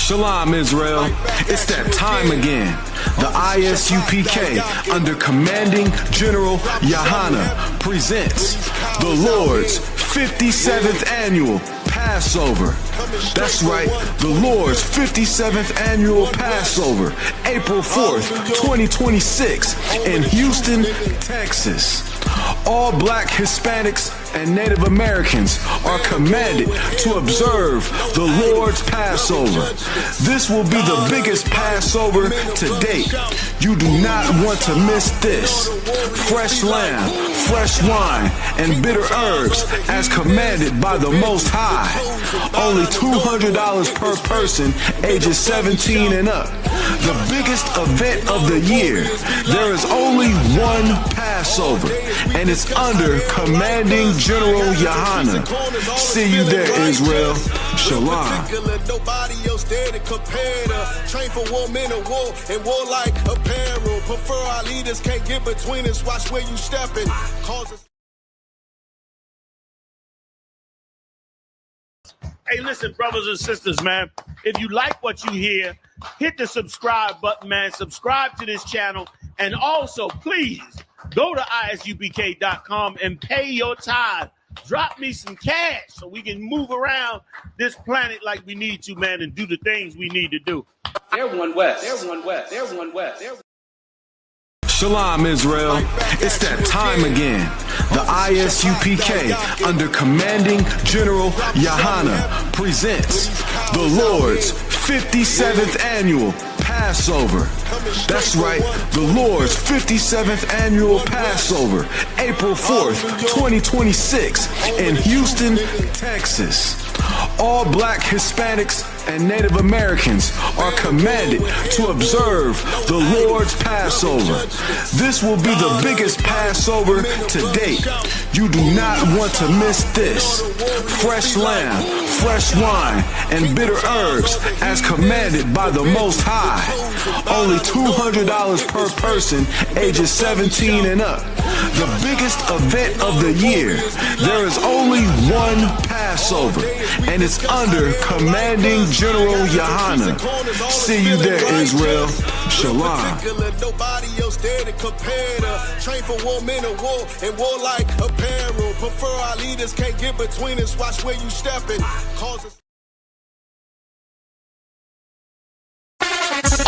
Shalom, Israel. It's that time again. The ISUPK, under Commanding General Yahana, presents the Lord's 57th Annual Passover. That's right, the Lord's 57th Annual Passover, April 4th, 2026, in Houston, Texas. All Black, Hispanics, and Native Americans are commanded to observe the Lord's Passover. This will be the biggest Passover to date. You do not want to miss this. Fresh lamb, fresh wine, and bitter herbs as commanded by the Most High. Only $200 per person, ages 17 and up. The biggest event of the year. There is only one Passover, and it's under Commanding General Yahana. See you there, Israel. Shalom. Nobody else there to compare to. Train for war, men of war, and warlike apparel. Prefer our leaders, can't get between us. Watch where you stepping. Hey, listen, brothers and sisters, man. If you like what you hear, hit the subscribe button, man. Subscribe to this channel. And also, please, go to isupk.com and pay your tithe. Drop me some cash so we can move around this planet like we need to, man, and do the things we need to do. They're one West. They're one West. They're one West. Shalom, Israel. It's that time again. The ISUPK, under Commanding General Yahana, presents the Lord's 57th Annual Passover. That's right, the Lord's 57th Annual Passover, April 4th, 2026, in Houston, Texas. All Black, Hispanics, and Native Americans are commanded to observe the Lord's Passover. This will be the biggest Passover to date. You do not want to miss this. Fresh lamb, fresh wine, and bitter herbs as commanded by the Most High. Only $200 per person, ages 17 and up. The biggest event of the year. There is only one Passover, and it's under Commanding General Yahana. See you there, Israel. Shalom. Nobody else there to compare to. Train for war, men of war, and warlike apparel. Prefer our leaders, can't get between us. Watch where you stepping.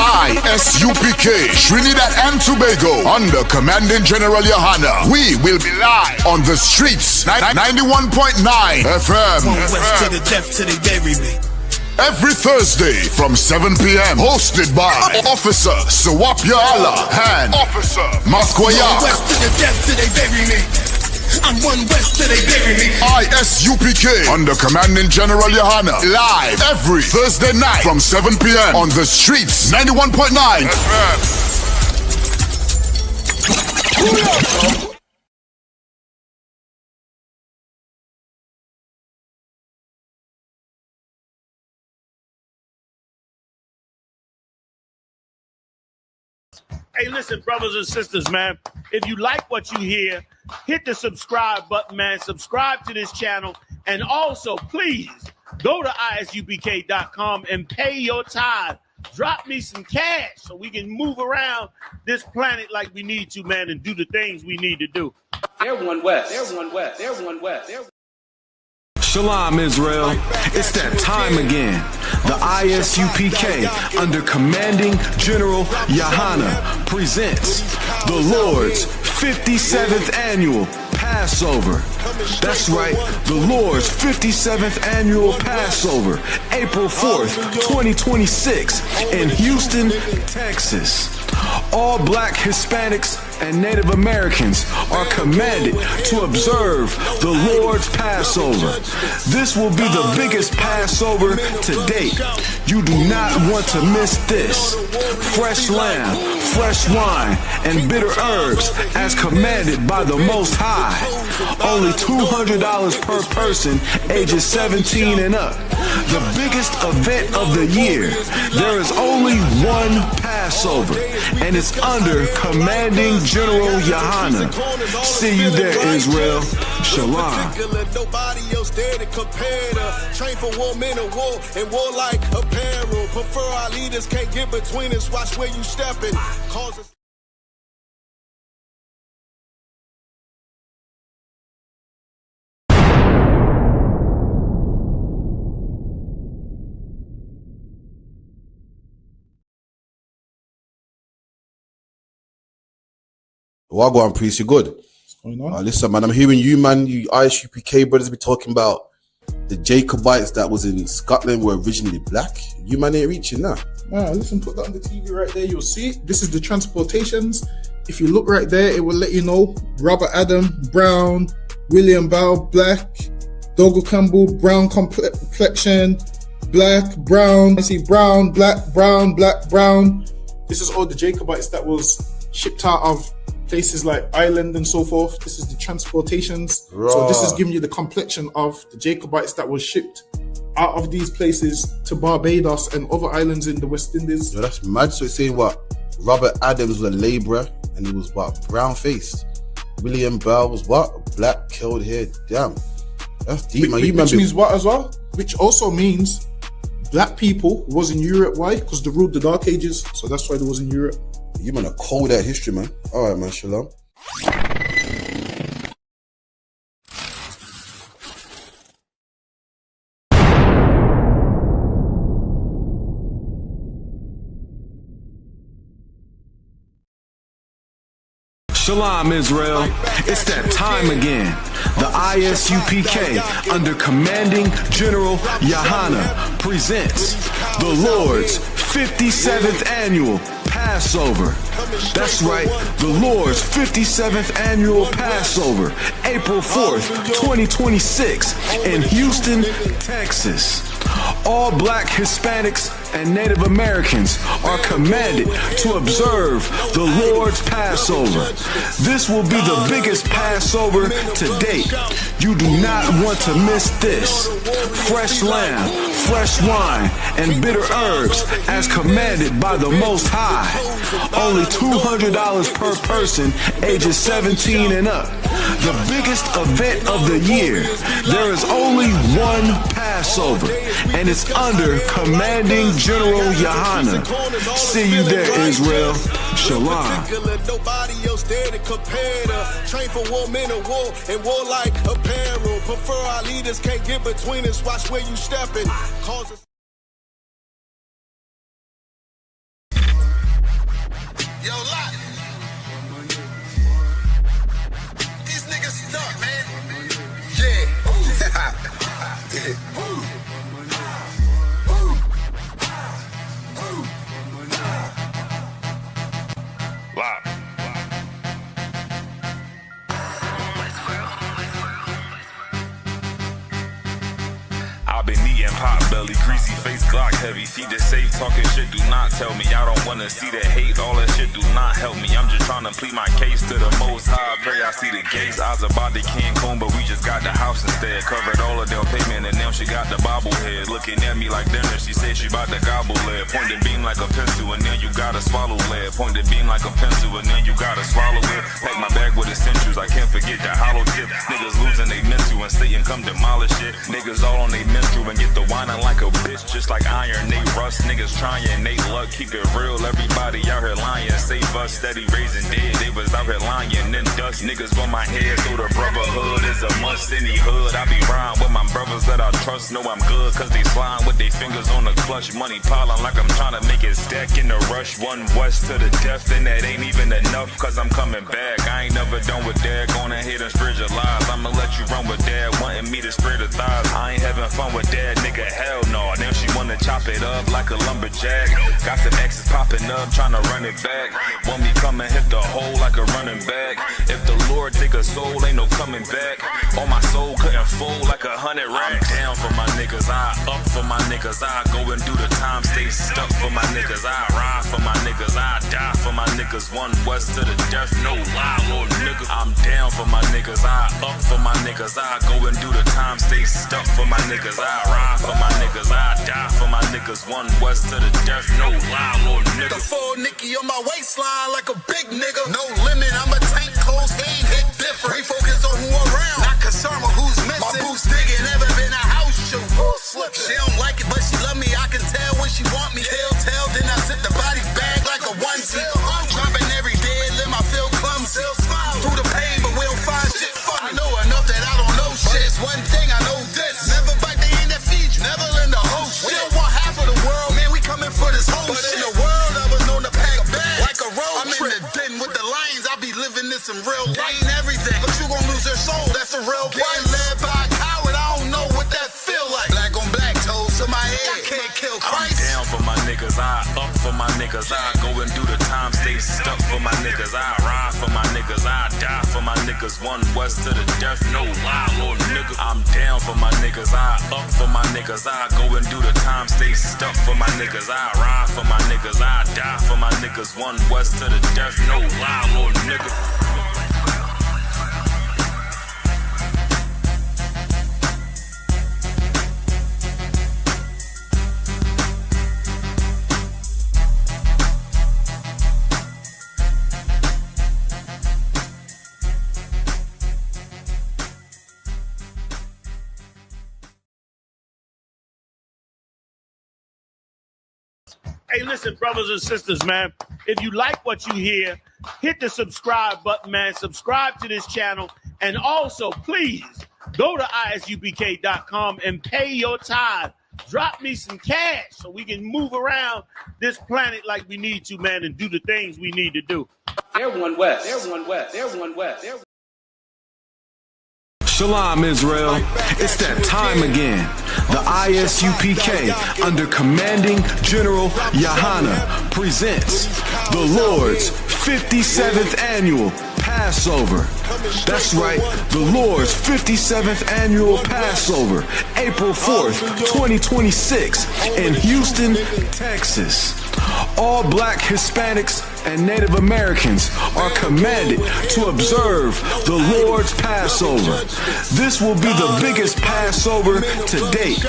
ISUPK, Trinidad and Tobago, under Commanding General Yohana. We will be live on the streets, 91.9 FM. From west to the depth till they bury me. Every Thursday from 7 p.m. Hosted by Officer Sawapya Allah and Officer Maskoya. West to the depth till they bury me. I'm one west till they bury me. ISUPK, under Commanding General Yohana. Live every Thursday night from 7 p.m. on the streets, 91.9 FM. Hey, listen, brothers and sisters, man. If you like what you hear, hit the subscribe button, man. Subscribe to this channel. And also, please, go to isupk.com and pay your tithe. Drop me some cash so we can move around this planet like we need to, man, and do the things we need to do. They're one West. They're one West. They're one West. They're Shalom, Israel. It's that time again. The ISUPK, under Commanding General Yahana, presents the Lord's 57th Annual Passover. That's right, the Lord's 57th Annual Passover, April 4th, 2026, in Houston, Texas. All Black, Hispanics, and Native Americans are commanded to observe the Lord's Passover. This will be the biggest Passover to date. You do not want to miss this. Fresh lamb, fresh wine, and bitter herbs as commanded by the Most High. Only $200 per person, ages 17 and up. The biggest event of the year. There is only one Passover, and it's under Commanding General Yahana. See you there, Israel. Shalom. Nobody else steady competitor. Train for war, men of war, and war like apparel. Prefer our leaders, can't get between us. Watch where you stepping. Causes. Wagwan Priest, you good? What's going on? Listen, man, I'm hearing you, man, you ISUPK brothers be talking about the Jacobites that was in Scotland were originally black. You, man, ain't reaching that. Listen, put that on the TV right there. You'll see it. This is the transportations. If you look right there, it will let you know. Robert Adam, brown. William Bow, black. Dougal Campbell, brown complexion. Black, brown. I see brown, black, brown, black, brown. This is all the Jacobites that was shipped out of places like Ireland and so forth. This is the transportations. Right. So this is giving you the complexion of the Jacobites that was shipped out of these places to Barbados and other islands in the West Indies. Yo, that's mad. So it's saying what? Robert Adams was a labourer and he was what? Brown faced. William Bell was what? Black, curled hair. Damn. That's deep, man. Which means what as well? Which also means black people was in Europe. Why? Because they ruled the Dark Ages. So that's why they was in Europe. You man are cold at history, man. All right, man. Shalom. Shalom, Israel. It's that time again. The ISUPK, under Commanding General Yahana, presents the Lord's 57th Annual Passover. That's right, the Lord's 57th Annual Passover, April 4th, 2026, in Houston, Texas. All black Hispanics and Native Americans are commanded to observe the Lord's Passover. This will be the biggest Passover to date. You do not want to miss this. Fresh lamb, fresh wine, and bitter herbs as commanded by the Most High. Only $200 per person ages 17 and up. The biggest event of the year. There is only one Passover, and it's under Commanding General Yahana. See you there, Israel. Shalom. Nobody else there to compare to. Train for war, men of war, and war like apparel. Prefer our leaders, can't get between us. Watch where you stepping. Causes. Yo, Lot. These niggas stuck, man. Yeah. Lot. I've been eating pot belly, greasy face, Glock heavy. Feet that safe, talking shit, do not tell me. I don't wanna see the hate, all that shit do not help me. I'm just trying to plead my case to the Most High. Pray I see the gates. Eyes about the Cancun, but we just got the house instead. Covered all of their payment, and now she got the bobblehead. Looking at me like dinner, she said she about to gobble lead. Point the beam like a pencil, and then you gotta swallow lead. Point the beam like a pencil, and then you gotta swallow it. Pack my bag with essentials, I can't forget the hollow tip. Niggas losing they mental, and Satan come demolish it. Niggas all on they menstrual and get the whining like a bitch, just like iron, they rust. Niggas trying, they luck, keep it real. Everybody out here lying, save us, steady raising dead. They was out here lying in dust. Niggas on my head, so the brotherhood is a must. Any hood, I be riding with my brothers that I trust. Know I'm good, cause they slime with their fingers on the clutch. Money piling like I'm trying to make it stack in the rush. One west to the death, and that ain't even enough, cause I'm coming back. I ain't never done with dad, gonna hit and spread your lies. I'ma let you run with dad, wanting me to spread the thighs. I ain't having fun with dad, nigga, hell no. Now she wanna chop it up like a lumberjack. Got some exes popping up, trying to run it back. Want me come and hit the hole like a running back. If the Lord take a soul, ain't no coming back. On my soul couldn't fold like 100 racks. I'm down for my niggas, I up for my niggas. I go and do the time, stay stuck for my niggas. I ride for my niggas, I die for my niggas. One west to the death, no lie, little nigga. I'm down for my niggas, I up for my niggas. I go and do the time, stay stuck for my niggas. I ride for my niggas, I die for my niggas. One west to the death, no lie, little nigga. The full Nicky on my waistline like a big nigga. No limit, I'm a tank close, he ain't hit different. We focus on who around, not concerned with who's missing. My boots digging, never I up for my niggas. I go and do the time, stay stuck for my niggas. I ride for my niggas. I die for my niggas. One West to the death, no lie, little nigga. I'm down for my niggas. I up for my niggas. I go and do the time, stay stuck for my niggas. I ride for my niggas. I die for my niggas. One West to the death, no lie, little nigga. Hey, listen, brothers and sisters, man, if you like what you hear, hit the subscribe button, man. Subscribe to this channel. And also, please, go to isupk.com and pay your tithe. Drop me some cash so we can move around this planet like we need to, man, and do the things we need to do. They're one West. They're one West. They're one West. They're Shalom, Israel. It's that time again. The ISUPK, under Commanding General Yahana, presents the Lord's 57th Annual Passover. That's right, the Lord's 57th Annual Passover, April 4th, 2026, in Houston, Texas. All black Hispanics and Native Americans are commanded to observe the Lord's Passover. This will be the biggest Passover to date.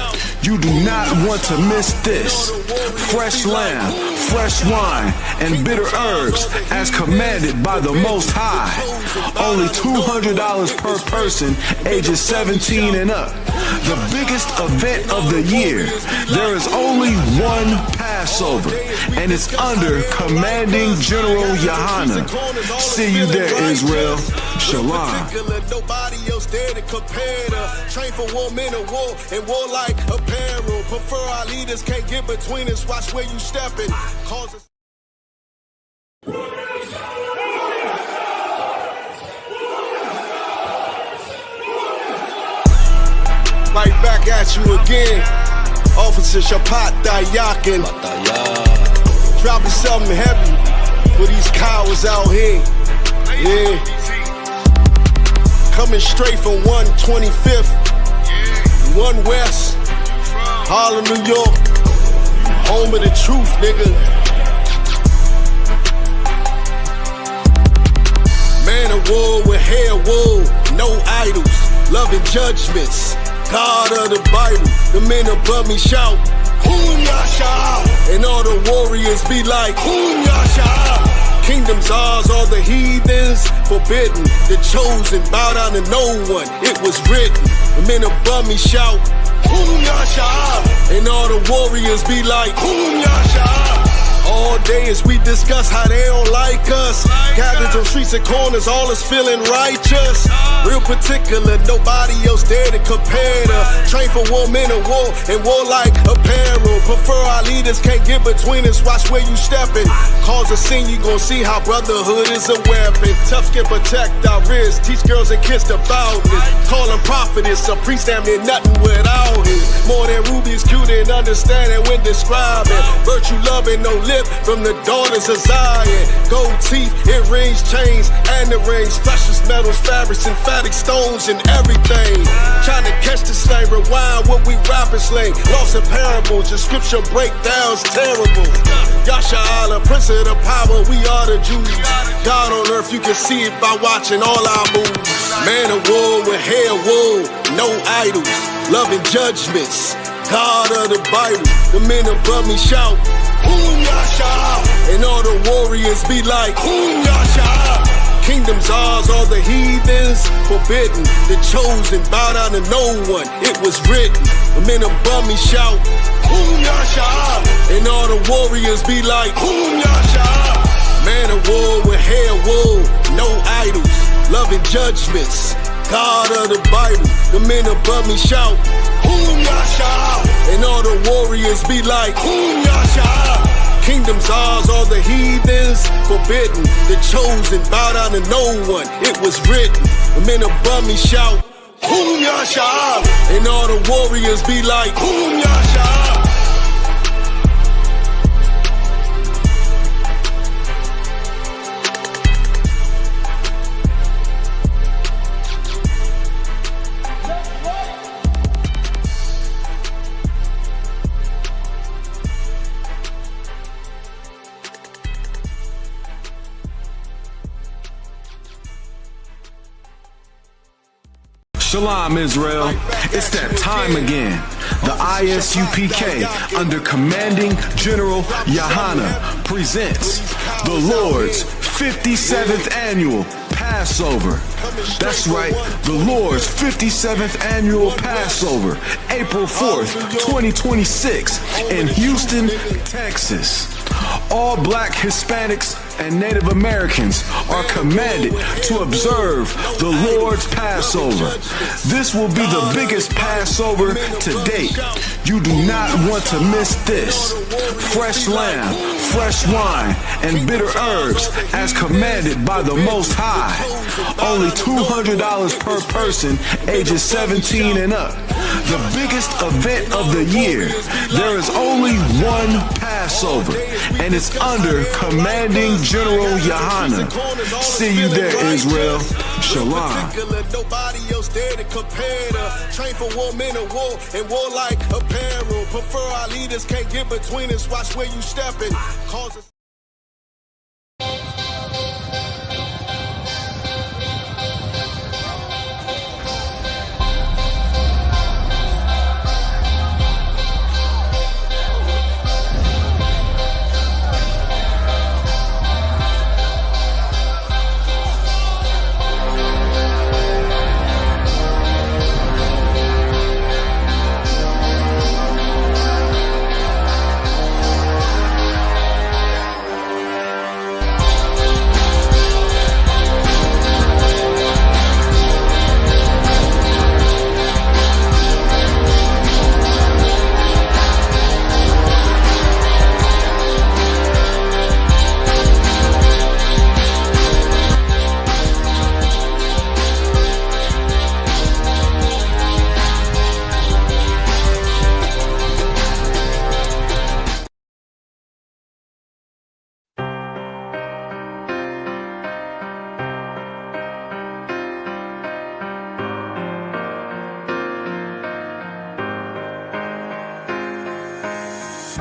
You do not want to miss this. Fresh lamb, fresh wine, and bitter herbs as commanded by the Most High. Only $200 per person ages 17 and up. The biggest event of the year. There is only one Passover, and it's under Commanding General Yahana. See you there, Israel. Shalom. Nobody else there to compare to. Train for war, men of war, and warlike apparel. Prefer our leaders, can't get between us. Watch where you stepping. Causes. Right back at you again. Officer Shapat Dayakin. Dropping something heavy for these cowards out here. Yeah. Coming straight from 125th, 1 West, Harlem, New York. Home of the truth, nigga. Man of war with hair wool, no idols, loving judgments. God of the Bible, the men above me shout, Hum Yasha, and all the warriors be like, Hum Yasha. Kingdom's ours, all the heathens forbidden. The chosen bow down to no one, it was written. The men above me shout, Hum Yasha, and all the warriors be like, Hum Yasha. All day as we discuss how they don't like us. Gathered on streets and corners, all is feeling righteous. Real particular, nobody else there to compare to. Train for war, men of war, and warlike apparel. Prefer our leaders, can't get between us. Watch where you stepping. Cause a scene, you gon' see how brotherhood is a weapon. Tough skin protect our wrists. Teach girls and kids about this. Call them prophetess, a priest damn near nothing without it. More than rubies, cute and understanding when describing. Virtue loving, no lip from the daughters of Zion. Gold teeth, earrings, chains, and the rings. Precious metals, fabrics, emphatic stones, and everything. Trying to catch the slang, rewind what we rap and slang. Lost in parables, the scripture breakdowns terrible. Yasha Allah, Prince of the power, we are the Jews. God on earth, you can see it by watching all our moves. Man of war with hair wool, no idols, loving judgments. God of the Bible, the men above me shout, Hum Yasha, and all the warriors be like, Hum Yasha. Kingdom's ours, all the heathens forbidden. The chosen bow down to no one, it was written. The men above me shout, Hum Yasha, and all the warriors be like, Hum Yasha. Man of war with hair wool, no idols, loving judgments. God of the Bible, the men above me shout, Hum Yasha, and all the warriors be like, Hum Yasha. Kingdom's ours, all the heathens forbidden. The chosen bow down to no one, it was written. The men above me shout, Hum Yasha, and all the warriors be like, Hum Yasha. Shalom, Israel. It's that time again. The ISUPK, under Commanding General Yahana, presents the Lord's 57th Annual Passover. That's right, the Lord's 57th Annual Passover, April 4th, 2026, in Houston, Texas. All Black, Hispanics, and Native Americans are commanded to observe the Lord's Passover. This will be the biggest Passover to date. You do not want to miss this. Fresh lamb, fresh wine, and bitter herbs as commanded by the Most High. Only $200 per person, ages 17 and up. The biggest event of the year. There is only one Passover, and it's under Commanding General Yahana. See you there, Israel. Shalom. Nobody else there to compare to. Train for war, men of war, and warlike apparel. Prefer our leaders, can't get between us. Watch where you stepping. Cause us.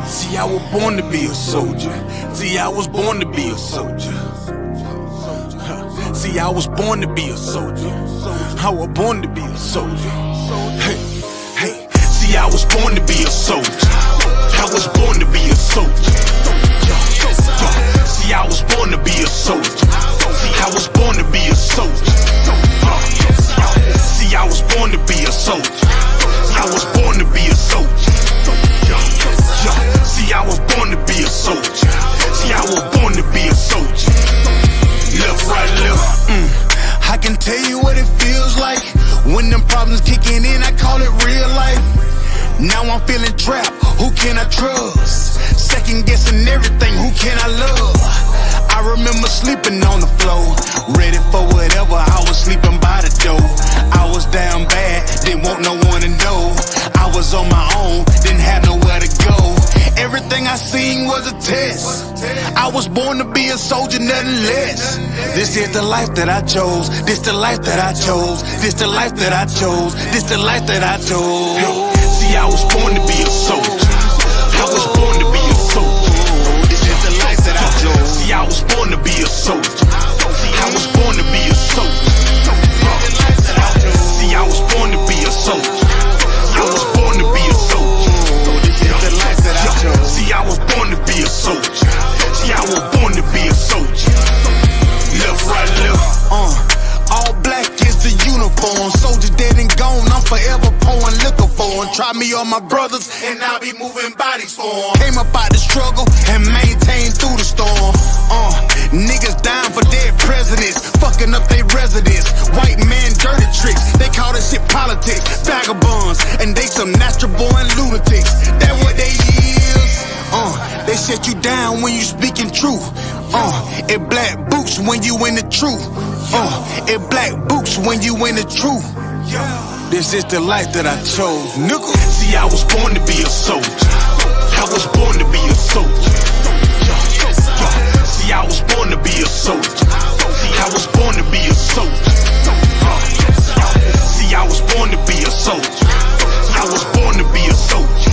See, I was born to be a soldier. See, I was born to be a soldier. See, I was born to be a soldier. I was born to be a soldier. Hey, hey. See, I was born to be a soldier. I was born to be a soldier. See, I was born to be a soldier. See, I was born to be a soldier. See, I was born to be a soldier. I was born to be a soldier. See, I was born to be a soldier. See, I was born to be a soldier. Left, right, left. I can tell you what it feels like when them problems kicking in. I call it real life. Now I'm feeling trapped. Who can I trust? Second guessing everything. Who can I love? I remember sleeping on the floor, ready for whatever. I was sleeping by the door. I was down bad, didn't want no one to know. I was on my own, didn't have nowhere to go. Everything I seen was a test. I was born to be a soldier, nothing less. This is the life that I chose. This the life that I chose. This the life that I chose. This the life that I chose. See, I was born to be a soldier. I was born to be a soldier. This is the life that I chose. See, I was born to be a soldier. See, I was born to be a soldier. See, I was born to be a soldier. I was born to be a soldier. This is the life that I chose. See, I was born to be a soldier. See, I was born to be a soldier. Left, right, left. All black is the uniform. Soldiers dead and gone, I'm forever pouring liquor for them. Try me on my brothers, and I'll be moving bodies for them. Came up out the struggle and maintained through the storm. Niggas dying for dead presidents, fucking up their residence. White man dirty tricks, they call this shit politics. Vagabonds, and they some natural born lunatics. That what they is. They shut you down when you speaking truth. It black boots when you in the truth. It black boots when you in the truth. This is the life that I chose, nigga. See, I was born to be a soldier. I was born to be a soldier. See, I was born to be a soldier. See, I was born to be a soldier. See, I was born to be a soldier. I was born to be a soldier.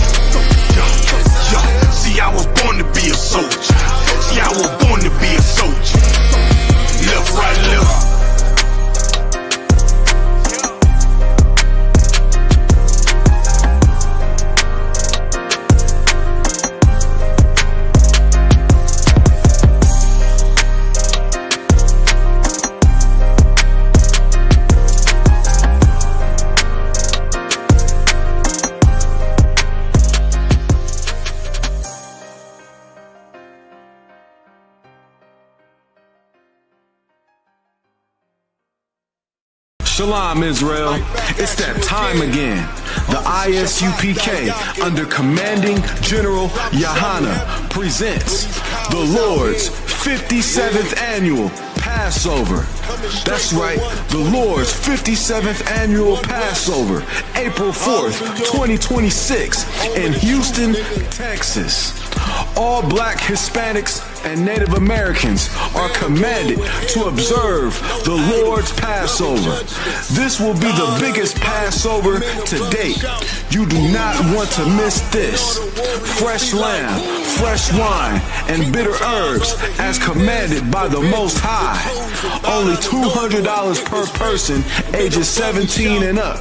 See, I was born to be a soldier. See, I was born to be a soldier. Left, right, left. Shalom, Israel. It's that time again. The ISUPK, under Commanding General Yahana, presents the Lord's 57th Annual Passover. That's right, the Lord's 57th Annual Passover, April 4th, 2026, in Houston, Texas. All Black, Hispanics, and Native Americans are commanded to observe the Lord's Passover. This will be the biggest Passover to date. You do not want to miss this. Fresh lamb, fresh wine, and bitter herbs as commanded by the Most High. Only $200 per person ages 17 and up.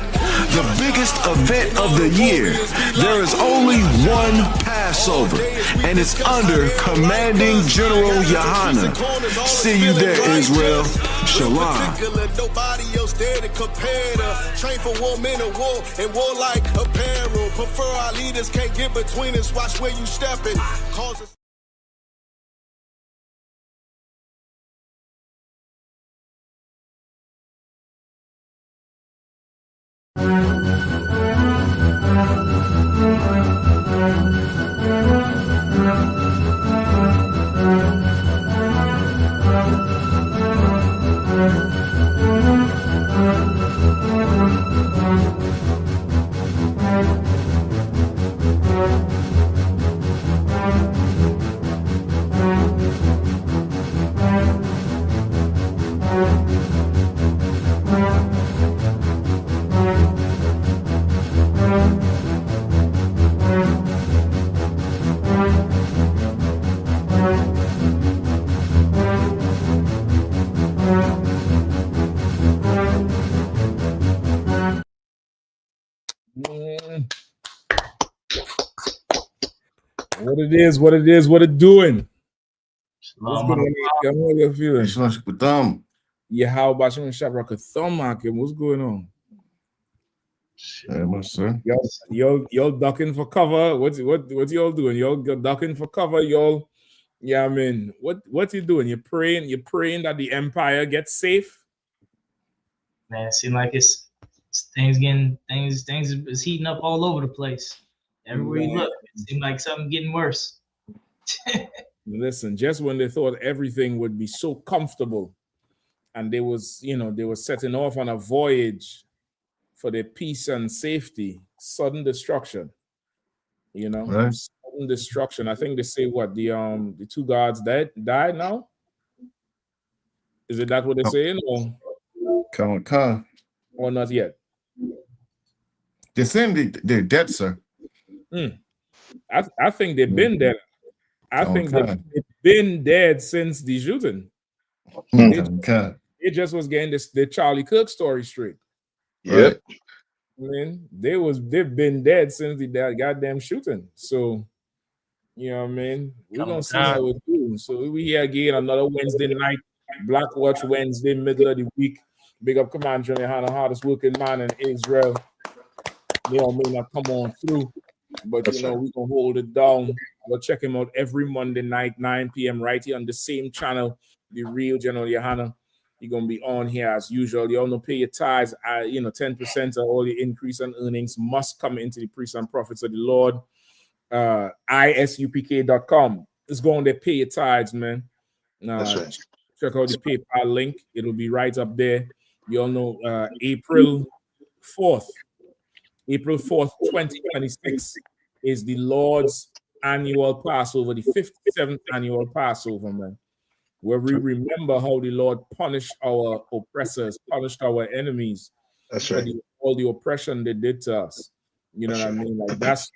The biggest event of the year. There is only one Passover, and it's under Commanding General Yahana. See you there, Israel. Shalom. Nobody else there to compare to. Train for war, men of war, and warlike apparel. Prefer our leaders, can't get between us. Watch where you stepping. Causes what it is, what it doing. What's going on? How you feeling? Yeah, how about you? What's going on? Y'all ducking for cover. What y'all doing? Y'all ducking for cover, y'all. Yeah, I mean, what you doing? You're praying that the empire gets safe. Man, it seems like things is heating up all over the place. Everywhere you look, it seems like something getting worse. Listen, just when they thought everything would be so comfortable, and they were setting off on a voyage for their peace and safety, sudden destruction. Right. Sudden destruction. I think they say what the two gods died now. Is it that what they're saying, or or not yet? They're saying they're dead, sir. I think they've been dead. I think they've been dead since the shooting. It just was getting the Charlie Kirk story straight. Yep. I mean, they've been dead since the goddamn shooting. So, you know what I mean? We're gonna see how we're doing. So we here again another Wednesday night, Black Watch Wednesday, middle of the week. Big up Commander Johnny, hardest working man in Israel. May not come on through, but we're gonna hold it down. We'll check him out every Monday night, 9 p.m. right here on the same channel, The Real General Yahana. You're gonna be on here as usual. You all know, pay your tithes. 10% of all your increase in earnings must come into the priests and prophets of the Lord. ISUPK.com. It's going to pay your tithes, man. Check out the PayPal link. It'll be right up there. You all know April 4th, 2026 is the Lord's annual Passover, the 57th annual Passover, man, where we remember how the Lord punished our oppressors, punished our enemies. That's right. All the oppression they did to us. You know what I mean? Like that's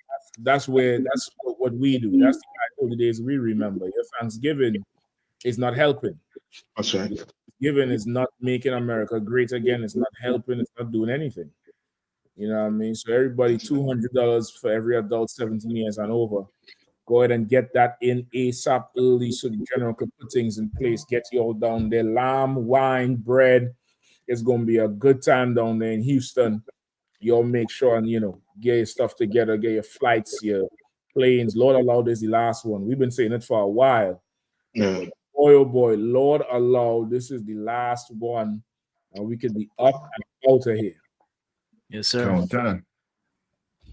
what we do. That's the holy days we remember. Your Thanksgiving is not helping. That's right. Thanksgiving is not making America great again. It's not helping. It's not doing anything. You know what I mean? So everybody, $200 for every adult 17 years and over. Go ahead and get that in ASAP early so the general can put things in place. Get you all down there. Lamb, wine, bread. It's going to be a good time down there in Houston. Y'all make sure and, get your stuff together, get your flights, your planes. Lord allow this is the last one. We've been saying it for a while. Yeah. Boy, oh boy, Lord allow this is the last one. And we can be up and out of here. Yes, sir. On time.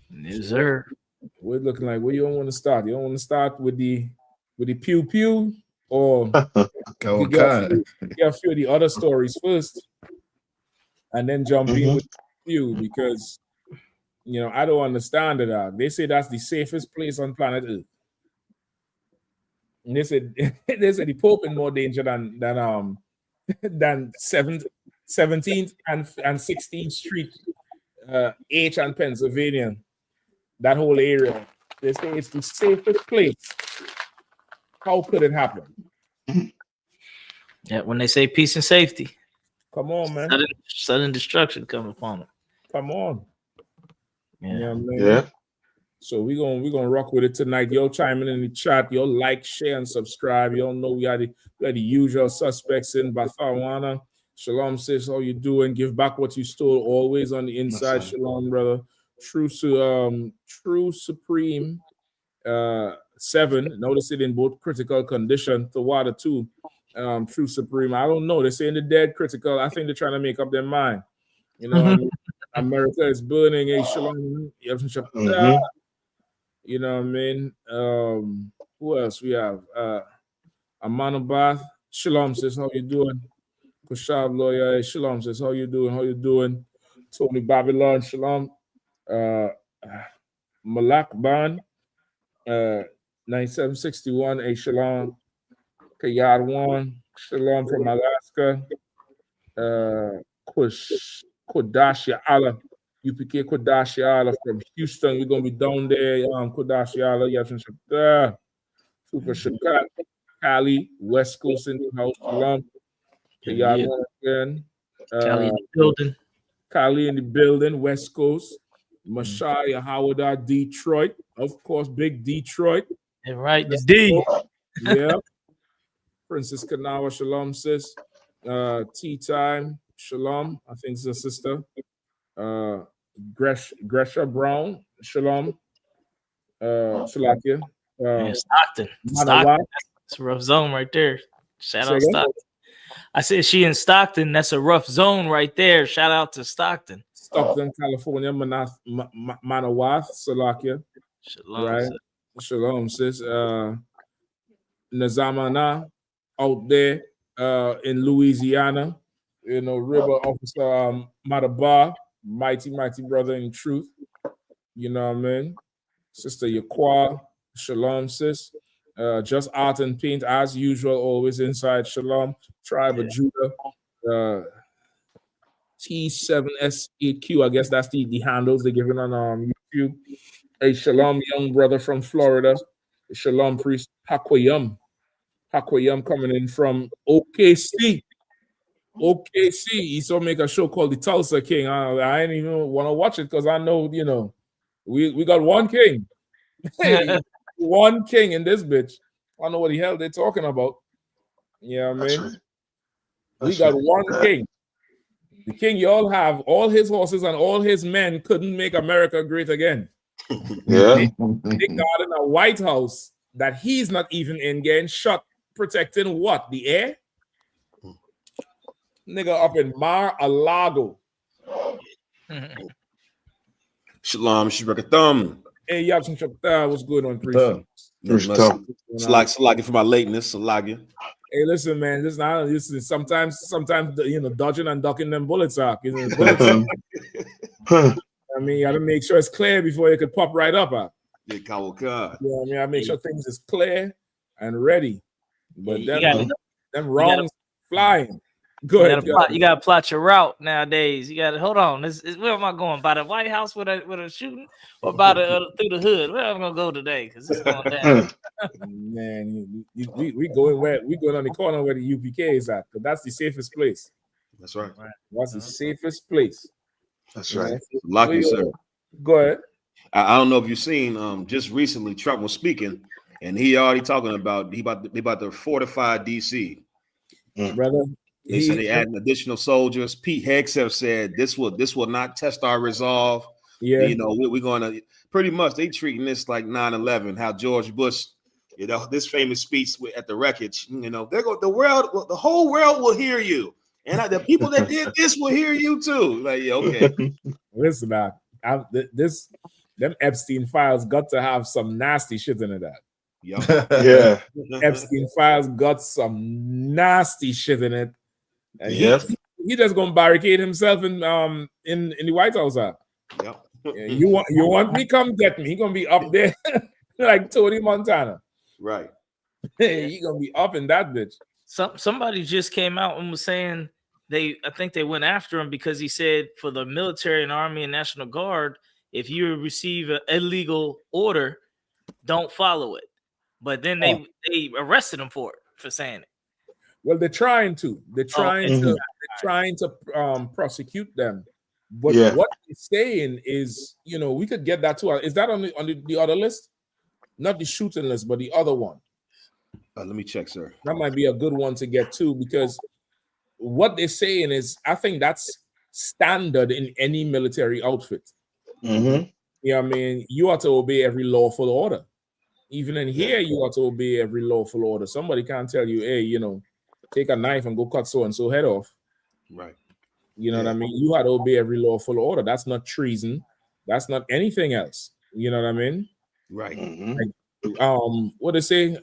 Yes, sir. We're looking like where you don't want to start. You don't want to start with the pew pew, or Go you get a few of the other stories first, and then jump in with you, because I don't understand it. They say that's the safest place on planet Earth. And they said the Pope in more danger than 17th and 16th Street, H and Pennsylvania. That whole area. They say it's the safest place. How could it happen? Yeah, when they say peace and safety. Come on, man. Sudden destruction come upon them. Come on. Yeah. Man. So we're gonna rock with it tonight. Y'all chiming in the chat. Y'all like, share, and subscribe. Y'all know we are the usual suspects in Bathawana. Shalom, sis. How you doing? Give back what you stole. Always on the inside. Shalom, brother. True Supreme 7. Notice it in both critical condition. Tawada 2. True Supreme. I don't know. They're saying the dead critical. I think they're trying to make up their mind. America is burning. Hey, shalom. You know what I mean? Who else we have? Amanabath. Shalom, sis. How you doing? Kushab lawyer. Hey, shalom, sis. How you doing? How you doing? Tony Babylon. Shalom. Malak Ban. 9761. Hey, shalom. Kayad 1. Shalom from Alaska. Kodashia Allah. UPK Kodashia Allah from Houston. We're going to be down there. Kodashia Allah. Super Shakat. Cali. West Coast in the house. Shalom. Kayad 1 again. Cali in the building. Cali in the building. West Coast. Mashaya Howard, Detroit. Of course, big Detroit. And right, the D. Yeah. Princess Kanawa, shalom, sis. Tea Time, shalom. I think it's a sister. Gresha Brown, shalom. Shalakia. Stockton. That's a rough zone right there. Shout out Stockton. I said she in Stockton. That's a rough zone right there. Shout out to Stockton. Stockton, California, Manawath, Salakia. Shalom, right? Sis. Shalom, sis. Nazamana out there in Louisiana. River Officer Madabar, mighty brother in truth. You know what I mean? Sister Yaqua, shalom, sis. Just art and paint as usual, always inside. Shalom, Tribe of Judah. T7S8Q, I guess that's the handles they're giving on YouTube. A shalom, young brother from Florida. A shalom, priest Hakwayam. Hakwayam coming in from OKC. He saw make a show called the Tulsa King. I ain't even want to watch it because I know, we got one king. Hey, one king in this bitch. I don't know what the hell they're talking about. Yeah, man. Right. We got one king. The king you all have, all his horses and all his men couldn't make America great again. Yeah. They got in a White House that he's not even in, getting shot, protecting what? The air? Nigga up in Mar-a-Lago. Shalom, Shabakathum. Hey, Yabson Shabakathum, what's good on pre-show? Salagi for my lateness, Salagi. Hey, listen, man. Listen. Sometimes, dodging and ducking them bullets out. I mean, you gotta make sure it's clear before you could pop right up. Yeah, I make sure things is clear and ready. But them wrongs flying. Good. You gotta plot your route nowadays. You gotta hold on. Where am I going? By the White House with a shooting, or by through the hood? Where am I gonna go today? Because it's going down. Man, we going on the corner where the UPK is at. But that's the safest place. That's right. That's the safest place. That's right. Lucky, sir. Go ahead. I don't know if you've seen. Just recently, Trump was speaking, and he already talking about he about to fortify DC. Brother. They said they adding additional soldiers. Pete Hegseth said this will not test our resolve. Yeah, we're going to pretty much they treating this like 9/11. How George Bush, this famous speech at the wreckage. The whole world will hear you. And the people that did this will hear you too. Like, yeah, okay. Listen, man, them Epstein files got to have some nasty shit in it. Yeah. Epstein files got some nasty shit in it. And Yes. he just gonna barricade himself in the White House. Yep. You want me? Come get me. He gonna be up there like Tony Montana. Right. He gonna be up in that bitch. Somebody just came out and was saying I think they went after him because he said for the military and army and National Guard, if you receive an illegal order, don't follow it. But then they arrested him for saying it. Well, they're trying to prosecute them. But what they're saying is, we could get that too. Is that on the other list? Not the shooting list, but the other one. Let me check, sir. That might be a good one to get to, because what they're saying is, I think that's standard in any military outfit. Mm-hmm. I mean, you ought to obey every lawful order. Even in here, you ought to obey every lawful order. Somebody can't tell you, hey, take a knife and go cut so-and-so head off. Right. You know what I mean? You had to obey every lawful order. That's not treason. That's not anything else. You know what I mean? Right. Mm-hmm. Like, what they say?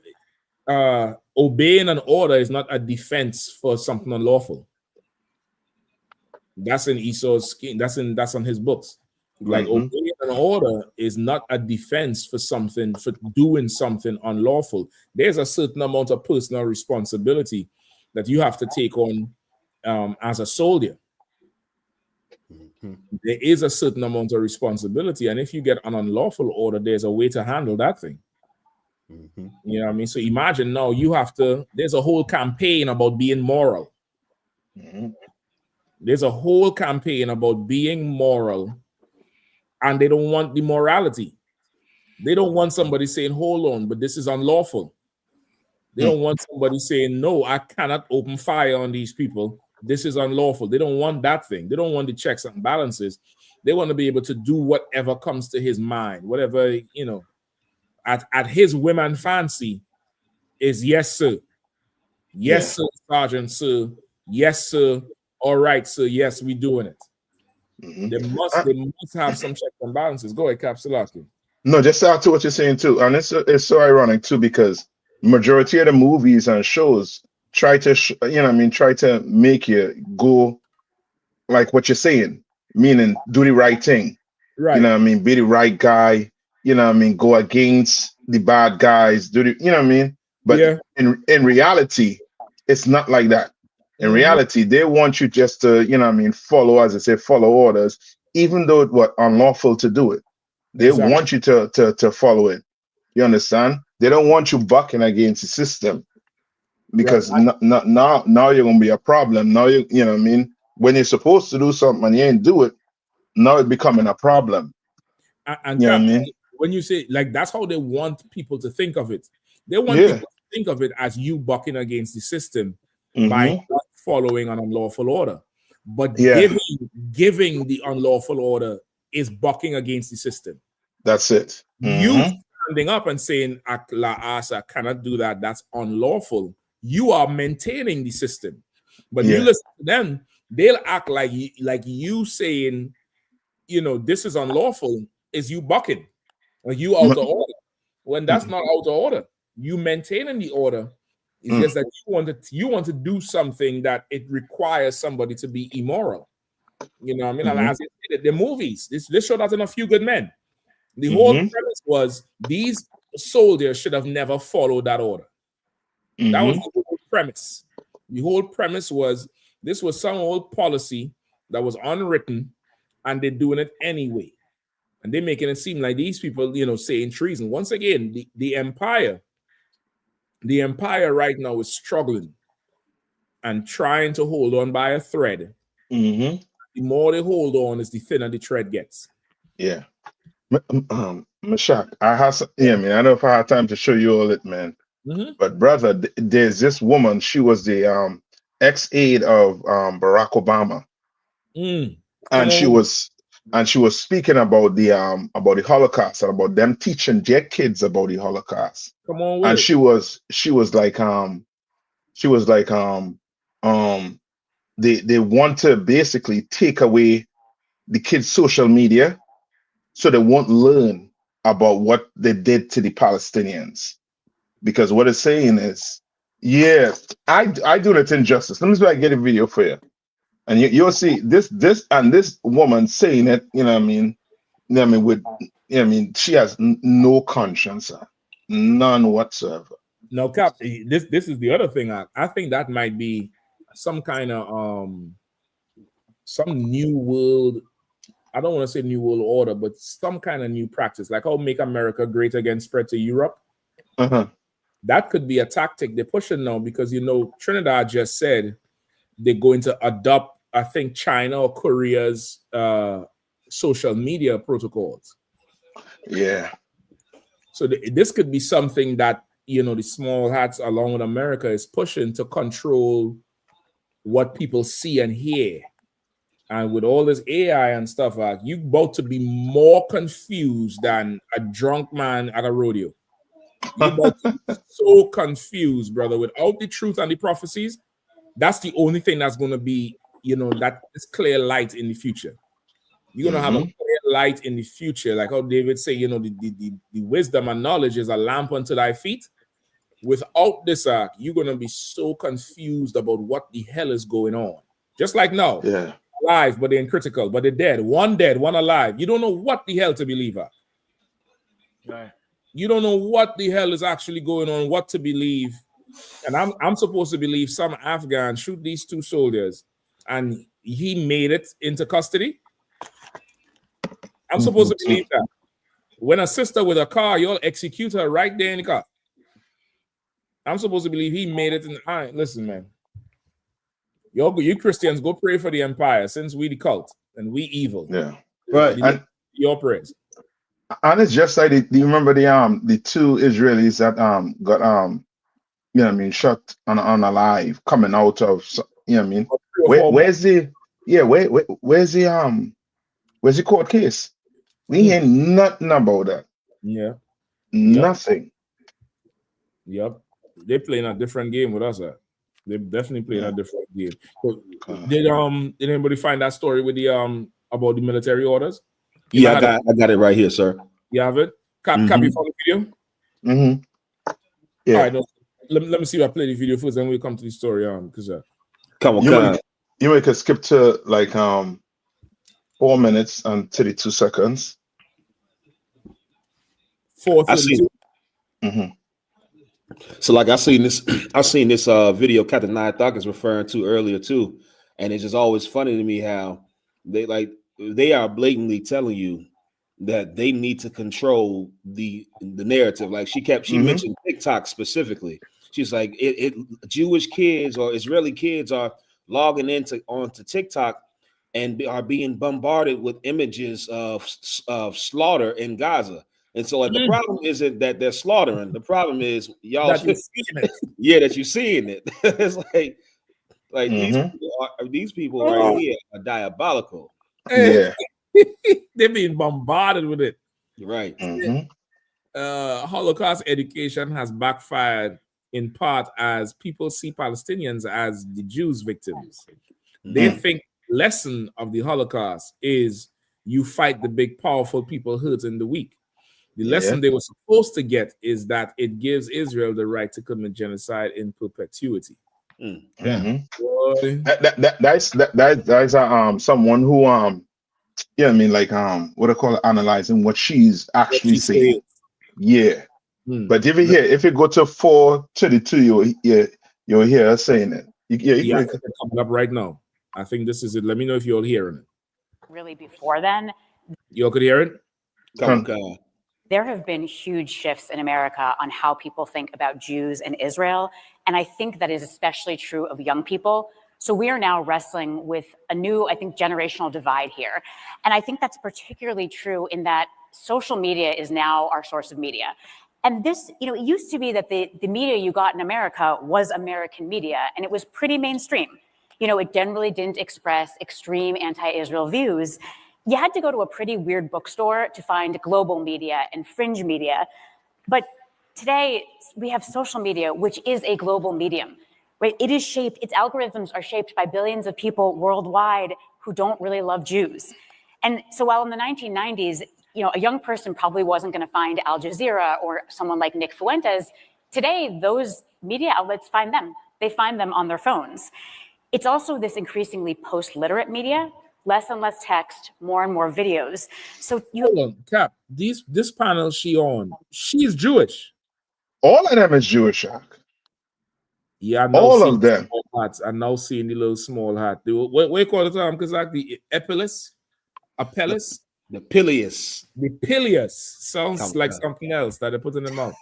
Obeying an order is not a defense for something unlawful. That's in Esau's scheme. That's on his books. Like, obeying an order is not a defense for doing something unlawful. There's a certain amount of personal responsibility that you have to take on as a soldier. There is a certain amount of responsibility, and if you get an unlawful order, there's a way to handle that thing. You know what I mean? So imagine now there's a whole campaign about being moral. There's a whole campaign about being moral, and they don't want the morality. They don't want somebody saying, hold on, but this is unlawful. They don't want somebody saying, no, I cannot open fire on these people. This is unlawful. They don't want that thing. They don't want the checks and balances. They want to be able to do whatever comes to his mind, whatever, at his whim and fancy is yes, sir. Yes, sir, Sergeant, sir. Yes, sir. All right, sir. Yes, we're doing it. They must have some checks and balances. Go ahead, Capsulaki. No, just add to what you're saying too. And it's so ironic too, because majority of the movies and shows try to make you go like what you're saying, meaning do the right thing. Right. Be the right guy, go against the bad guys, But in reality, it's not like that. In reality, they want you just to, follow, as I say, follow orders, even though it was unlawful to do it. They want you to follow it. You understand? They don't want you bucking against the system, because now you're gonna be a problem. Now when you're supposed to do something and you ain't do it, now it's becoming a problem. And you know what I mean? When you say, like, that's how they want people to think of it. They want people to think of it as you bucking against the system by not following an unlawful order. But giving the unlawful order is bucking against the system. That's it. You standing up and saying, I cannot do that, that's unlawful. You are maintaining the system. But you listen to them, they'll act like you saying, this is unlawful, is you bucking. Or you out of order. When that's not out of order. You maintaining the order. It's just that you want to do something that it requires somebody to be immoral. You know what I mean? And as I said, the movies, this show doesn't A Few Good Men. The whole premise was these soldiers should have never followed that order. That was the whole premise. The whole premise was this was some old policy that was unwritten, and they're doing it anyway. And they're making it seem like these people, saying treason. Once again, the empire right now is struggling and trying to hold on by a thread. The more they hold on, is the thinner the thread gets. Yeah. Mashak, I don't know if I have time to show you all it, man. But brother, there's this woman. She was the ex-aide of Barack Obama, and she was speaking about the Holocaust and about them teaching their kids about the Holocaust. Come on, and she was like they want to basically take away the kids' social media so they won't learn about what they did to the Palestinians. Because what it's saying is, yeah, I do that injustice. Let me see if I get a video for you. And you'll see this woman saying it, you know what I mean? You know what I mean? With, you know what I mean? She has no conscience, none whatsoever. No, Cap, this is the other thing. I think that might be some kind of some new world. I don't want to say new world order, but some kind of new practice, like how Make America Great Again spread to Europe. That could be a tactic they're pushing now, because you know Trinidad just said they're going to adopt, I think, China or Korea's social media protocols. Yeah. So this could be something that, you know, the small hats along with America is pushing to control what people see and hear. And with all this AI and stuff, you about to be more confused than a drunk man at a rodeo. You're about to be so confused, brother. Without the truth and the prophecies, that's the only thing that's going to be, you know, that is clear light in the future. You're going to have a clear light in the future. Like how David say, you know, the wisdom and knowledge is a lamp unto thy feet. Without this, you're going to be so confused about what the hell is going on. Just like now. Yeah. Alive, but they're in critical, but they're dead, one alive. You don't know what the hell to believe at. Right. You don't know what the hell is actually going on, what to believe. And I'm supposed to believe some Afghan shoot these two soldiers and he made it into custody. I'm supposed to believe that. When a sister with a car, you'll execute her right there in the car. I'm supposed to believe he made it in. All right, listen, man. You Christians, go pray for the empire, since we the cult and we evil. Yeah. Right. And your prayers. And it's just like, do you remember the two Israelis that got you know what I mean, shot on alive coming out of, you know what I mean? Where's the court case? We hear nothing about that. Yeah. Nothing. Yep. They're playing a different game with us. They're definitely playing a different game. So, did anybody find that story with the about the military orders? Yeah, I got it right here, sir. You have it? Copy from the video? Yeah. All right, no, let me see if I play the video first, then we'll come to the story because come on. You make a skip to like 4 minutes and 32 seconds. 4:32. So like I seen this video Captain Nythok is referring to earlier too, and it's just always funny to me how they are blatantly telling you that they need to control the narrative. Like she mentioned TikTok specifically. She's like Jewish kids or Israeli kids are logging onto TikTok and are being bombarded with images of slaughter in Gaza. And so, like, the problem isn't that they're slaughtering. The problem is y'all that you're seeing it. Yeah, that you're seeing it. It's like these people right here are diabolical. Yeah, they're being bombarded with it. Right. Holocaust education has backfired in part as people see Palestinians as the Jews' victims. They think lesson of the Holocaust is you fight the big, powerful people hurting the weak. The lesson they were supposed to get is that it gives Israel the right to commit genocide in perpetuity. That's someone who yeah, I mean, like what I call it, analyzing what she's actually saying. Yeah. But if you go to 4:32, you'll hear her saying it. It's coming up right now. I think this is it. Let me know if you're hearing it. Really, before then, you could hear it. There have been huge shifts in America on how people think about Jews and Israel. And I think that is especially true of young people. So we are now wrestling with a new, I think, generational divide here. And I think that's particularly true in that social media is now our source of media. And this, it used to be that the media you got in America was American media, and it was pretty mainstream. It generally didn't express extreme anti-Israel views. You had to go to a pretty weird bookstore to find global media and fringe media. But today we have social media, which is a global medium. right? It is shaped, its algorithms are shaped by billions of people worldwide who don't really love Jews. And so while in the 1990s, a young person probably wasn't going to find Al Jazeera or someone like Nick Fuentes, today those media outlets find them. They find them on their phones. It's also this increasingly post-literate media, less and less text, more and more videos. So hold on, Cap. This panel she's Jewish. All of them is Jewish, Shaq. Yeah, I all of them. I'm now seeing the little small hat. What you call it? Because like the Apelles. The Pilius. The Pilius sounds like something else that they put in the mouth.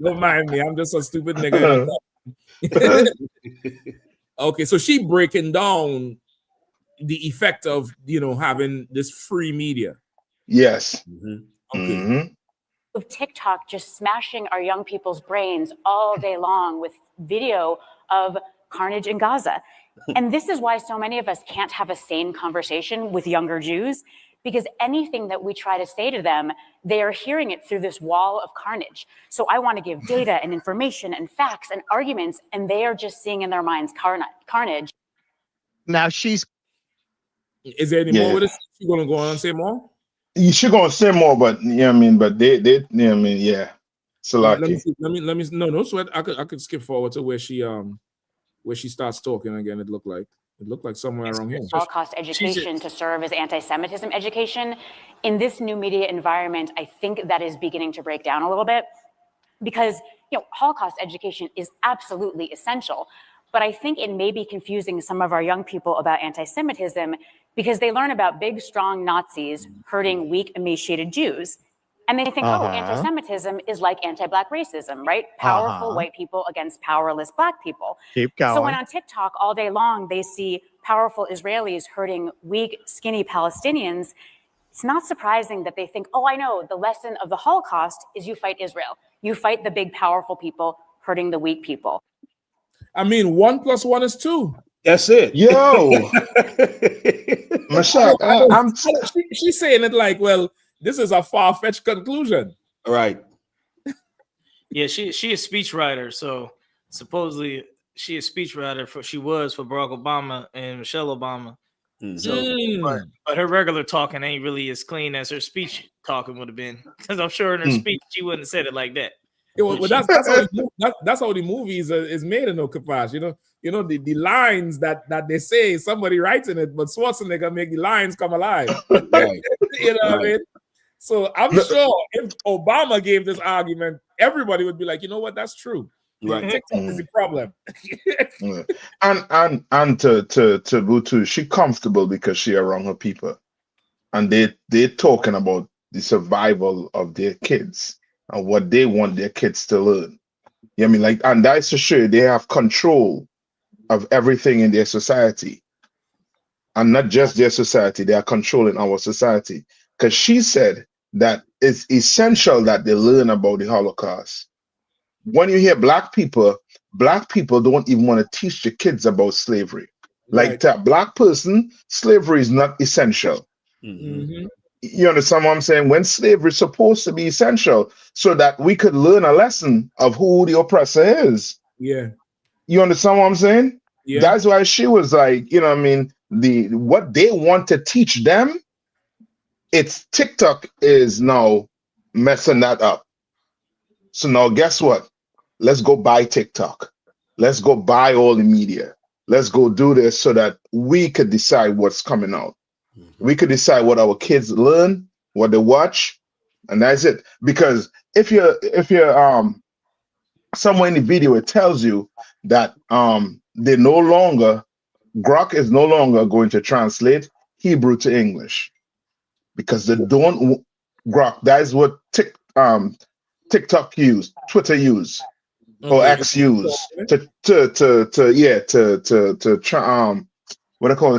Don't mind me. I'm just a stupid nigga. Okay, so she breaking down the effect of having this free media. Yes. Okay. Of TikTok just smashing our young people's brains all day long with video of carnage in Gaza. And this is why so many of us can't have a sane conversation with younger Jews, because anything that we try to say to them, they are hearing it through this wall of carnage. So I want to give data and information and facts and arguments, and they are just seeing in their minds carnage. Now she's... Is there any more with this? You going to go on and say more? You should go and say more, but but they So let me no sweat. I could skip forward to where she starts talking again. It looked like somewhere around here. Holocaust education to serve as anti-Semitism education. In this new media environment, I think that is beginning to break down a little bit, because Holocaust education is absolutely essential. But I think it may be confusing some of our young people about anti-Semitism because they learn about big, strong Nazis hurting weak, emaciated Jews. And they think, anti-Semitism is like anti-Black racism, right? Powerful white people against powerless Black people. Keep going. So when on TikTok all day long, they see powerful Israelis hurting weak, skinny Palestinians, it's not surprising that they think, I know, the lesson of the Holocaust is you fight Israel. You fight the big, powerful people hurting the weak people. I mean, 1 + 1 is 2. That's it. Yo, Michelle, she's saying it like, well, this is a far-fetched conclusion. Right. Yeah, she a speechwriter, so supposedly she a speechwriter she was for Barack Obama and Michelle Obama. So, but her regular talking ain't really as clean as her speech talking would have been, because I'm sure in her speech she wouldn't have said it like that. Yeah, well, that's how the movies is made in Okapash. The lines that they say, somebody writes in it, but Schwarzenegger make the lines come alive. Right. What I mean? So I'm sure if Obama gave this argument, everybody would be like, you know what, that's true. Right. TikTok is the problem. and to Butu, she comfortable because she around her people, and they're talking about the survival of their kids and what they want their kids to learn. You know what I mean? Like, and that's for sure they have control of everything in their society. And not just their society, they are controlling our society. Because she said that it's essential that they learn about the Holocaust. When you hear Black people don't even want to teach the kids about slavery. Like, to a Black person, slavery is not essential. Mm-hmm. You understand what I'm saying? When slavery is supposed to be essential so that we could learn a lesson of who the oppressor is. Yeah. You understand what I'm saying? Yeah. That's why she was like, you know what I mean? What they want to teach them, it's TikTok is now messing that up. So now guess what? Let's go buy TikTok. Let's go buy all the media. Let's go do this so that we could decide what's coming out. We could decide what our kids learn, what they watch, and that's it. Because if you're somewhere in the video, it tells you that they no longer, Grok is no longer going to translate Hebrew to English, because they don't Grok. That is what TikTok use, Twitter use, or X use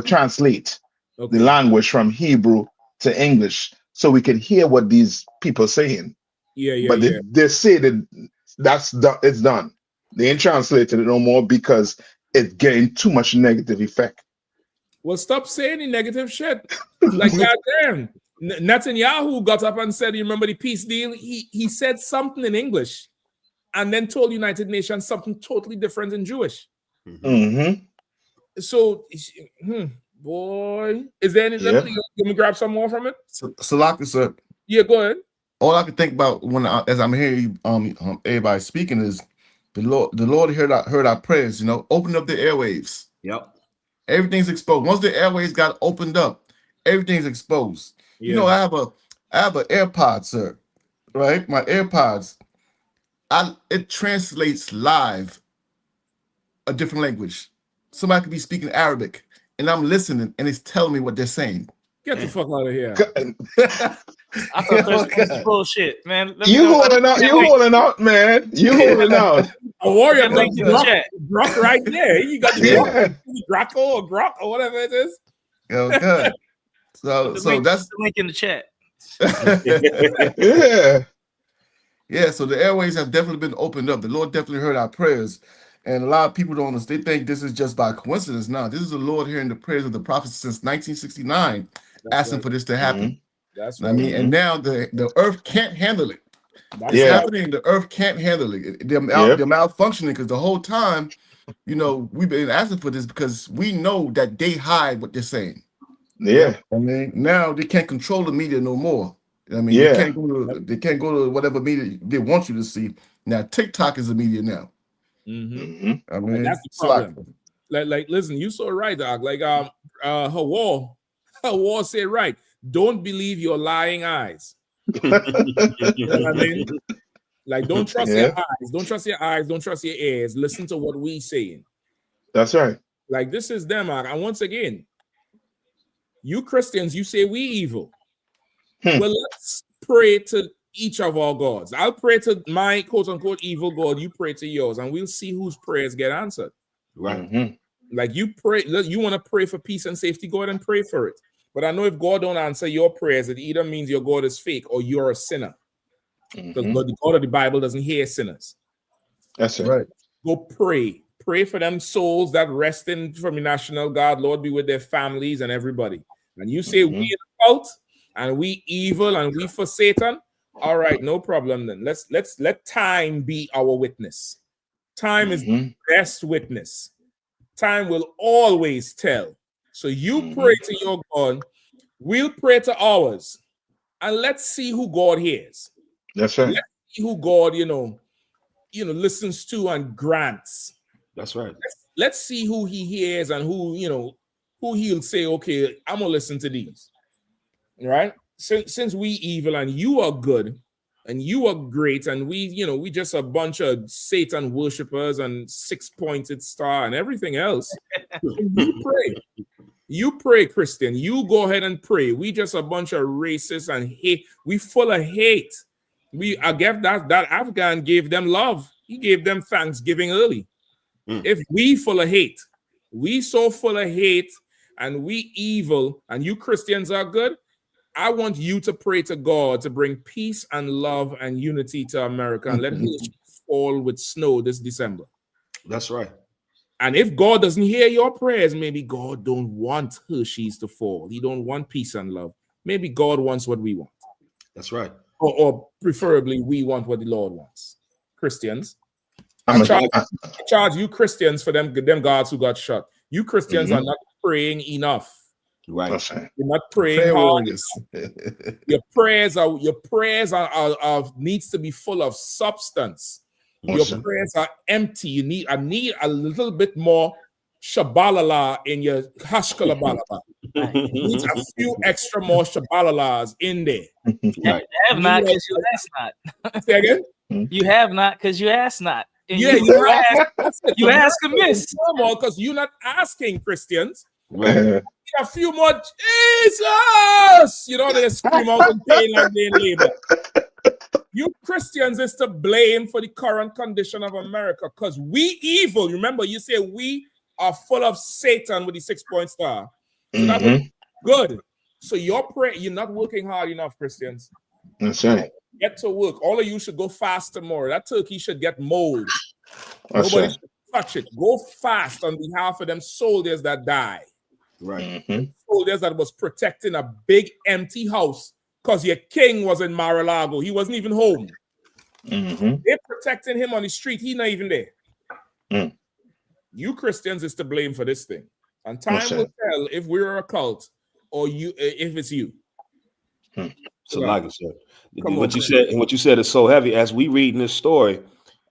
translate the language from Hebrew to English, so we can hear what these people are saying. But they say that it's done. They ain't translated it no more because it's getting too much negative effect. Well, stop saying the negative shit. Like, goddamn, Netanyahu got up and said, you remember the peace deal? He said something in English, and then told United Nations something totally different in Jewish. Mm-hmm. So, boy, is there any? Let me grab some more from it. Salaka, sir. Yeah, go ahead. All I can think about as I'm hearing everybody speaking is the Lord heard our prayers. You know, open up the airwaves. Yep. Everything's exposed. Once the airwaves got opened up, everything's exposed. Yeah. You know, I have an AirPod, sir. Right, my AirPods. It translates live a different language. Somebody could be speaking Arabic, and I'm listening, and it's telling me what they're saying. Get the fuck out of here. I thought that was bullshit, man. You holding out, man. You holding out. A warrior link in the chat. Grok right there. You got the Grocko or Grok or whatever it is. Okay. So that's the link in the chat. Yeah, so the airways have definitely been opened up. The Lord definitely heard our prayers. And a lot of people don't understand. They think this is just by coincidence. No, this is the Lord hearing the prayers of the prophets since 1969, asking for this to happen. That's right. I mean, and now the earth can't handle it. It's happening. The earth can't handle it. They're malfunctioning because the whole time, you know, we've been asking for this because we know that they hide what they're saying. Yeah. I mean, now they can't control the media no more. I mean, they can't go to whatever media they want you to see. Now, TikTok is the media now. Mm-hmm. I mean, that's the problem. Like, listen, you so right, dog. Like, Hawar said right. Don't believe your lying eyes. You know what I mean? Like, don't trust your eyes. Don't trust your eyes. Don't trust your ears. Listen to what we saying. That's right. Like, this is them, and once again, you Christians, you say we evil. Well, let's pray to each of our gods. I'll pray to my quote-unquote evil God. You pray to yours, and we'll see whose prayers get answered. Right. Like, you pray, you want to pray for peace and safety, go ahead and pray for it. But I know if God don't answer your prayers, it either means your God is fake or you're a sinner. Because the God of the Bible doesn't hear sinners. That's right. Go pray. Pray for them souls that resting from the national guard. Lord, be with their families and everybody. And you say we in the cult and we evil and we for Satan. All right, no problem then. Let's let time be our witness. Time is the best witness. Time will always tell. So you pray to your God, we'll pray to ours, and let's see who God hears. That's right. Let's see who God, listens to and grants. That's right. Let's see who he hears and who he'll say, okay, I'm gonna listen to these. Right? Since we evil and you are good and you are great, and we just a bunch of Satan worshipers and six-pointed star and everything else. You pray, Christian. You go ahead and pray. We just a bunch of racists and hate. We full of hate. I guess that Afghan gave them love. He gave them Thanksgiving early. If we full of hate, we so full of hate, and we evil, and you Christians are good, I want you to pray to God to bring peace and love and unity to America and let it fall with snow this December. That's right. And if God doesn't hear your prayers, maybe God don't want Hershey's to fall. He don't want peace and love. Maybe God wants what we want. That's right. Or preferably we want what the Lord wants. Christians. I charge you Christians for them gods who got shot. You Christians are not praying enough. Right. You're not praying hard. Your prayers are needs to be full of substance. Your prayers are empty. I need a little bit more shabalala in your hashkalabalaba. You need a few extra more shabalalas in there. You have not because you asked not. Say again? You have not because you asked not. And Yeah, you ask amiss. Because you're not asking Christians. Right. A few more Jesus, they scream out in pain like they in labor. You Christians is to blame for the current condition of America because we evil. Remember, you say we are full of Satan with the 6-point star. So that's good. So you're not working hard enough, Christians. That's right. Get to work. All of you should go fast tomorrow. That turkey should get mold. That's Nobody right. should touch it. Go fast on behalf of them soldiers that die. Right. Soldiers that was protecting a big empty house because your king was in Mar-a-Lago. He wasn't even home. They're protecting him on the street. He's not even there. You Christians is to blame for this thing. And time will tell if we're a cult or if it's you. So like I said, what you said is so heavy. As we read in this story,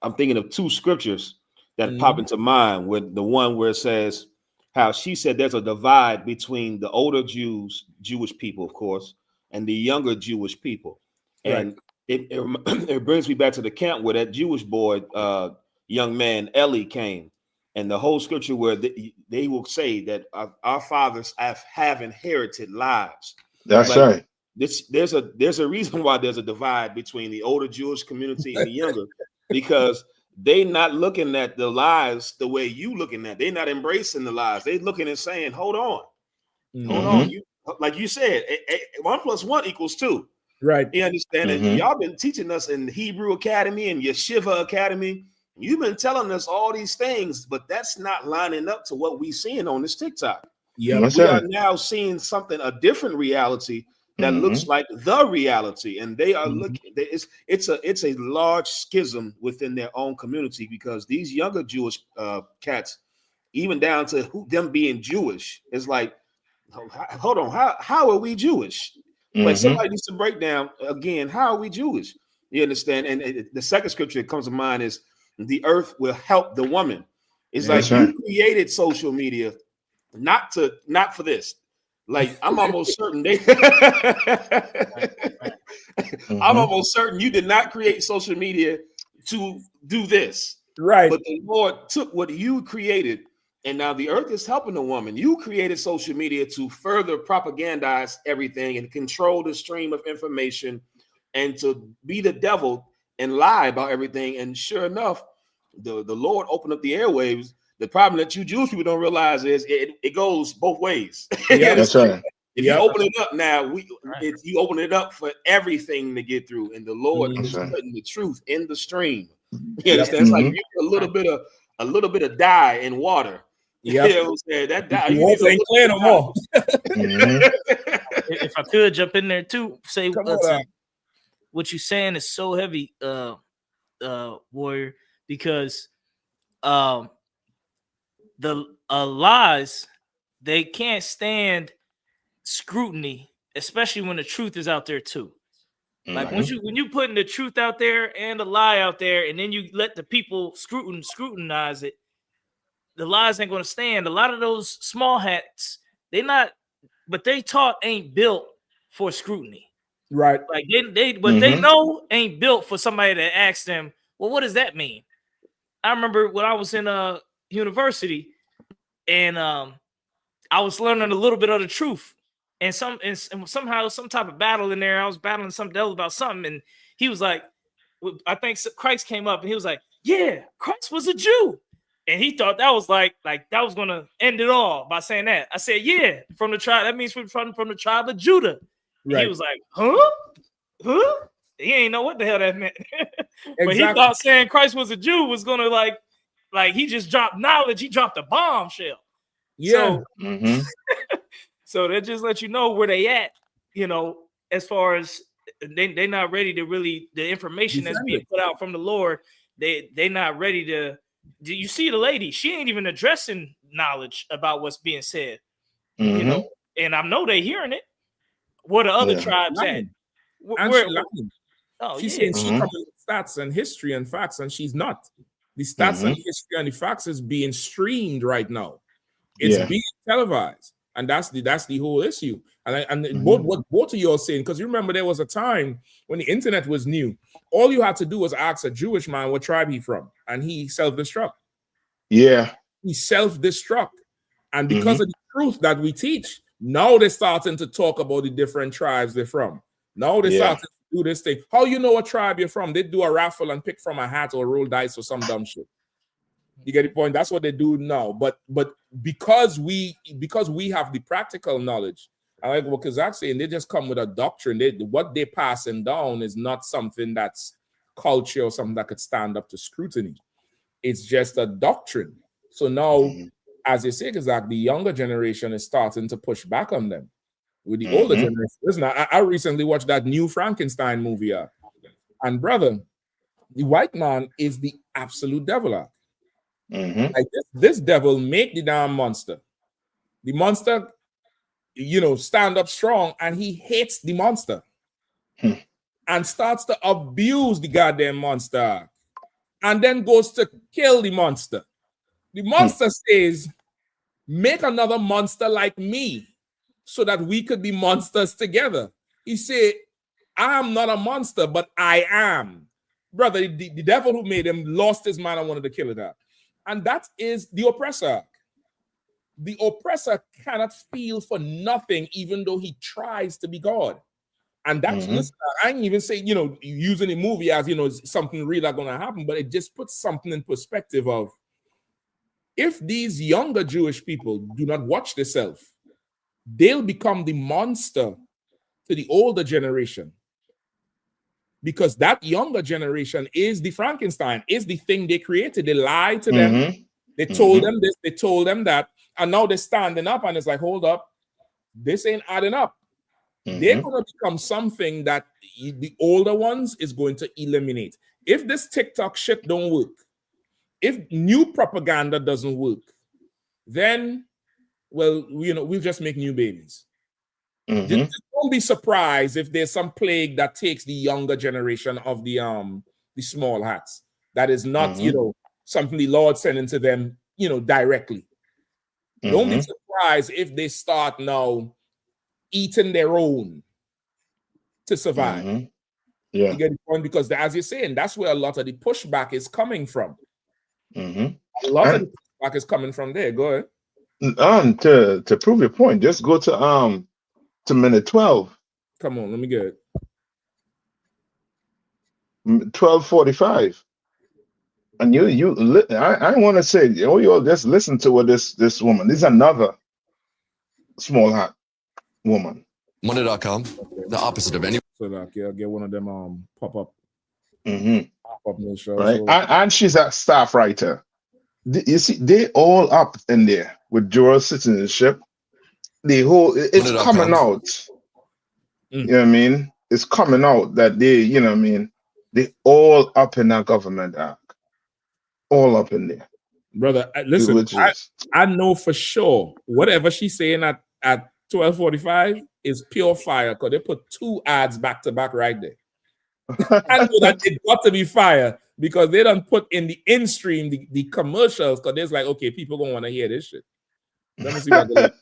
I'm thinking of two scriptures that pop into mind. With the one where it says how she said there's a divide between the older Jewish people, of course, and the younger Jewish people. And it brings me back to the camp where that Jewish boy, young man, Eli, came. And the whole scripture where they will say that our fathers have inherited lives. That's right. There's a reason why there's a divide between the older Jewish community and the younger, because they not looking at the lives the way you looking at. They're not embracing the lives. They looking and saying, hold on. Hold on. Like you said, 1 + 1 = 2. Right. You understand it? Y'all been teaching us in Hebrew Academy and Yeshiva Academy. You've been telling us all these things, but that's not lining up to what we seeing on this TikTok. Yeah, we are now seeing a different reality that looks like the reality, and they are looking. It's a large schism within their own community, because these younger Jewish cats, even down to them being Jewish, is like, hold on, how are we Jewish? Like somebody needs to break down again. How are we Jewish? You understand? And the second scripture that comes to mind is, the earth will help the woman. It's like you created social media not for this. Like I'm almost certain I'm almost certain you did not create social media to do this. Right. But the Lord took what you created, and now the earth is helping the woman. You created social media to further propagandize everything and control the stream of information and to be the devil and lie about everything. And sure enough, the Lord opened up the airwaves. The problem that you Jewish people don't realize is it goes both ways. Yeah, that's right. If you open it up now, you open it up for everything to get through, and the Lord is putting the truth in the stream. You understand? It's like you put a little bit of dye in water. Yeah, you know what I'm saying? That dye. Ain't clear no more. If I could jump in there too, say what you're saying is so heavy, Warrior, because the lies, they can't stand scrutiny, especially when the truth is out there too. Like when you putting the truth out there and the lie out there, and then you let the people scrutinize it, the lies ain't going to stand. A lot of those small hats, they taught ain't built for scrutiny. Right. Like they know ain't built for somebody to ask them, well, what does that mean? I remember when I was in university, and I was learning a little bit of the truth, and somehow some type of battle in there. I was battling some devil about something, and he was like, I think Christ came up, and he was like, yeah, Christ was a Jew. And he thought that was like that was gonna end it all by saying that. I said, yeah, from the tribe. That means from the tribe of Judah. Right. He was like, huh? He ain't know what the hell that meant. But he thought saying Christ was a Jew was gonna like he just dropped knowledge. He dropped a bombshell. Yeah. So, so that just let you know where they at. You know, as far as they not ready to really the information that's being put out from the Lord. They not ready to. Do you see the lady? She ain't even addressing knowledge about what's being said. You know, and I know they hearing it. Where the other tribes at? She's saying she's coming with stats and history and facts, and she's not. The stats and history and the facts is being streamed right now. It's being televised, and that's the whole issue. And both of you are saying, because you remember there was a time when the internet was new. All you had to do was ask a Jewish man what tribe he from, and he self-destruct. Yeah, he self-destruct, and because of the truth that we teach, now they're starting to talk about the different tribes they're from. Now they're starting to do this thing. How you know what tribe you're from? They do a raffle and pick from a hat or roll dice or some dumb shit. You get the point? That's what they do now. But because we have the practical knowledge, I like what Kazak's saying, they just come with a doctrine. What they're passing down is not something that's culture or something that could stand up to scrutiny. It's just a doctrine. So now, as you say, Kazak, the younger generation is starting to push back on them. With the older generation. Listen, I recently watched that new Frankenstein movie, and brother, The white man is the absolute devil. Mm-hmm. Like this devil make the damn monster. The monster, stand up strong, and he hates the monster and starts to abuse the goddamn monster, and then goes to kill the monster. The monster says, make another monster like me so that we could be monsters together. He said, I am not a monster, but I am. Brother, the devil who made him lost his mind and wanted to kill it out. And that is the oppressor. The oppressor cannot feel for nothing, even though he tries to be God. And that's, listen, I ain't even say, using the movie as, something real going to happen, but it just puts something in perspective of, if these younger Jewish people do not watch themselves, they'll become the monster to the older generation. Because that younger generation is the Frankenstein, is the thing they created. They lied to them. They told them this, they told them that. And now they're standing up and it's like, hold up, this ain't adding up. They're going to become something that the older ones is going to eliminate. If this TikTok shit don't work, if new propaganda doesn't work, then, well, we'll just make new babies. Just don't be surprised if there's some plague that takes the younger generation of the small hats. That is not, something the Lord sending to them, directly. Don't be surprised if they start now eating their own to survive. Yeah. You get the point? Because as you're saying, that's where a lot of the pushback is coming from. A lot of the pushback is coming from there. Go ahead. To prove your point, just go to minute 12. Come on, let me get it. 12:45. And I want to say, you all just listen to what this woman. This is another small hat woman. Money.com, the opposite of any. So like, yeah, get one of them pop up. Pop-up news shows. Right, and she's a staff writer. You see, they all up in there with dual citizenship. The whole it's coming out. You know what I mean? It's coming out that they, they all up in that government act. All up in there. Brother, listen, I know for sure whatever she's saying at 12:45 is pure fire, because they put 2 ads back to back right there. I know that it got to be fire because they don't put in the in-stream the commercials, because there's like, okay, people gonna want to hear this shit. Let me see what I can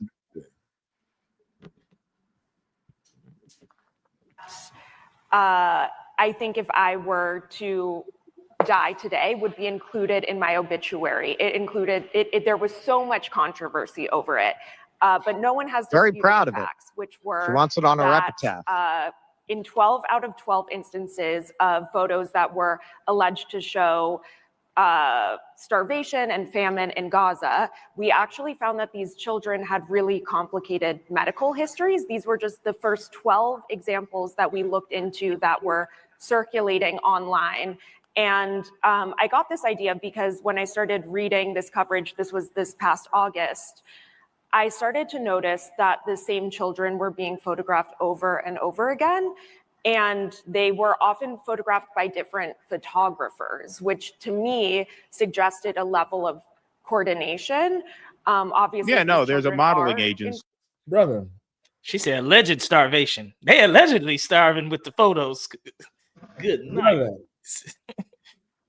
I think if I were to die today, would be included in my obituary. It included there was so much controversy over it, but no one has very proud of facts, it. Which were she wants it on her that, epitaph. In 12 out of 12 instances of photos that were alleged to show starvation and famine in Gaza, we actually found that these children had really complicated medical histories. These were just the first 12 examples that we looked into that were circulating online. And I got this idea because when I started reading this coverage, this was this past August, I started to notice that the same children were being photographed over and over again. And they were often photographed by different photographers, which to me suggested a level of coordination. Obviously, yeah, no, there's a modeling agency. Brother, she said alleged starvation. They allegedly starving with the photos. Good night.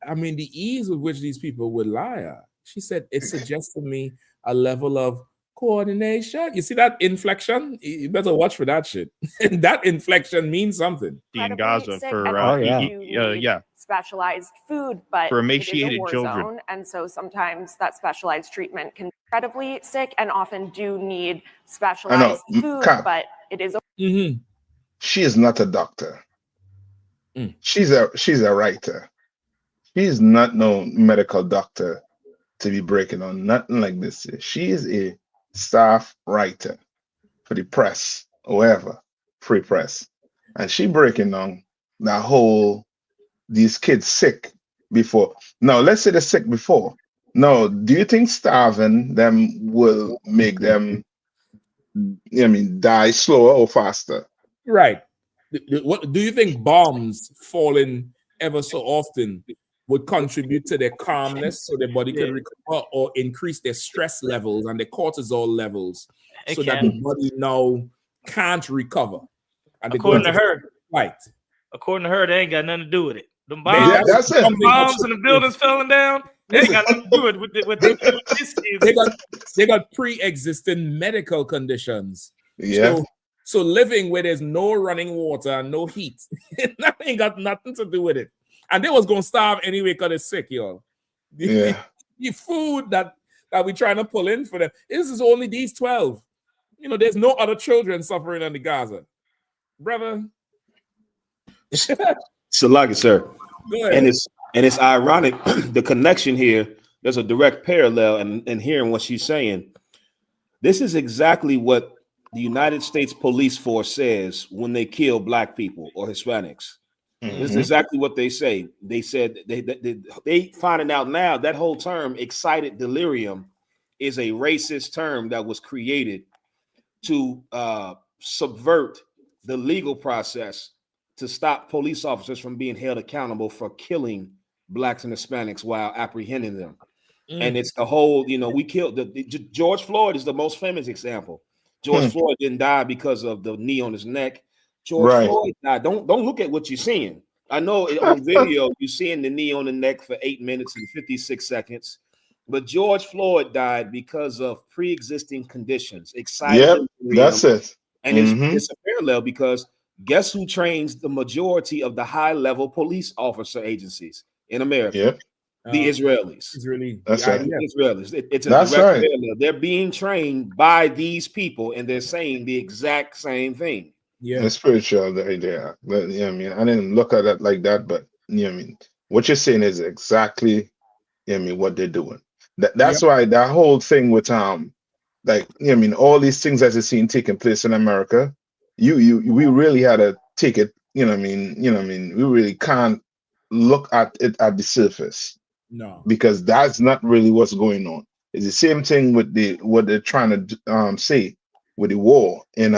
I mean, the ease with which these people would lie. She said it suggests to me a level of coordination. You see that inflection? You better watch for that shit. That inflection means something. In Gaza for specialized food, but for emaciated children. Zone, and so sometimes that specialized treatment can be incredibly sick and often do need specialized food, but it is. She is not a doctor. She's a writer. She's not no medical doctor to be breaking on nothing like this. She is a staff writer for the press or wherever, free press, and she breaking down the whole these kids sick before. Now let's say they're sick before. Now, do you think starving them will make them, die slower or faster? Right. What do you think? Bombs falling ever so often would contribute to their calmness so their body can recover or increase their stress levels and their cortisol levels so that the body now can't recover. And according to her, right. According to her, they ain't got nothing to do with it. The that's it. bombs and the buildings falling down, they ain't got nothing to do with this. They got pre-existing medical conditions. Yeah. So living where there's no running water and no heat, that ain't got nothing to do with it. And they was gonna starve anyway because they're sick, y'all. Yeah. The food that we trying to pull in for them. This is only these 12. You know, there's no other children suffering in the Gaza, brother. Salaki, sir. Go ahead. And it's ironic the connection here. There's a direct parallel, and hearing what she's saying. This is exactly what the United States Police Force says when they kill Black people or Hispanics. This is exactly what they say. They said they finding out now that whole term excited delirium is a racist term that was created to subvert the legal process to stop police officers from being held accountable for killing Blacks and Hispanics while apprehending them. And it's the whole, you know, we killed George Floyd is the most famous example. George Floyd didn't die because of the knee on his neck. George Floyd died. Don't look at what you're seeing. I know on video you're seeing the knee on the neck for 8 minutes and 56 seconds, but George Floyd died because of pre-existing conditions. Excited. That's it. And it's a parallel because guess who trains the majority of the high-level police officer agencies in America? The Israelis. That's right. Israelis. It's a That's direct right. parallel. They're being trained by these people, and they're saying the exact same thing. The spiritual there. Yeah, I mean, I didn't look at it like that, but you know, I mean, what you're saying is exactly, you know, I mean, what they're doing. That's why that whole thing with like, you know, I mean, all these things that you're seeing taking place in America, we really had to take it. You know, what I mean, we really can't look at it at the surface. No, because that's not really what's going on. It's the same thing with what they're trying to say with the war in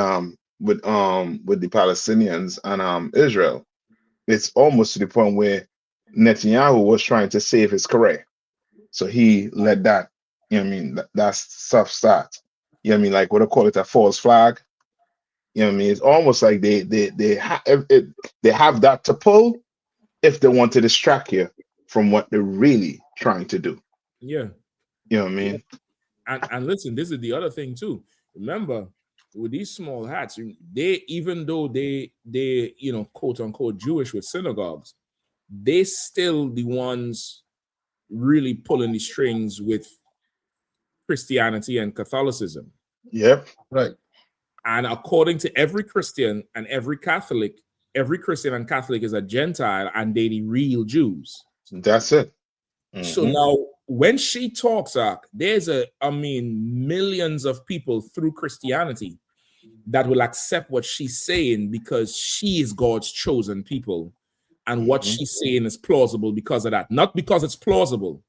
with the Palestinians and Israel. It's almost to the point where Netanyahu was trying to save his career, so he let that. You know what I mean? That's stuff start. You know what I mean? Like what I call it, a false flag. You know what I mean? It's almost like they have that to pull if they want to distract you from what they're really trying to do. Yeah. You know what I mean? And listen, this is the other thing too. Remember, with these small hats, they, even though they you know, quote unquote Jewish with synagogues, they still the ones really pulling the strings with Christianity and Catholicism. Yep. Right. And according to every Christian and every Catholic, every Christian and Catholic is a Gentile and they the real Jews. That's it. So now when she talks, there's millions of people through Christianity that will accept what she's saying because she is God's chosen people. And what she's saying is plausible because of that. Not because it's plausible,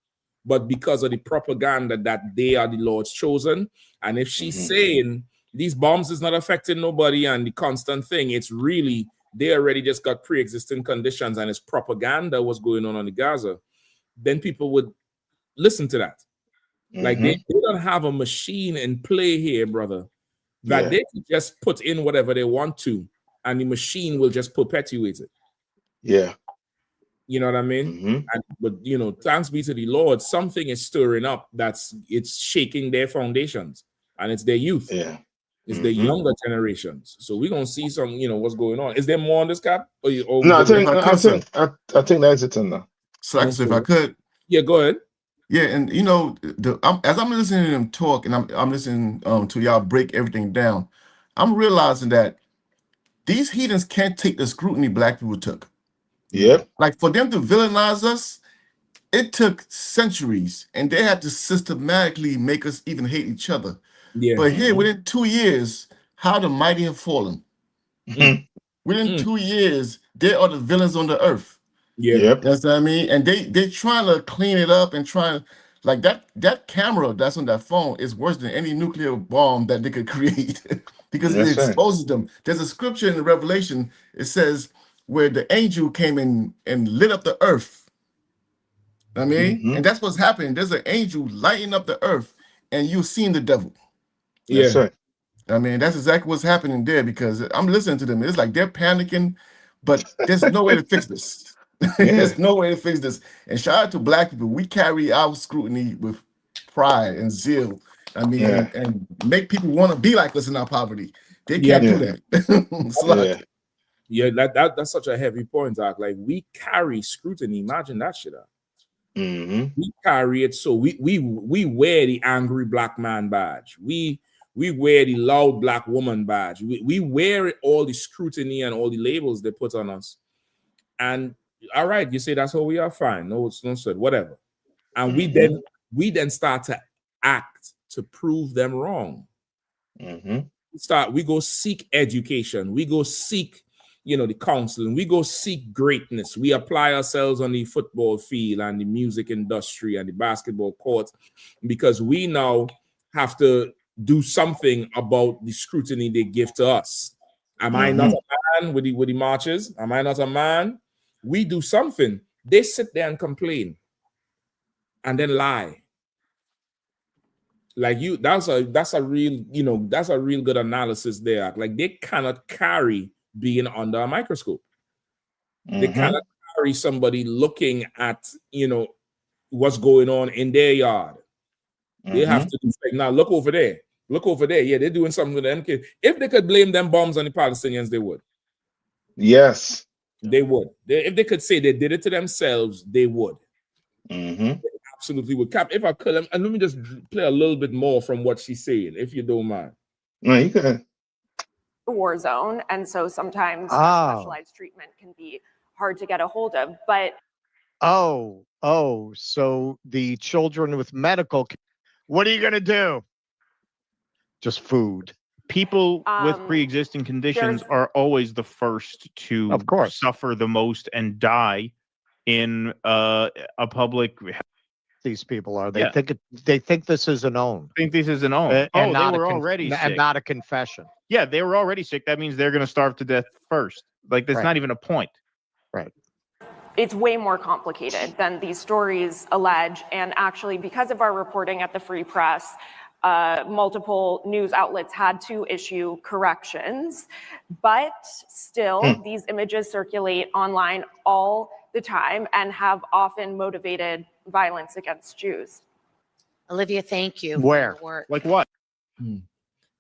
but because of the propaganda that they are the Lord's chosen. And if she's saying these bombs is not affecting nobody and the constant thing, it's really, they already just got pre-existing conditions and it's propaganda what's going on the Gaza, then people would listen to that. Like they don't have a machine in play here, brother, that they can just put in whatever they want to and the machine will just perpetuate it. Yeah. You know what I mean? But you know, thanks be to the Lord, something is stirring up it's shaking their foundations and it's their youth. Yeah. It's the younger generations. So we're gonna see some, you know, what's going on. Is there more on this, Cap? No, I think that's it in there. So, if I could. Yeah, go ahead. Yeah, and you know, as I'm listening to them talk and I'm listening to y'all break everything down, I'm realizing that these heathens can't take the scrutiny Black people took. Yep. Like for them to villainize us, it took centuries, and they had to systematically make us even hate each other. Yeah. But here, within 2 years, how the mighty have fallen. Within 2 years, they are the villains on the earth. Yeah. Yep. That's what I mean. And they trying to clean it up and trying, like that camera that's on that phone is worse than any nuclear bomb that they could create because it exposes them. There's a scripture in the Revelation. It says where the angel came in and lit up the earth. I mean, and that's what's happening. There's an angel lighting up the earth, and you're seeing the devil. That's right. I mean, that's exactly what's happening there, because I'm listening to them. It's like they're panicking, but there's no way to fix this. There's no way to fix this. And shout out to Black people. We carry our scrutiny with pride and zeal. I mean, and make people want to be like us in our poverty. They can't do that. That's such a heavy point, Doc. Like, we carry scrutiny. Imagine that shit up. We carry it, so we wear the angry black man badge. We wear the loud black woman badge. We wear all the scrutiny and all the labels they put on us. And all right, you say that's how we are, fine. No, it's no said, whatever. And we then start to act to prove them wrong. We go seek education. We go seek, the counseling. We go seek greatness. We apply ourselves on the football field and the music industry and the basketball court, because we now have to do something about the scrutiny they give to us. Am I not a man with the marches? Am I not a man? We do something. They sit there and complain and then lie. Like, that's a real good analysis there. Like, they cannot carry being under a microscope. They cannot carry somebody looking at, what's going on in their yard. They have to do, like, now look over there. Look over there. Yeah, they're doing something with them kids. If they could blame them bombs on the Palestinians, they would. Yes. They would. If they could say they did it to themselves, they would. They absolutely would. Cap, if I could, and let me just play a little bit more from what she's saying, if you don't mind. No, you can. War zone, and so sometimes specialized treatment can be hard to get a hold of. But so the children with medical, what are you gonna do? Just food. People with pre-existing conditions are always the first to, of course, suffer the most and die in a public. These people are. They think this is a known. Think this is a known. And they were already sick. And not a confession. Yeah, they were already sick. That means they're going to starve to death first. Like, that's not even a point. Right. It's way more complicated than these stories allege. And actually, because of our reporting at the Free Press, multiple news outlets had to issue corrections, but still these images circulate online all the time and have often motivated violence against Jews. Olivia, thank you. Where? For your work. Like what?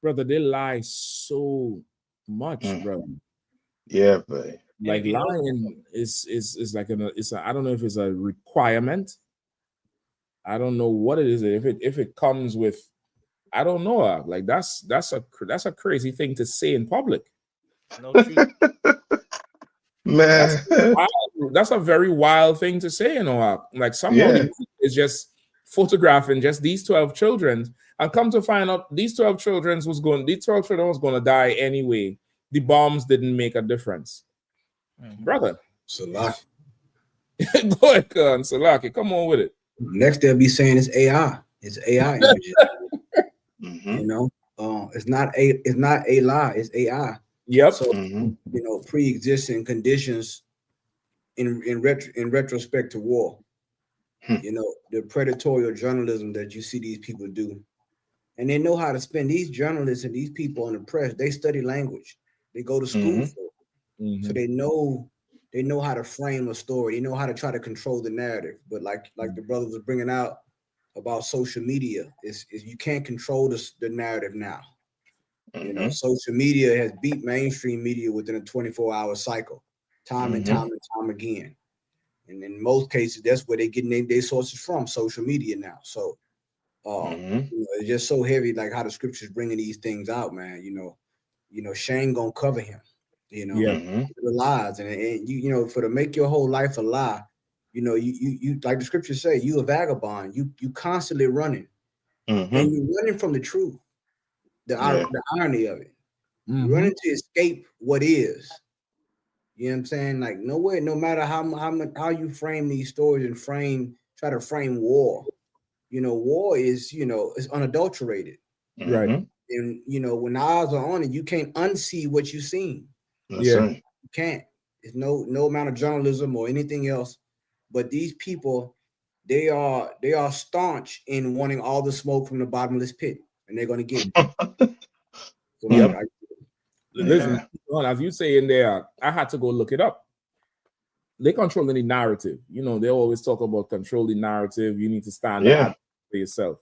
Brother, they lie so much, brother. Yeah, but like, lying is like I don't know if it's a requirement. I don't know what it is. If it comes with, I don't know. Like, that's a crazy thing to say in public. No truth. Man, that's a very wild thing to say, Like, somebody is just photographing just these 12 children, and come to find out these 12 children was going to die anyway. The bombs didn't make a difference, brother. Salaki. Go ahead, Salaki. Come on with it. Next, they'll be saying it's AI. It's AI images. It's not a lie. It's AI. Yep. So pre-existing conditions in retrospect to war. The predatory journalism that you see these people do, and they know how to spend. These journalists and these people in the press, they study language. They go to school for it. So they know how to frame a story. They know how to try to control the narrative. But like the brother was bringing out about social media, is you can't control the narrative now. Social media has beat mainstream media within a 24-hour cycle, time and time again. And in most cases, that's where they get their sources from, social media now. So it's just so heavy, like how the scriptures bringing these things out, man. Shame gonna cover him. The lies, and you for to make your whole life a lie. You like the scriptures say, you a vagabond. You constantly running, and you're running from the truth. The irony of it, you're running to escape what is. You know what I'm saying? Like, nowhere, no matter how you frame these stories and try to frame war. War is it's unadulterated, right? And when the eyes are on it, you can't unsee what you've seen. Right. You can't. It's no amount of journalism or anything else. But these people, they are staunch in wanting all the smoke from the bottomless pit, and they're going to get it. So Yep. Listen, as you say in there, I had to go look it up. They control the narrative. You know, they always talk about control the narrative. You need to stand up for yourself.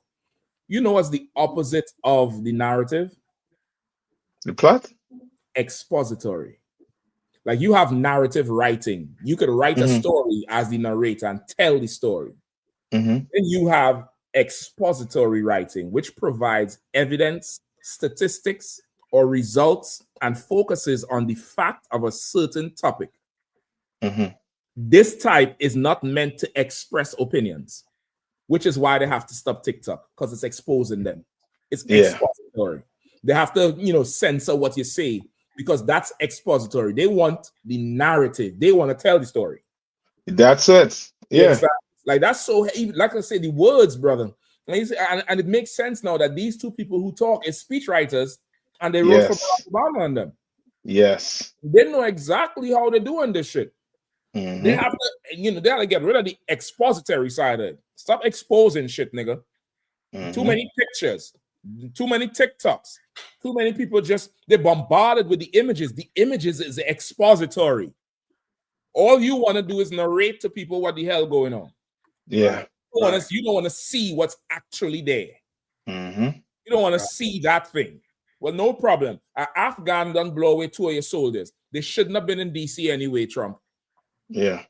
You know what's the opposite of the narrative? The plot? Expository. Like you have narrative writing. You could write a story as the narrator and tell the story. Then you have expository writing, which provides evidence, statistics, or results and focuses on the fact of a certain topic. This type is not meant to express opinions, which is why they have to stop TikTok, because it's exposing them. It's expository. They have to, you know, censor what you say because that's expository. They want the narrative. They want to tell the story. That's it. Yeah. Like that's so, like I say, the words, brother. And it makes sense now that these two people who talk is speechwriters and they wrote for Barack Obama on them. Yes. They know exactly how they're doing this shit. They have to, you know, they have to get rid of the expository side of it. Stop exposing shit, nigga. Too many pictures, too many TikToks, too many people they're bombarded with the images. The images is expository. All you want to do is narrate to people what the hell going on. Yeah. You don't want to see what's actually there. You don't want to see that thing. Well, no problem. Afghan done blow away 2 of your soldiers. They shouldn't have been in DC anyway, Trump. Yeah.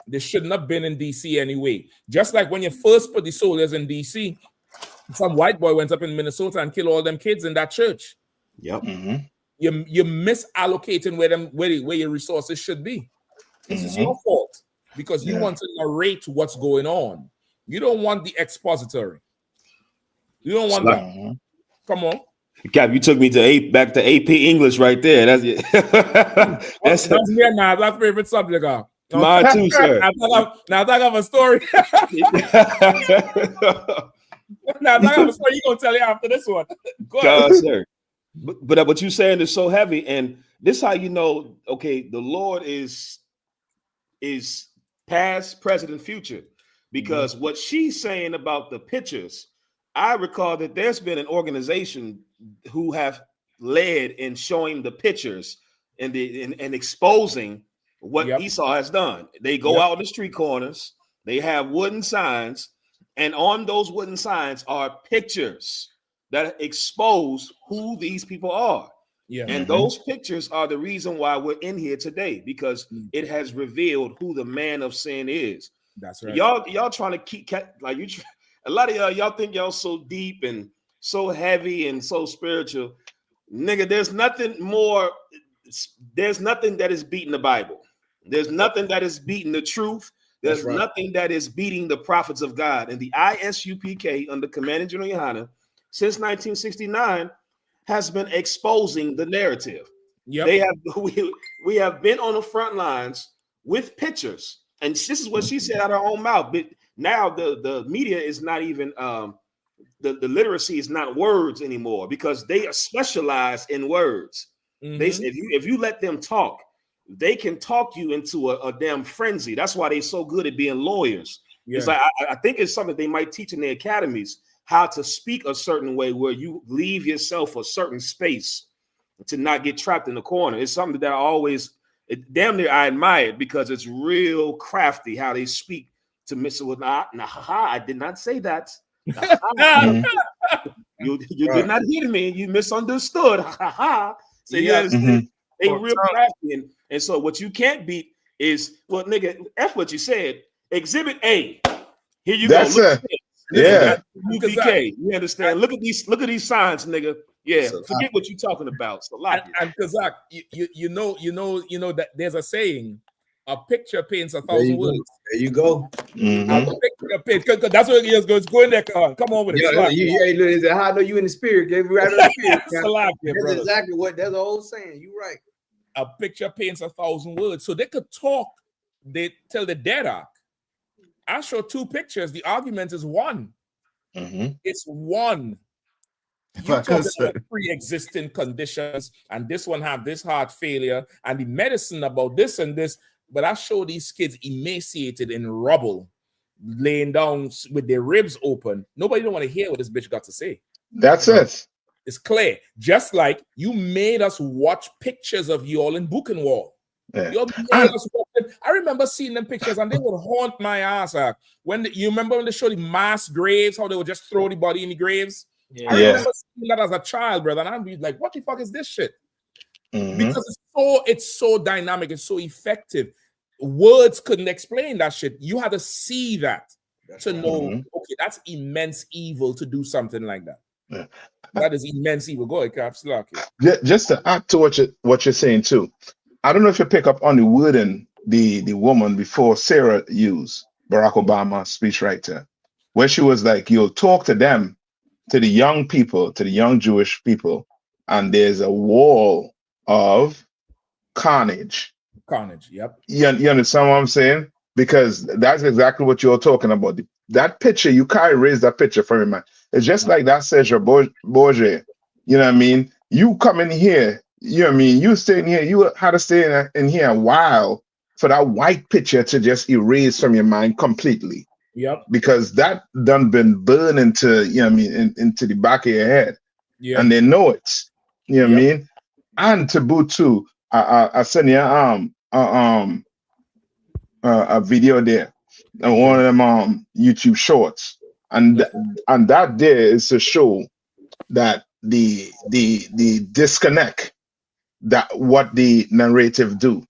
They shouldn't have been in DC anyway. Just like when you first put the soldiers in DC, some white boy went up in Minnesota and killed all them kids in that church. Yep. You're misallocating where your resources should be. This is your fault because you want to narrate what's going on. You don't want the expository. You don't want that. Come on. Cap, you took me to back to AP English right there. That's it. that's me and my favorite subject. Mine too, sir. Now I have a story. Now I have a story. You're gonna tell you after this one. Go ahead. Sir. But what you're saying is so heavy, and this is how you know. Okay, the Lord is past, present, and future, because what she's saying about the pictures, I recall that there's been an organization who have led in showing the pictures and exposing what Esau has done. They go out in the street corners, they have wooden signs, and on those wooden signs are pictures that expose who these people are. And those pictures are the reason why we're in here today, because it has revealed who the man of sin is. That's right. Y'all trying to keep like you. A lot of y'all think y'all so deep and so heavy and so spiritual, nigga. There's nothing more. There's nothing that is beating the Bible. There's nothing that is beating the truth. There's nothing that is beating the prophets of God. And the ISUPK under Commanding General Yohana since 1969 has been exposing the narrative. They have we have been on the front lines with pictures, and this is what she said out of her own mouth. But now the media is not even the literacy is not words anymore, because they are specialized in words. They if you let them talk, they can talk you into a damn frenzy. That's why they're so good at being lawyers. It's like I think it's something they might teach in their academies, how to speak a certain way where you leave yourself a certain space to not get trapped in the corner. It's something that damn near I admire it, because it's real crafty how they speak to Mr. I did not say that. You did not hear me. You misunderstood. So they real crafty. And so what you can't beat is, well, nigga, F what you said. Exhibit A. Here you go. Look at UPK. You understand? Look at these signs, nigga. Yeah, forget what you're talking about. And Kazak, you know that there's a saying: a picture paints 1,000 words. There you go. A picture paints, because that's what it goes. Go in there, Con. Come on with it. How I know you in the spirit? Gave you right in the spirit. That's exactly what. That's the old saying. You right. A picture paints 1,000 words, so they could talk. They tell the dead arc. I show 2 pictures. The argument is one. It's one. You talking about pre-existing conditions, and this one have this heart failure, and the medicine about this and this. But I show these kids emaciated in rubble, laying down with their ribs open. Nobody don't want to hear what this bitch got to say. That's it. It's clear. Just like you made us watch pictures of you all in Buchenwald. Yeah. I remember seeing them pictures, and they would haunt my ass. You remember when they showed the mass graves, how they would just throw the body in the graves? I remember seeing that as a child, brother, and I'd be like, what the fuck is this shit? Because it's so dynamic, it's so effective. Words couldn't explain that shit. You had to see that to know, okay, that's immense evil to do something like that. Yeah. That is immense evil. Go ahead, Caps. Just to add to what you're saying too, I don't know if you pick up on the wording the woman before Sarah used, Barack Obama speechwriter, where she was like, you'll talk to them, to the young people, to the young Jewish people, and there's a wall of carnage. Carnage, yep. You understand what I'm saying? Because that's exactly what you're talking about. That picture, you can't erase that picture from your mind. It's just like that Serge Bourget. You know what I mean? You come in here, you know what I mean? You stay in here, you had to stay in here a while for that white picture to just erase from your mind completely. Yep. Because that done been burned into, you know what I mean, into the back of your head. Yeah. And they know it. You know what I mean? And to boot too, I sent you a video there, and one of them YouTube shorts, and that there is to show that the disconnect, that what the narrative do,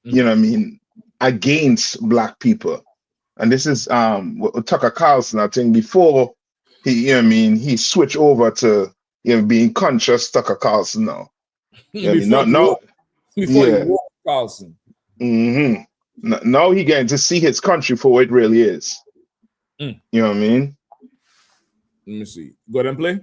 you know what I mean, against Black people. And this is Tucker Carlson, I think, before he, you know what I mean, he switched over to, you know, being conscious Tucker Carlson now. You know what I mean? Before he walked Carlson. Now he getting to see his country for what it really is. You know what I mean? Let me see. Go ahead and play.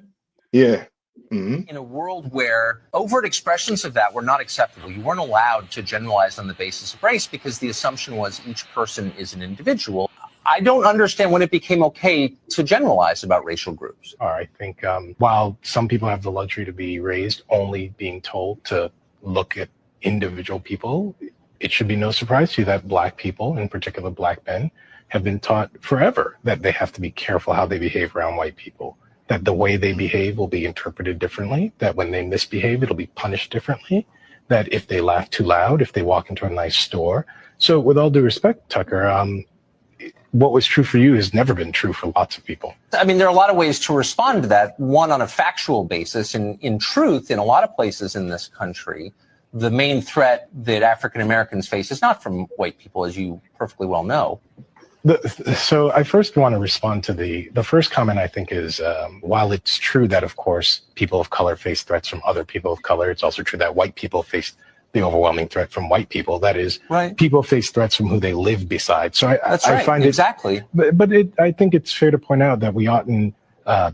Yeah. In a world where overt expressions of that were not acceptable, you weren't allowed to generalize on the basis of race because the assumption was each person is an individual. I don't understand when it became okay to generalize about racial groups. I think while some people have the luxury to be raised only being told to look at individual people, it should be no surprise to you that Black people, in particular Black men, have been taught forever that they have to be careful how they behave around white people, that the way they behave will be interpreted differently, that when they misbehave, it'll be punished differently, that if they laugh too loud, if they walk into a nice store. So with all due respect, Tucker, what was true for you has never been true for lots of people. I mean, there are a lot of ways to respond to that. One, on a factual basis. In truth, in a lot of places in this country, the main threat that African Americans face is not from white people, as you perfectly well know. So I first want to respond to the first comment. I think is while it's true that, of course, people of color face threats from other people of color, it's also true that white people face the overwhelming threat from white people. That is, people face threats from who they live beside. So I find exactly. But I think it's fair to point out that we oughtn't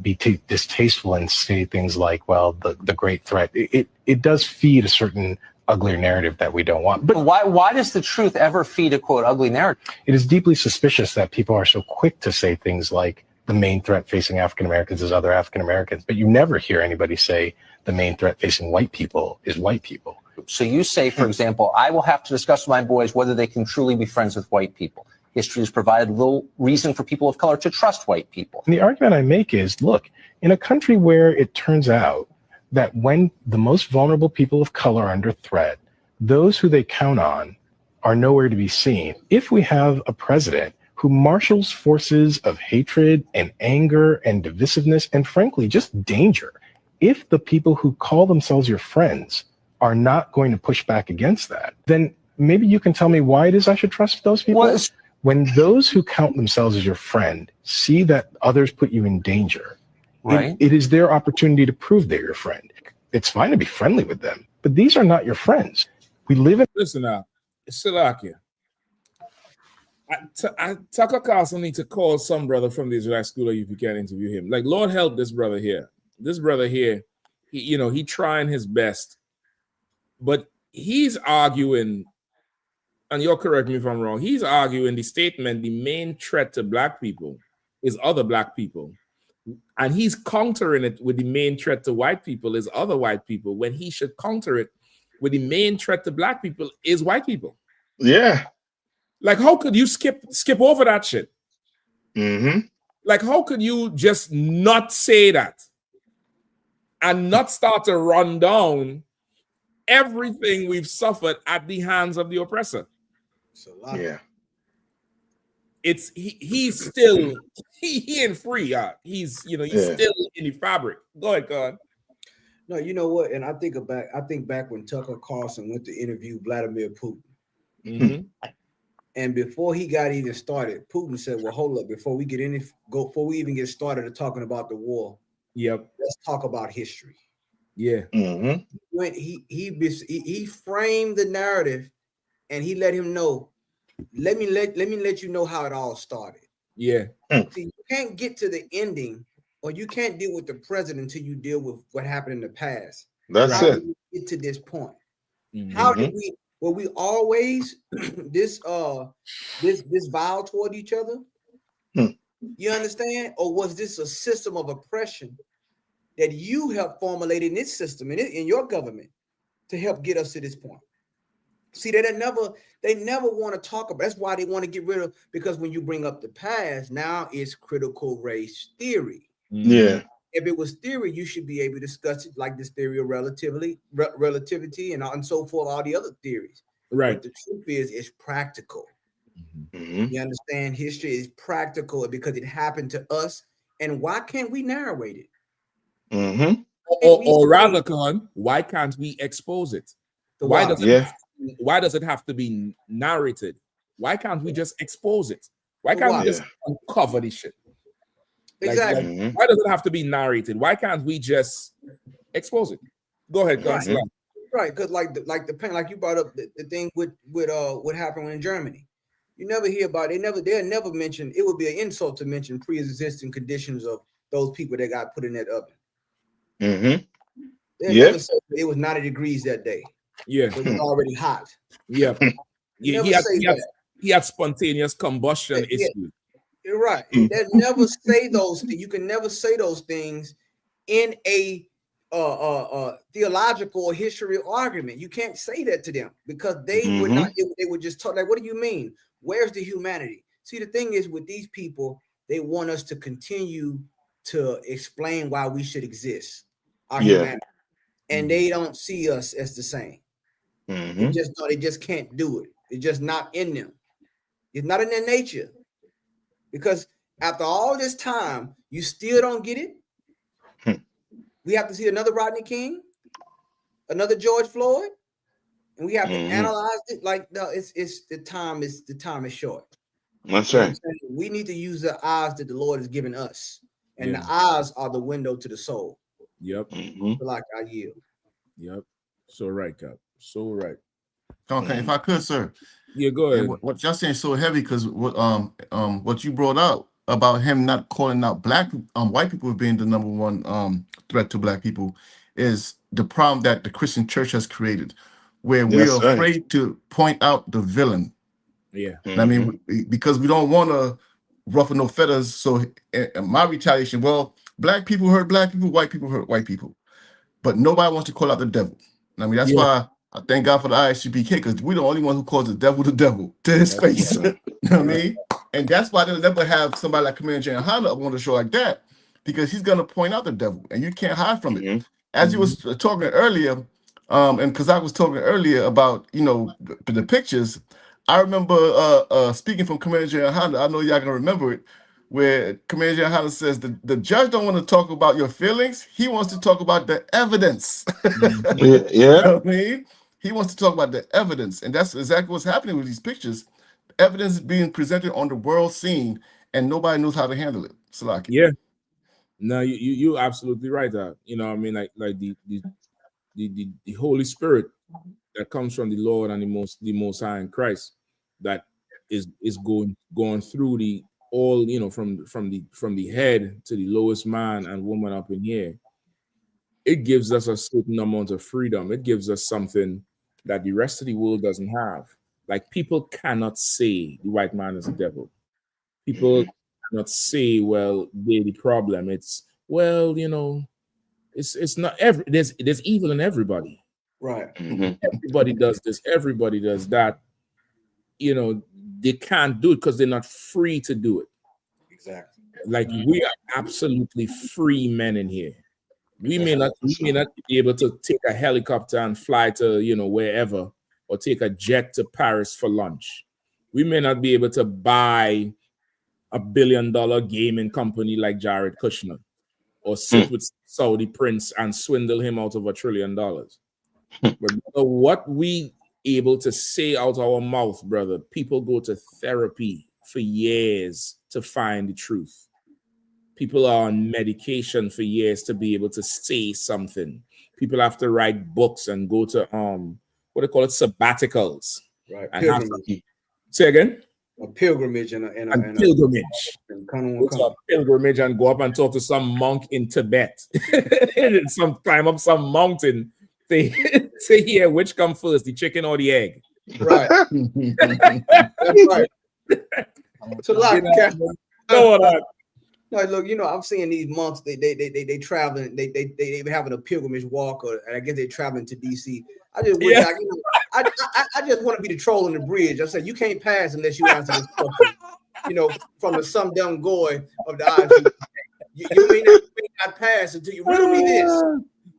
be distasteful and say things like, well, the great threat. It does feed a certain uglier narrative that we don't want. But why does the truth ever feed a, quote, ugly narrative? It is deeply suspicious that people are so quick to say things like the main threat facing African Americans is other African Americans, but you never hear anybody say the main threat facing white people is white people. So you say, for example, I will have to discuss with my boys whether they can truly be friends with white people. History has provided little reason for people of color to trust white people. And the argument I make is, look, in a country where it turns out that when the most vulnerable people of color are under threat, those who they count on are nowhere to be seen. If we have a president who marshals forces of hatred and anger and divisiveness and frankly, just danger, if the people who call themselves your friends are not going to push back against that, then maybe you can tell me why it is I should trust those people. When those who count themselves as your friend see that others put you in danger, it is their opportunity to prove they're your friend. It's fine to be friendly with them, but these are not your friends. We live in. Listen now, Salakia. Tucker Carlson need to call some brother from the Israelite school if you can interview him. Like, Lord help this brother here. This brother here, he trying his best, but he's arguing, and you'll correct me if I'm wrong, he's arguing the statement, the main threat to Black people is other Black people. And he's countering it with the main threat to white people is other white people, when he should counter it with the main threat to black people is white people. Yeah. Like, how could you skip over that shit? Mm-hmm. Like, how could you just not say that and not start to run down everything we've suffered at the hands of the oppressor? Yeah. It's he's still he ain't free. He's he's still in the fabric. Go ahead, God. No, you know what? And I think back when Tucker Carlson went to interview Vladimir Putin. Mm-hmm. And before he got even started, Putin said, "Well, hold up, before we even get started to talking about the war, let's talk about history." Yeah. Mm-hmm. When he framed the narrative, and he let him know, let me let you know how it all started. Yeah. See, you can't get to the ending, or you can't deal with the present until you deal with what happened in the past. That's how it. Did we get to this point? Mm-hmm. How did we? Were we always this vile toward each other? You understand? Or was this a system of oppression that you helped formulate in this system, in your government, to help get us to this point? See, they never want to talk about. That's why they want to get rid of, because when you bring up the past, now it's critical race theory. Yeah. If it was theory, you should be able to discuss it like this theory of relativity and so forth, all the other theories. Right. But the truth is, it's practical. Mm-hmm. You understand? History is practical because it happened to us. And why can't we narrate it? Mm-hmm. Or rather, Khan, why can't we expose it? Why does it have to be narrated? Why can't we just expose it? Why can't we just uncover this shit? Exactly. Why does it have to be narrated? Why can't we just expose it? Go ahead, guys. Right, because like you brought up the thing with what happened in Germany. You never hear about it. They'll never mention. It would be an insult to mention pre-existing conditions of those people that got put in that oven. Mm-hmm. They'll never say it was 90 degrees that day. Yeah, it was already hot. Yeah, he had spontaneous combustion issues. You're right. They'll never say those things. You can never say those things in a theological or history argument. You can't say that to them because they would not. They would just talk like, "What do you mean? Where's the humanity?" See, the thing is with these people, they want us to continue to explain why we should exist, our humanity, and they don't see us as the same. They just can't do it. It's just not in them. It's not in their nature. Because after all this time, you still don't get it. We have to see another Rodney King, another George Floyd, and we have to analyze it. Like, no, it's the time is short. That's right. We need to use the eyes that the Lord has given us, and the eyes are the window to the soul. Yep. Like I yield. Yep. So right, Cap. So right. Okay, if I could, sir. Yeah, go ahead. What y'all saying is so heavy because what you brought out about him not calling out white people as being the number one threat to black people is the problem that the Christian church has created, where we are afraid to point out the villain. Yeah. I mean, because we don't want to ruffle no feathers. So my retaliation, well, black people hurt black people, white people hurt white people, but nobody wants to call out the devil. I mean, that's why I thank God for the ISUPK, because we're the only one who calls the devil to his face. You know what I mean? And that's why they'll never have somebody like Commander Jay Honda up on the show like that, because he's going to point out the devil and you can't hide from it. As you was talking earlier, and because I was talking earlier about, the pictures, I remember speaking from Commander Jay Honda, I know y'all can remember it, where Commander Jay Honda says the judge don't want to talk about your feelings. He wants to talk about the evidence. You know what I mean? He wants to talk about the evidence, and that's exactly what's happening with these pictures. Evidence is being presented on the world scene, and nobody knows how to handle it. Salaki. Yeah. No, you're absolutely right. You know, I mean, like the Holy Spirit that comes from the Lord and the Most High in Christ, that is going through the all, from the head to the lowest man and woman up in here. It gives us a certain amount of freedom. It gives us something that the rest of the world doesn't have. Like, people cannot say the white man is a devil. People cannot say, well, they're the problem. It's, well, you know, it's not there's evil in everybody. Right. Everybody does this, everybody does that. You know, they can't do it because they're not free to do it. Exactly. Like we are absolutely free men in here. We may not be able to take a helicopter and fly to, you know, wherever, or take a jet to Paris for lunch. We may not be able to buy $1 billion gaming company like Jared Kushner, or sit with Saudi prince and swindle him out of $1 trillion. But what we able to say out our mouth, brother, people go to therapy for years to find the truth. People are on medication for years to be able to say something. People have to write books and go to what they call it, sabbaticals. Right. And say again? A pilgrimage and a pilgrimage. Go to a pilgrimage and go up and talk to some monk in Tibet. Climb up some mountain to hear which come first, the chicken or the egg. Right. That's right. So like, no, look, you know, I'm seeing these monks. They traveling. They having a pilgrimage walk, and I guess they're traveling to DC. I just wish I just want to be the troll on the bridge. I said you can't pass unless you answer this question. You know, from the some dumb goy of the ISU. You may not pass until you riddle me this. You know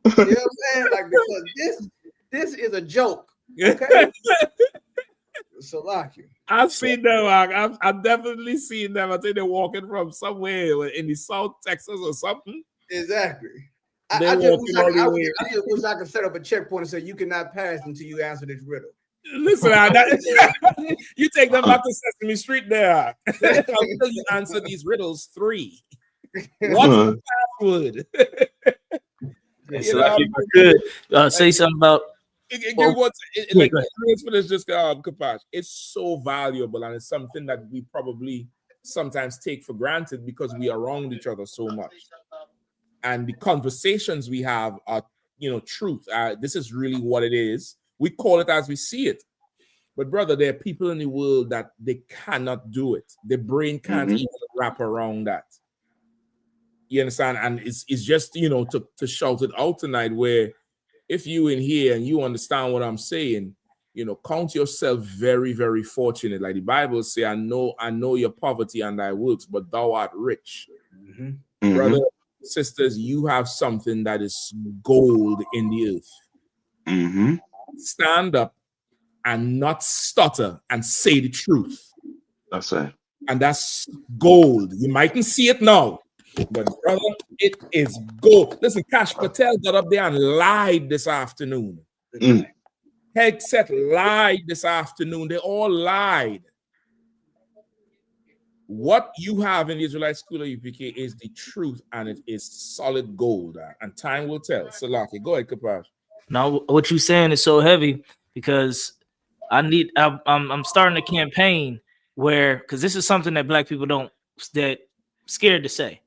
what I'm saying? Like, because this is a joke. Okay. So like you. I've seen them. I've definitely seen them. I think they're walking from somewhere in the South Texas or something. Exactly. I just wish I could set up a checkpoint and say you cannot pass until you answer this riddle. Listen, you take them back to Sesame Street there. Until you answer these riddles 3. What's the password? So if I could say something about Kapash. It's so valuable, and it's something that we probably sometimes take for granted because we are around each other so much. And the conversations we have are, you know, truth. This is really what it is. We call it as we see it. But brother, there are people in the world that they cannot do it. Their brain can't even wrap around that. You understand? And it's just, you know, to shout it out tonight, where if you in here and you understand what I'm saying, you know, count yourself very, very fortunate. Like the Bible say, I know your poverty and thy works, but thou art rich. Brother, sisters, you have something that is gold in the earth. Stand up and not stutter and say the truth. That's it. And that's gold. You mightn't see it now, but brother, it is gold. Listen, Kash Patel got up there and lied this afternoon. Headset lied this afternoon. They all lied. What you have in the Israelite School of UPK is the truth, and it is solid gold. And time will tell. Salaki, go ahead, Kapash. Now, what you're saying is so heavy because I'm starting a campaign where, because this is something that Black people that scared to say.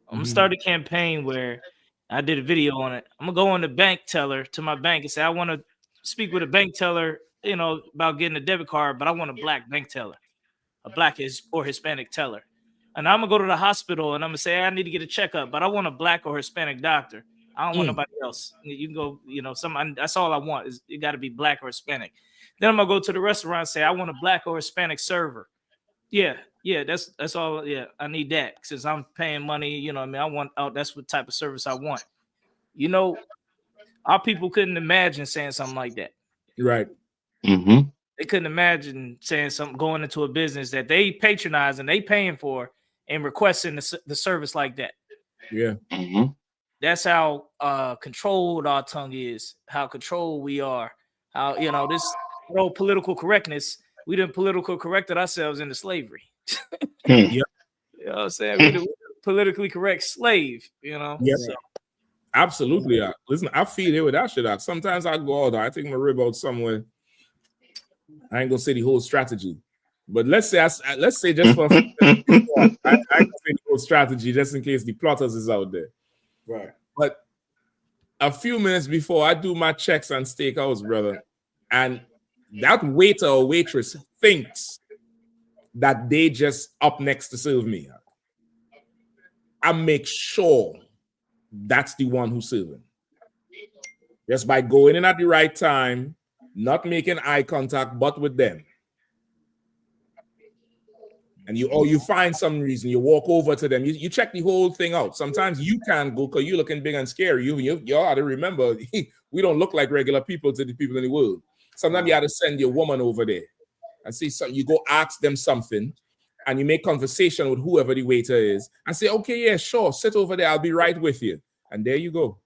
I'm gonna start a campaign where I did a video on it. I'm gonna go on the bank teller to my bank and say, I want to speak with a bank teller, you know, about getting a debit card, but I want a Black bank teller, a Black or Hispanic teller. And I'm gonna go to the hospital and I'm gonna say, I need to get a checkup, but I want a Black or Hispanic doctor. I don't want nobody else. You can go, you know, that's all I want is it got to be Black or Hispanic. Then I'm gonna go to the restaurant and say, I want a Black or Hispanic server. Yeah, that's all. Yeah, I need that since I'm paying money. You know what I mean? That's what type of service I want. You know, our people couldn't imagine saying something like that. Right. They couldn't imagine saying something, going into a business that they patronize and they paying for and requesting the service like that. Yeah. That's how controlled our tongue is, how controlled we are, how, you know, this whole political correctness, we done political corrected ourselves into slavery. You know what I'm saying? We the politically correct slave, you know? Yeah. So. Absolutely. Listen, I feed it with that shit. Sometimes I go out, I take my rib out somewhere. I ain't gonna say the whole strategy. But let's say just for I can say the whole strategy just in case the plotters is out there. Right. But a few minutes before I do my checks and steakhouse, brother, and that waiter or waitress thinks that they just up next to serve me. and make sure that's the one who's serving. Just by going in at the right time, not making eye contact, but with them. And you find some reason, you walk over to them, you check the whole thing out. Sometimes you can't go because you're looking big and scary. You ought to remember, we don't look like regular people to the people in the world. Sometimes you have to send your woman over there and see something. You go ask them something, and you make conversation with whoever the waiter is, and say, "Okay, yeah, sure, sit over there. I'll be right with you." And there you go.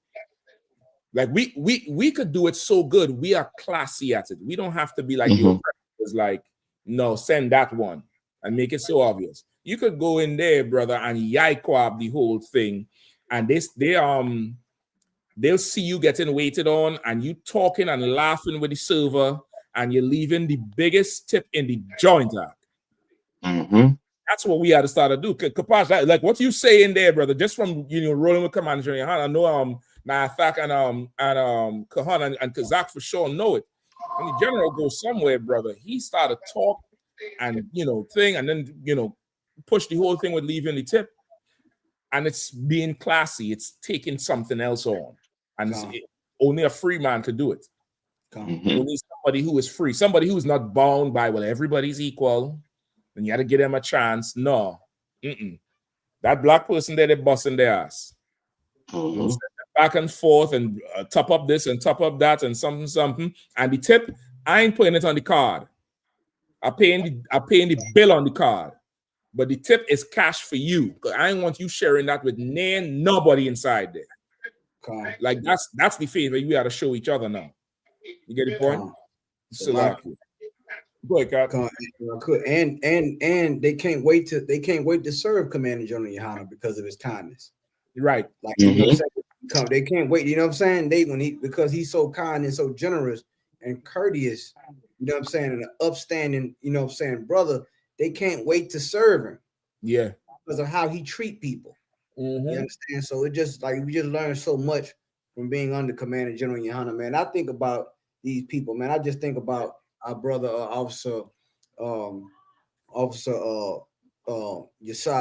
Like we could do it so good. We are classy at it. We don't have to be like the oppressors, like, no, send that one and make it so obvious. You could go in there, brother, and yikwab the whole thing, and they'll see you getting waited on, and you talking and laughing with the server, and you're leaving the biggest tip in the joint. That's what we had to start to do. Kapash, like what you say in there, brother, just from rolling with Commander Johnny, I know Nathak and Kahan and Kazak for sure know it. When the general goes somewhere, brother, he started talk and thing, and then push the whole thing with leaving the tip, and it's being classy. It's taking something else on, and only a free man could do it. Only somebody who is free, somebody who's not bound by everybody's equal, and you got to give them a chance. No, that black person there, they're busting their ass. Back and forth and top up this and top up that and something. And the tip, I ain't putting it on the card. I paying the bill on the card, but the tip is cash for you because I ain't want you sharing that with nobody inside there. Like that's the favor you got to show each other now. You get the point? So go ahead, Cap. And they can't wait to serve Commander General Yohana because of his kindness. Right. Like you know what I'm saying? They can't wait. You know what I'm saying? Because he's so kind and so generous and courteous. You know what I'm saying? And an upstanding, you know what I'm saying, brother. They can't wait to serve him. Yeah. Because of how he treat people. You understand? So it just we just learned so much from being under Commander General Yohana, man. I think about these people, man. I just think about our brother Officer Yassad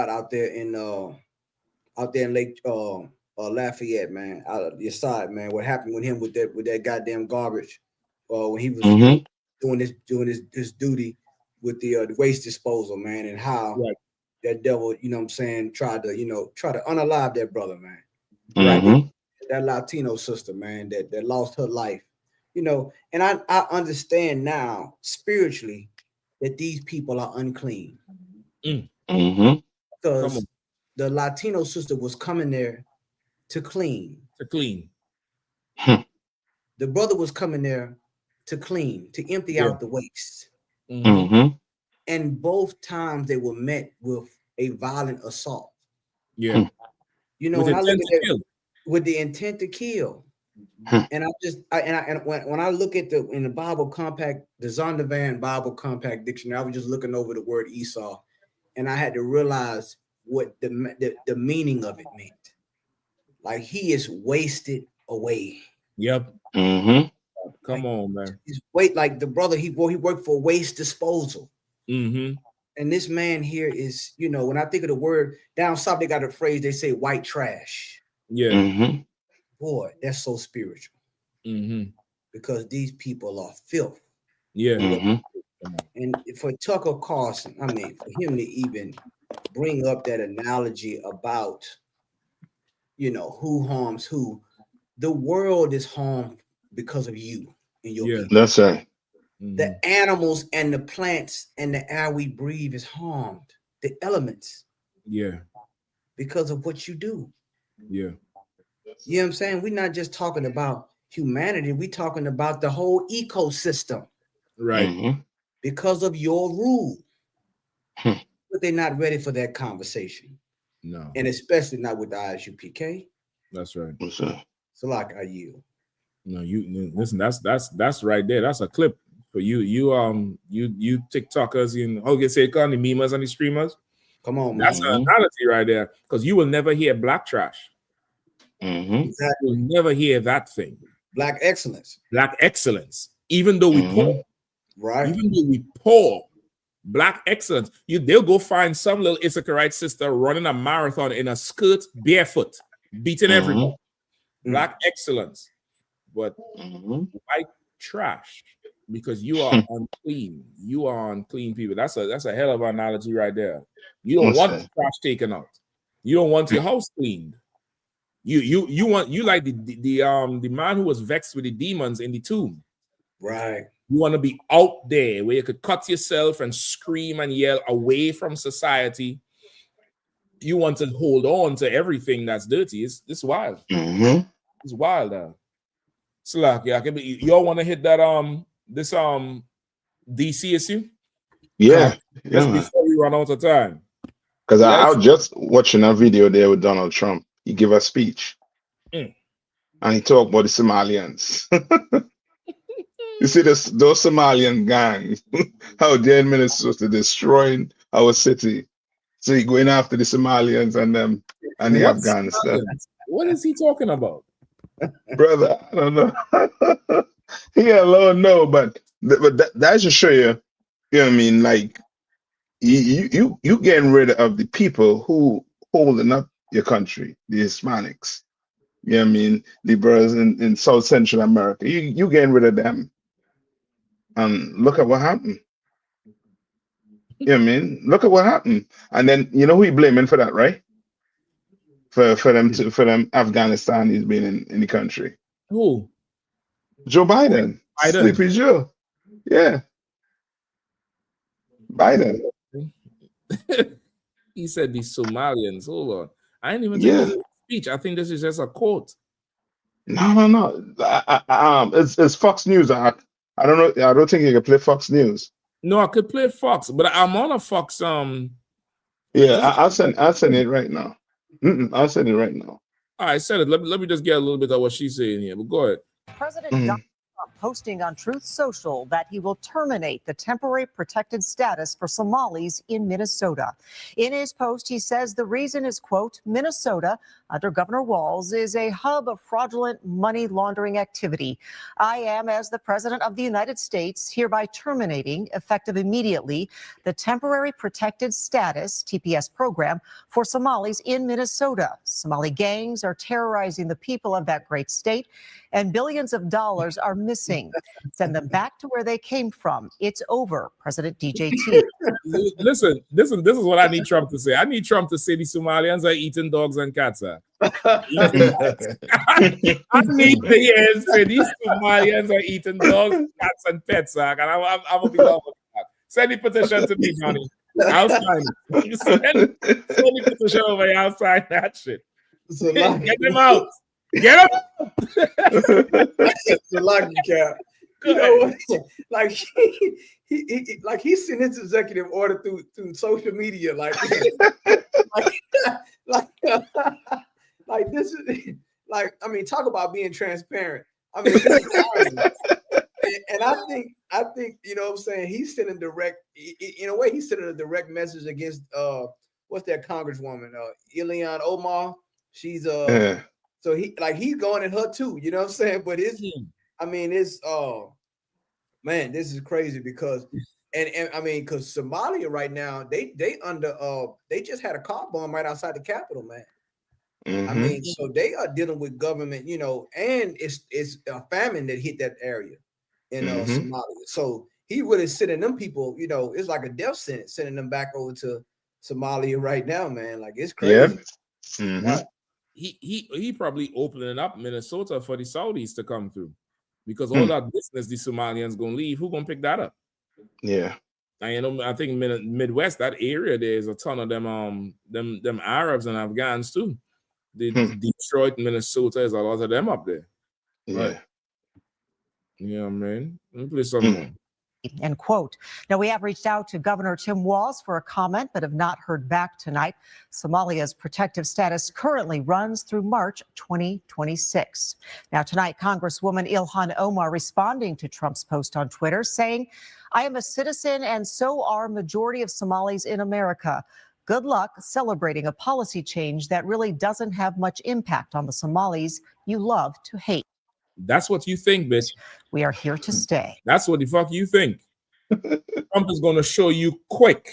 out there in Lake Lafayette, man. Yassad, man. What happened with him with that goddamn garbage when he was doing his duty with the waste disposal, man, and how that devil, you know what I'm saying, tried to unalive that brother, man. Right. That Latino sister, man, that lost her life. And I understand now spiritually that these people are unclean. Because the Latino sister was coming there to clean. The brother was coming there to clean, to empty out the waste. And both times they were met with a violent assault. Yeah. When I look at it with the intent to kill. And when I look at in the Bible Compact, the Zondervan Bible Compact Dictionary, I was just looking over the word Esau, and I had to realize what the meaning of it meant. Like he is wasted away. Yep. Come on, man. He's like the brother, he worked for waste disposal. And this man here is, when I think of the word down south, they got a phrase, they say white trash. Yeah. Boy, that's so spiritual. Because these people are filth. Yeah. And for Tucker Carlson, for him to even bring up that analogy about, who harms who, the world is harmed because of you and your people. That's right. The animals and the plants and the air we breathe is harmed. The elements. Yeah. Because of what you do. Yeah. You know what I'm saying? We're not just talking about humanity. We're talking about the whole ecosystem. Right. Because of your rule. But they're not ready for that conversation. No. And especially not with the ISUPK. That's right. So like I yield. No, you listen, that's right there. That's a clip for you. You TikTokers and say the memers and the streamers. Come on, that's an analogy right there. Because you will never hear black trash. Exactly. You'll never hear that thing. Black excellence. Black excellence. Even though we poor. Right. Even though we poor, Black excellence. They'll go find some little Issacharite sister running a marathon in a skirt, barefoot, beating everybody. Black excellence. But white trash, because you are unclean. You are unclean people. That's a hell of an analogy right there. You don't want the trash taken out. You don't want your house cleaned. You like the man who was vexed with the demons in the tomb. Right. You want to be out there where you could cut yourself and scream and yell away from society. You want to hold on to everything that's dirty. It's wild. It's wild. Slack, yeah. Y'all want to hit that this DC issue? Yeah. Just before we run out of time. Because I was just watching a video there with Donald Trump. He gave a speech. And he talked about the Somalians. You see those Somalian gangs, how they're in Minnesota destroying our city. So he going after the Somalians and them and the Afghanistan. What is he talking about? Brother, I don't know. He alone know, but that should show you, you know what I mean, like you getting rid of the people who holding up your country, the Hispanics. You know what I mean? The brothers in South Central America. You getting rid of them. And look at what happened. You know what I mean? Look at what happened. And then you know who you blaming for that, right? For them Afghanistanis being in the country. Who? Joe Biden. Sleepy Joe. Yeah. Biden. He said the Somalians. Hold on. I didn't even think this is a speech. I think this is just a quote. No. It's Fox News. I don't know. I don't think you can play Fox News. No, I could play Fox, but I'm on a Fox. Yeah, I'll send it right now. I'll send it right now. All right, send it. Let me just get a little bit of what she's saying here. But go ahead. President Donald Trump posting on Truth Social that he will terminate the temporary protected status for Somalis in Minnesota. In his post, he says the reason is, quote, Minnesota, under Governor Walz, is a hub of fraudulent money laundering activity. I am, as the President of the United States, hereby terminating, effective immediately, the temporary protected status, TPS program, for Somalis in Minnesota. Somali gangs are terrorizing the people of that great state, and billions of dollars are missing. Send them back to where they came from. It's over, President DJT. Listen, this is what I need Trump to say. I need Trump to say the Somalians are eating dogs and cats. I need to hear say these Somalians are eating dogs, cats, and pets. And I'm gonna be done with that. Send the petition to me, Johnny. I'll sign it. Send the petition over here. I'll sign that shit. Get them out. Get him! It's a lucky cap. You know what? Like he sent his executive order through social media. Like this is like, I mean, talk about being transparent. I mean, and I think you know what I'm saying, he's sending direct, in a way, he's sending a direct message against what's that congresswoman, Ilhan Omar. She's so he's going at her too, you know what I'm saying? But it's man, this is crazy because and I mean, because Somalia right now, they just had a car bomb right outside the Capitol, man. I mean, so they are dealing with government, you know, and it's a famine that hit that area in Somalia. So he really sending them people, you know, it's like a death sentence, sending them back over to Somalia right now, man. Like, it's crazy. Yeah. He probably opening up Minnesota for the Saudis to come through, because all that business the Somalians gonna leave. Who gonna pick that up? Yeah. And you know, I think Midwest, that area, there's a ton of them Arabs and Afghans too. Detroit, Minnesota, is a lot of them up there. Yeah. Right. Yeah, man. Let me play something more. End quote. Now, we have reached out to Governor Tim Walz for a comment, but have not heard back tonight. Somalia's protective status currently runs through March 2026. Now, tonight, Congresswoman Ilhan Omar responding to Trump's post on Twitter, saying, I am a citizen and so are majority of Somalis in America. Good luck celebrating a policy change that really doesn't have much impact on the Somalis you love to hate. That's what you think, bitch. We are here to stay. That's what the fuck you think. Trump is going to show you quick.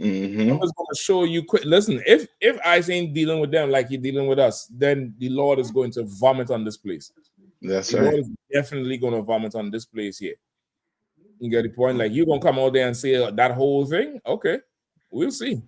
Mm-hmm. Trump is going to show you quick. Listen, if ICE ain't dealing with them like he's dealing with us, then the Lord is going to vomit on this place. That's the right. Lord is definitely going to vomit on this place here. You get the point? Like, you're going to come out there and say that whole thing? Okay, we'll see.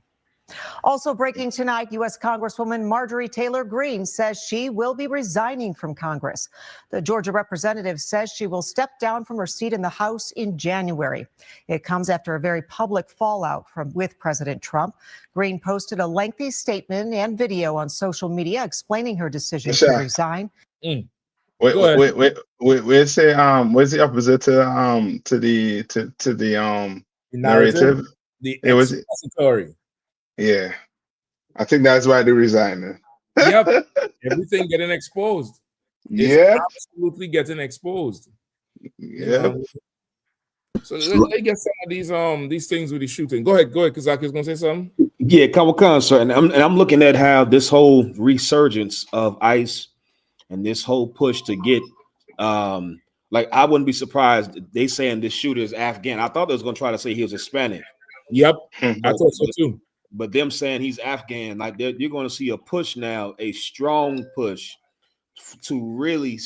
Also breaking tonight, U.S. Congresswoman Marjorie Taylor Greene says she will be resigning from Congress. The Georgia representative says she will step down from her seat in the House in January. It comes after a very public fallout with President Trump. Greene posted a lengthy statement and video on social media explaining her decision to resign. Wait, say what's the opposite to the narrative? The it was expository. Yeah, I think that's why they're resigning. Yep, everything getting exposed. Yeah, absolutely getting exposed. Yeah. So let's get some of these things with the shooting. Go ahead, Kazaki is gonna say something. Yeah, Kawakan, sir, and I'm looking at how this whole resurgence of ICE and this whole push to get like, I wouldn't be surprised they saying this shooter is Afghan. I thought they was gonna try to say he was Hispanic. Yep, I thought so too. But them saying he's Afghan, like, you're going to see a push now, a strong push to really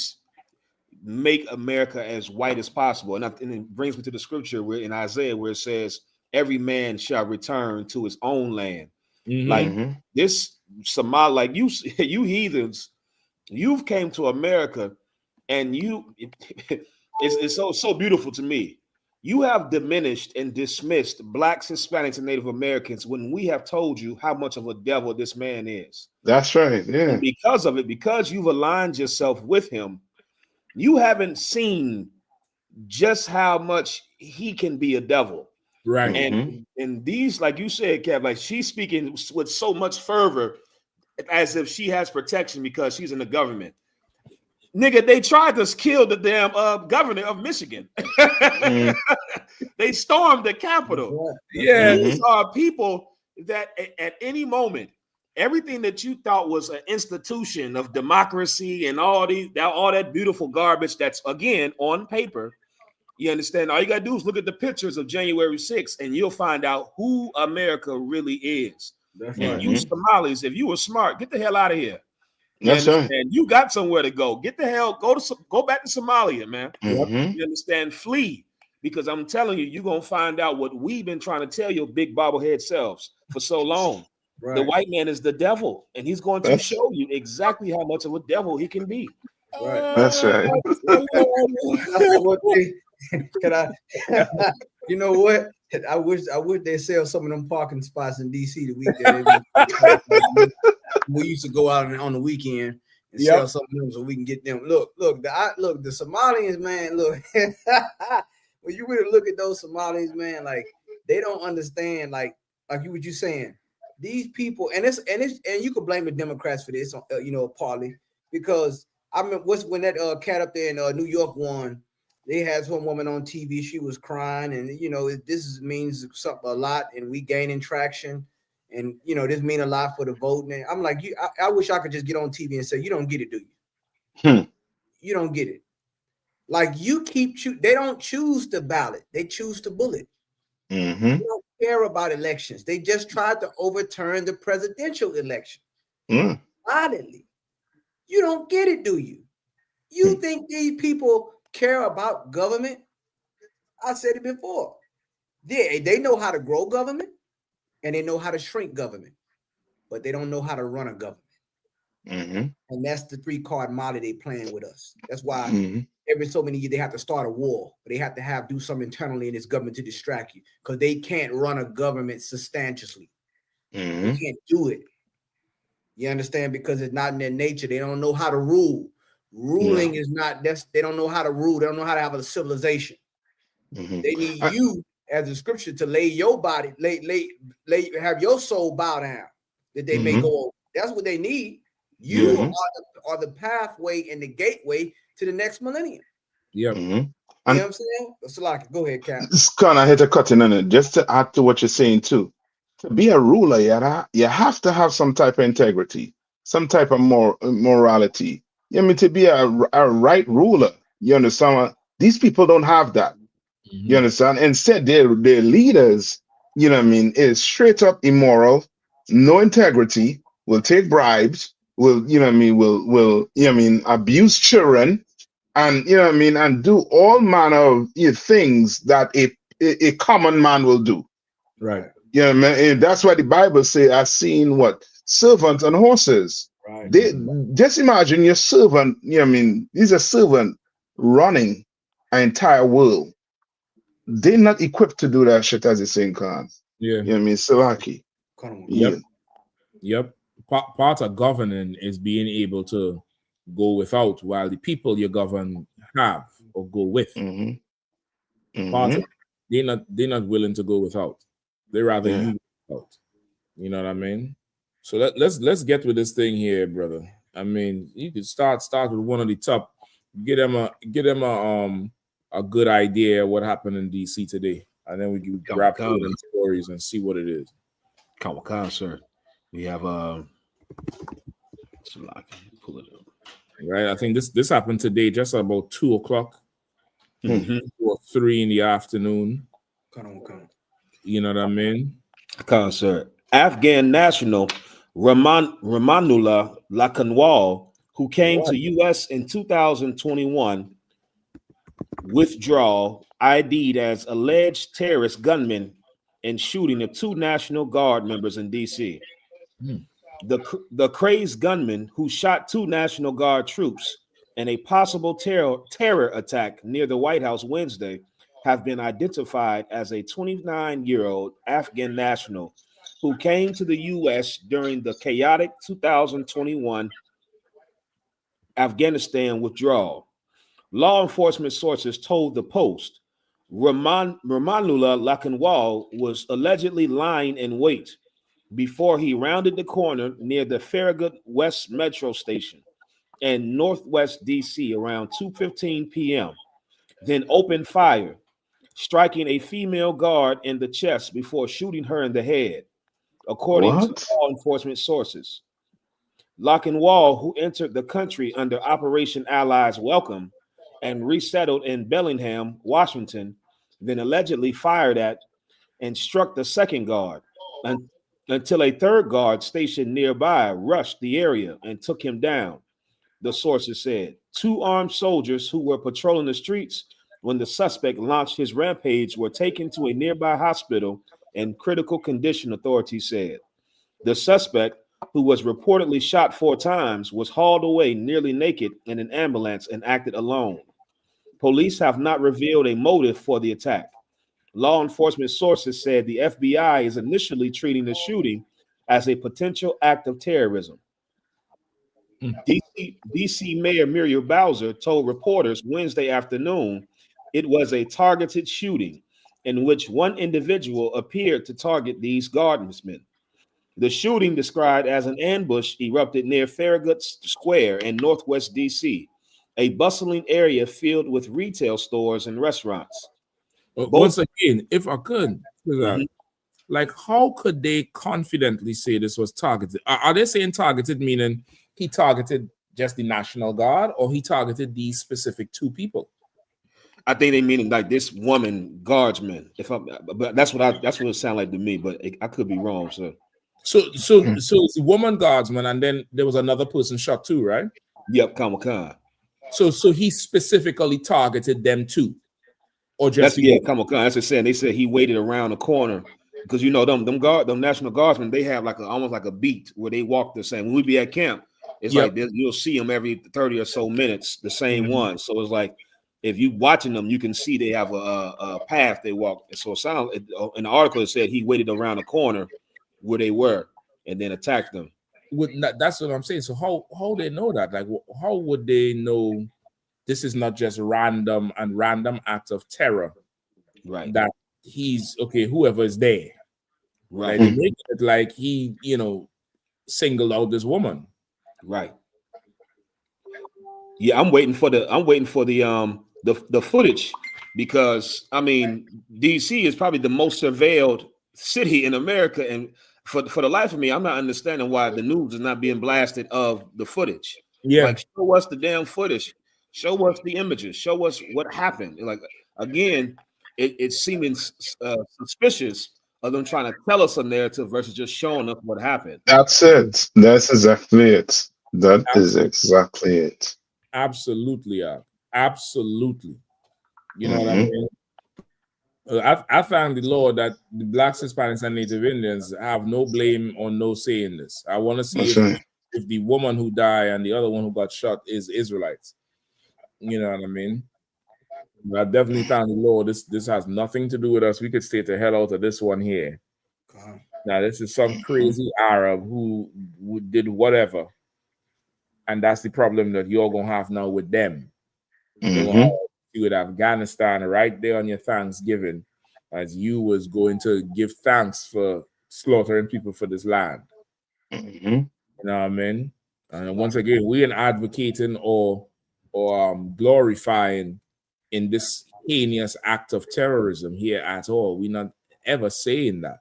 make America as white as possible. And it brings me to the scripture where in Isaiah where it says, every man shall return to his own land. Like this Somali, like you heathens, you've came to America and it's so beautiful to me. You have diminished and dismissed Blacks, Hispanics, and Native Americans when we have told you how much of a devil this man is. That's right. Yeah. And because of it, because you've aligned yourself with him, you haven't seen just how much he can be a devil. Right. And these, like you said, Kev, like she's speaking with so much fervor as if she has protection because she's in the government. Nigga, they tried to kill the damn governor of Michigan. They stormed the Capitol. Yeah, these are people that at any moment, everything that you thought was an institution of democracy and all that beautiful garbage that's again on paper. You understand? All you gotta do is look at the pictures of January 6th, and you'll find out who America really is. And you Somalis, if you were smart, get the hell out of here. That's right. And you got somewhere to go. Get the hell, go back to Somalia, man. You understand? Flee. Because I'm telling you, you're gonna find out what we've been trying to tell your big bobblehead selves for so long. Right. The white man is the devil, and he's going to show you exactly how much of a devil he can be. Right. That's right. Can I? You know what? I wish they sell some of them parking spots in DC the weekend. We used to go out on the weekend and sell some of them so we can get them. Look, the Somalians, man. Look, when you really look at those Somalians, man, like they don't understand, like what you saying. These people, and you could blame the Democrats for this, partly because I mean, when that cat up there in New York won. They had some woman on TV. She was crying, and means something a lot, and we gaining traction, and this mean a lot for the vote. And I'm like, I wish I could just get on TV and say, you don't get it, do you? You don't get it. Like they don't choose the ballot; they choose the bullet. They don't care about elections. They just tried to overturn the presidential election. Violently. You don't get it, do you? You think these people care about government? I said it before. They know how to grow government and they know how to shrink government, but they don't know how to run a government. And that's the 3-card model they playing with us. That's why every so many years they have to start a war, but they have to do something internally in this government to distract you because they can't run a government substantially. They can't do it. You understand? Because it's not in their nature. They don't know how to rule. Ruling is not, they don't know how to rule. They don't know how to have a civilization. They need you, as a scripture, to lay your body, have your soul bow down that they may go over. That's what they need. You are the pathway and the gateway to the next millennium. Yeah. You know what I'm saying? Salaki, go ahead, Cap. It's kind of hit a cutting on it. Just to add to what you're saying too. To be a ruler, you have to have some type of integrity, some type of morality. I mean, to be a right ruler, you understand? These people don't have that. You understand? Instead, their leaders, you know what I mean, is straight up immoral, no integrity, will take bribes, will, you know what I mean, will you know what I mean, abuse children, and you know what I mean, and do all manner of things that a common man will do. Right. You know what I mean? And that's why the Bible say, I've seen what? Servants and horses. Right. They just imagine your servant, you know what I mean? He's a servant running an entire world. They're not equipped to do that shit, as the saying can. Yeah. You know what I mean? Silaki. Yep. Part of governing is being able to go without while the people you govern have or go with. Part of, they're not willing to go without. They rather you go without. You know what I mean? So let's get with this thing here, brother. I mean, you could start with one of the top. Get them a good idea of what happened in DC today, and then we can wrap through the stories and see what it is. Come on, sir. We have pull it up. Right, I think this happened today, just about 2 o'clock or 3 in the afternoon. You know what I mean? Sir. Afghan national Ramanullah Lakanwal, who came to U.S. in 2021, withdrawal, ID'd as alleged terrorist gunman in shooting of 2 National Guard members in D.C. The crazed gunman who shot 2 National Guard troops in a possible terror attack near the White House Wednesday have been identified as a 29-year-old Afghan national who came to the U.S. during the chaotic 2021 Afghanistan withdrawal. Law enforcement sources told the Post Ramanullah Lakanwal was allegedly lying in wait before he rounded the corner near the Farragut West Metro Station in Northwest D.C. around 2:15 p.m., then opened fire, striking a female guard in the chest before shooting her in the head, according to law enforcement sources. Lakanwal, who entered the country under Operation Allies Welcome and resettled in Bellingham, Washington, then allegedly fired at and struck the second guard until a third guard stationed nearby rushed the area and took him down, the sources said. 2 armed soldiers who were patrolling the streets when the suspect launched his rampage were taken to a nearby hospital in critical condition, authorities said. The suspect, who was reportedly shot 4 times, was hauled away nearly naked in an ambulance and acted alone. Police have not revealed a motive for the attack. Law enforcement sources said the FBI is initially treating the shooting as a potential act of terrorism. DC Mayor Muriel Bowser told reporters Wednesday afternoon it was a targeted shooting in which one individual appeared to target these guardsmen. The shooting, described as an ambush, erupted near Farragut Square in Northwest D.C., a bustling area filled with retail stores and restaurants. Once again, if I could, like, how could they confidently say this was targeted? Are they saying targeted meaning he targeted just the National Guard, or he targeted these specific 2 people? I think they mean like this woman guardsman. But that's what it sounded like to me. But I could be wrong, sir. So it's the woman guardsman, and then there was another person shot too, right? Yep, Kamakan. So he specifically targeted them too, or just Kamakan. That's what I'm saying. They said he waited around the corner because you know them National Guardsmen, they have like almost like a beat where they walk the same. When we be at camp, it's like this, you'll see them every 30 or so minutes, the same one. So it's like if you watching them, you can see they have a path they walk. So it sounds in the article it said he waited around the corner where they were and then attacked them. That's what I'm saying. So how they know that? Like, how would they know this is not just random act of terror? Right. That he's whoever is there. Right. Like, they make it like he, singled out this woman. Right. Yeah, I'm waiting for the footage because I mean DC is probably the most surveilled city in America, and for the life of me, I'm not understanding why the news is not being blasted of the footage. Yeah, like show us the damn footage, show us the images, show us what happened. Like again, it's seeming suspicious of them trying to tell us a narrative versus just showing us what happened. That's it. That's exactly it. That is exactly it. Absolutely, absolutely. You know what I mean? I thank the Lord that the Blacks, Hispanics, and Native Indians have no blame or no say in this. I want to see if the woman who died and the other one who got shot is Israelites. You know what I mean? I definitely thank the Lord. This has nothing to do with us. We could stay the hell out of this one here. Now, this is some crazy Arab who did whatever. And that's the problem that you're going to have now with them. They're going to have you with Afghanistan right there on your Thanksgiving as you was going to give thanks for slaughtering people for this land. You know what I mean? And once again, we ain't advocating or glorifying in this heinous act of terrorism here at all. We're not ever saying that.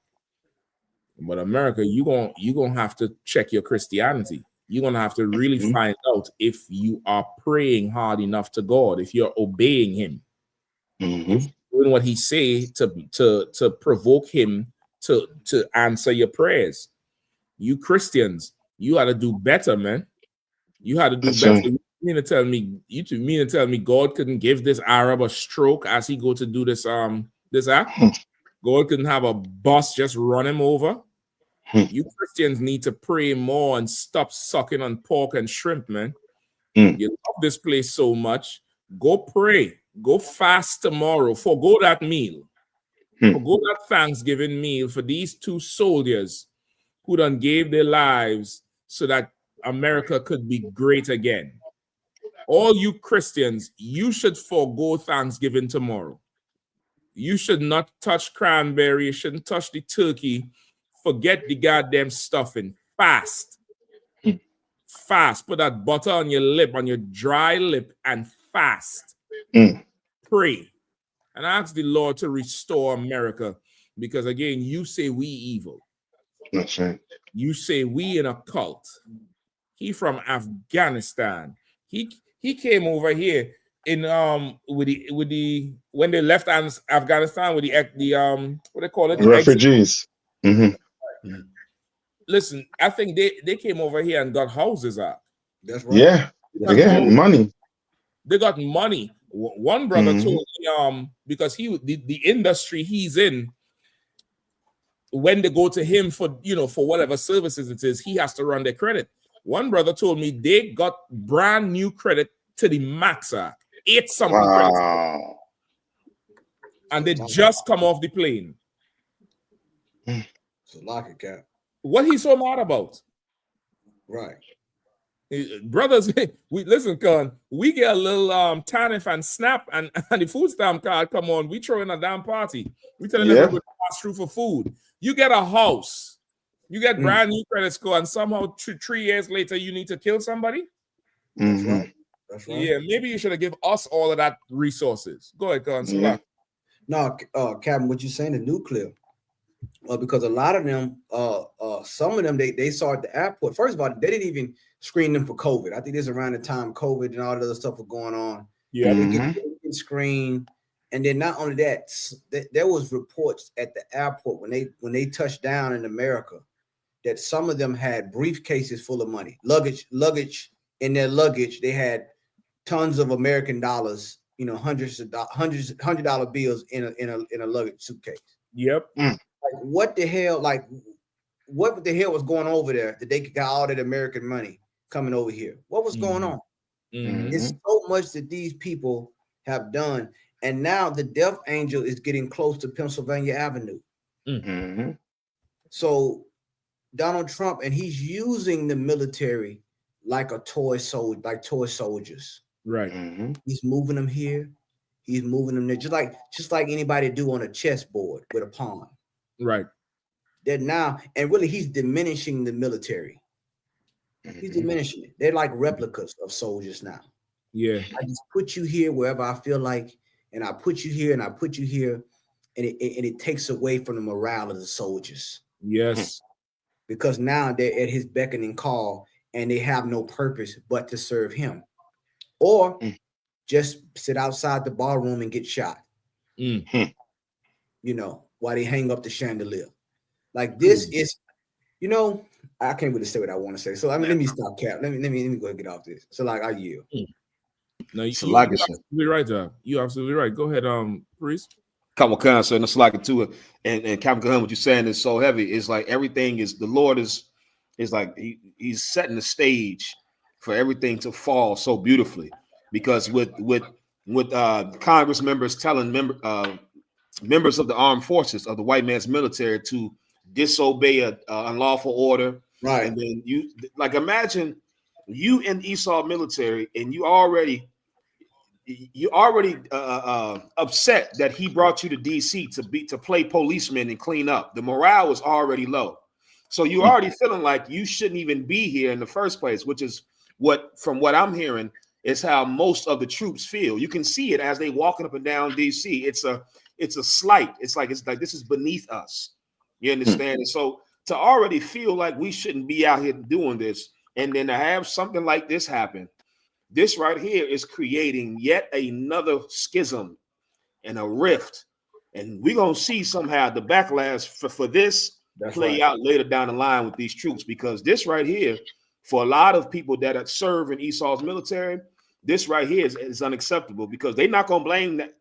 But America, you're gonna have to check your Christianity. You're gonna have to really find out if you are praying hard enough to God, if you're obeying Him, doing what He say to provoke Him to answer your prayers. You Christians, you got to do better, man. You had to do better. Right. You mean to tell me God couldn't give this Arab a stroke as he go to do this act? God couldn't have a bus just run him over? You Christians need to pray more and stop sucking on pork and shrimp, man. You love this place so much. Go pray. Go fast tomorrow. Forgo that meal. Forgo that Thanksgiving meal for these two soldiers who done gave their lives so that America could be great again. All you Christians, you should forgo Thanksgiving tomorrow. You should not touch cranberry. You shouldn't touch the turkey. Forget the goddamn stuffing. Fast. Fast. Put that butter on your lip, on your dry lip, and fast. Pray. And ask the Lord to restore America. Because again, you say we evil. That's right. You say we in a cult. He from Afghanistan. He came over here in with the when they left Afghanistan with the what they call it, the refugees. Listen, I think they came over here and got houses out. That's right. Yeah, they got money. They got money. One brother told me because the industry he's in, when they go to him for for whatever services it is, he has to run their credit. One brother told me they got brand new credit to the max, 8-something credits, and they just come off the plane. So lock it, Cap. What he's so mad about? Right, brothers. We listen, Con. We get a little TANF and SNAP and the food stamp card. Come on, we throw in a damn party. We telling everybody to pass through for food. You get a house. You get brand new credit score, and somehow 3 years later, you need to kill somebody? That's right. That's right. Yeah, maybe you should have given us all of that resources. Go ahead, Con. No, Captain, what you saying, the nuclear. Because a lot of them, some of them, they saw at the airport. First of all, they didn't even screen them for COVID. I think this is around the time COVID and all the other stuff was going on. Yeah. They get screened. And then not only that, there was reports at the airport when they touched down in America that some of them had briefcases full of money, luggage in their luggage. They had tons of American dollars, $100 bills in a luggage suitcase. Yep. Like what the hell? Like what the hell was going over there that they got all that American money coming over here? What was going on? It's so much that these people have done. And now the death angel is getting close to Pennsylvania Avenue. So Donald Trump, and he's using the military like toy soldiers. Right. He's moving them here. He's moving them there, just like anybody do on a chessboard with a pawn. Right. That now, and really, he's diminishing the military. He's diminishing it. They're like replicas of soldiers now. Yeah. I just put you here wherever I feel like, and I put you here, and I put you here, and it takes away from the morale of the soldiers. Yes. Because now they're at his beckoning call, and they have no purpose but to serve him, or just sit outside the ballroom and get shot. you know, while they hang up the chandelier. Like this is, you know, I can't really say what I want to say. So I mean, let me stop, Cap. Let me go and get off this. So like I yield. No, you're absolutely right, John. You're absolutely right. Go ahead, Priest. Come on, so it's like it too. And Captain Kahan, what you're saying is so heavy. It's like everything is the Lord is like he's setting the stage for everything to fall so beautifully. Because with Congress members telling members of the armed forces of the white man's military to disobey a unlawful order, right? And then you like imagine you in Esau military, and you already upset that he brought you to DC to play policeman and clean up. The morale was already low, so you're already feeling like you shouldn't even be here in the first place, which is from what I'm hearing is how most of the troops feel. You can see it as they walking up and down DC. It's a slight. It's like this is beneath us. You understand? And so to already feel like we shouldn't be out here doing this, and then to have something like this happen, this right here is creating yet another schism and a rift. And we're going to see somehow the backlash for this play out later down the line with these troops, because this right here, for a lot of people that serve in Esau's military, this right here is unacceptable, because they're not going to blame that.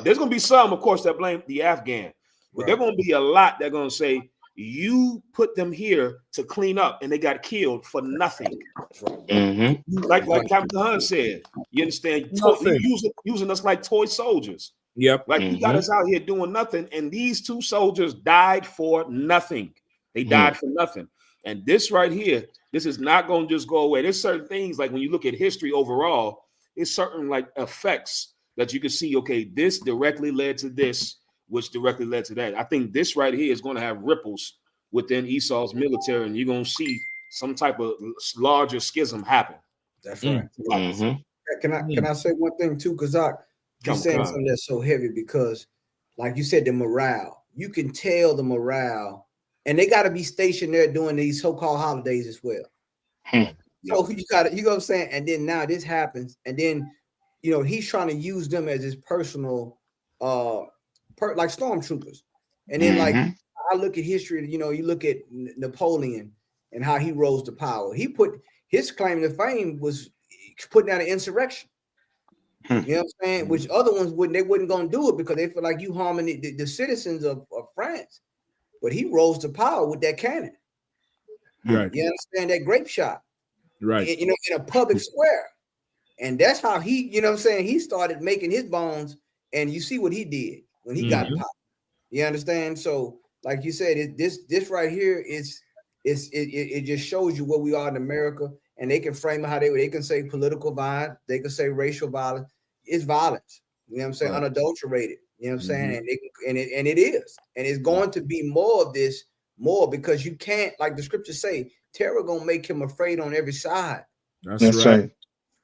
There's going to be some, of course, that blame the Afghan, but they're going to be a lot that are going to say, you put them here to clean up and they got killed for nothing. Like Captain Hunt said, you understand? Using us like toy soldiers. Yep. Like you got us out here doing nothing, and these two soldiers died for nothing. They died for nothing. And this right here, this is not going to just go away. There's certain things, like when you look at history overall, it's certain like effects that you can see, okay, this directly led to this, which directly led to that. I think this right here is going to have ripples within Esau's military, and you're going to see some type of larger schism happen. That's right. Can I say one thing too? Because you're saying something that's so heavy, because like you said, the morale, you can tell the morale, and they got to be stationed there doing these so-called holidays as well. So you know what I'm saying? And then now this happens, and then, you know, he's trying to use them as his personal, like stormtroopers. And then like I look at history, you know, you look at Napoleon and how he rose to power. He put his claim to fame was putting out an insurrection. You know what I'm saying? Which other ones wouldn't gonna do it, because they feel like you harming the citizens of France. But he rose to power with that cannon. Right. You understand, that grape shot. Right. You know, in a public square. And that's how he, you know what I'm saying, he started making his bones, and you see what he did when he got power. You understand? So, like you said, this right here it just shows you where we are in America, and they can frame it how they can say political violence, they can say racial violence. It's violence. You know what I'm saying? Unadulterated. You know what I'm saying? And it is, and it's going to be more of this, because you can't, like the scriptures say, terror gonna make him afraid on every side. That's right.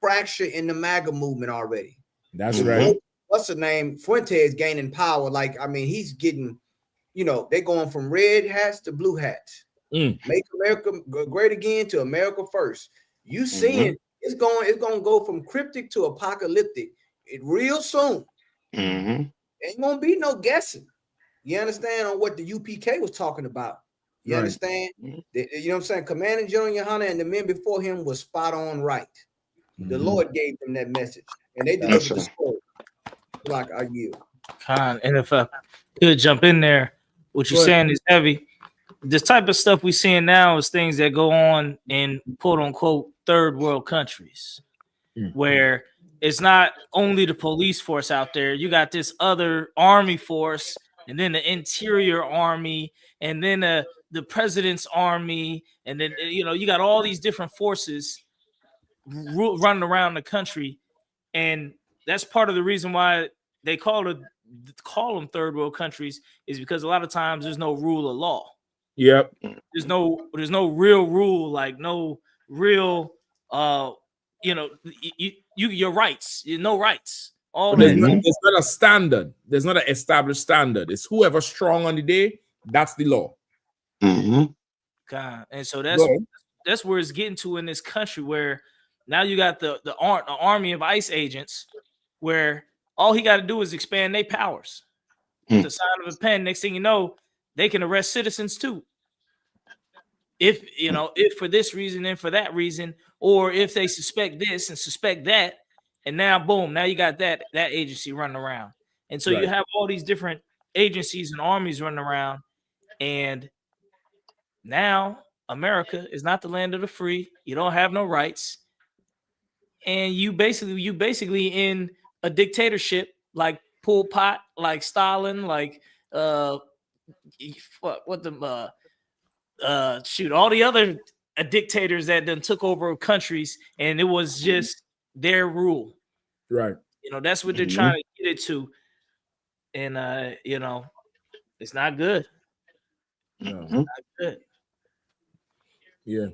Fracture in the MAGA movement already. That's right. What's the name? Fuentes gaining power. Like, I mean, he's getting, you know, they're going from red hats to blue hats. Make America great again to America first. You seeing it's going to go from cryptic to apocalyptic real soon. Ain't gonna be no guessing. You understand, on what the UPK was talking about. You understand? You know what I'm saying? Commanding General Yohana and the men before him was spot on right. The Lord gave them that message, and they delivered the story. Like I yield. And if I could jump in there, what you're saying is heavy. This type of stuff we're seeing now is things that go on in quote unquote third world countries, where it's not only the police force out there. You got this other army force, and then the interior army, and then the president's army, and then, you know, you got all these different forces running around the country, and that's part of the reason why they call them third world countries, is because a lot of times there's no rule of law. Yep. There's no real rule, like no real you know, your rights, no rights. All there's not a standard. There's not an established standard. It's whoever's strong on the day, that's the law. God. And so that's where it's getting to in this country, where now you got the army of ICE agents, where all he got to do is expand their powers. the sign of a pen. Next thing you know, they can arrest citizens too. If for this reason and for that reason, or if they suspect this and suspect that, and now boom, now you got that agency running around. And so you have all these different agencies and armies running around, and now America is not the land of the free. You don't have no rights, and you basically in a dictatorship like Pol Pot, like Stalin, like all the other dictators that done took over countries, and it was just their rule. Right. That's what they're trying to get it to. And it's not good. No. It's not good. Yeah.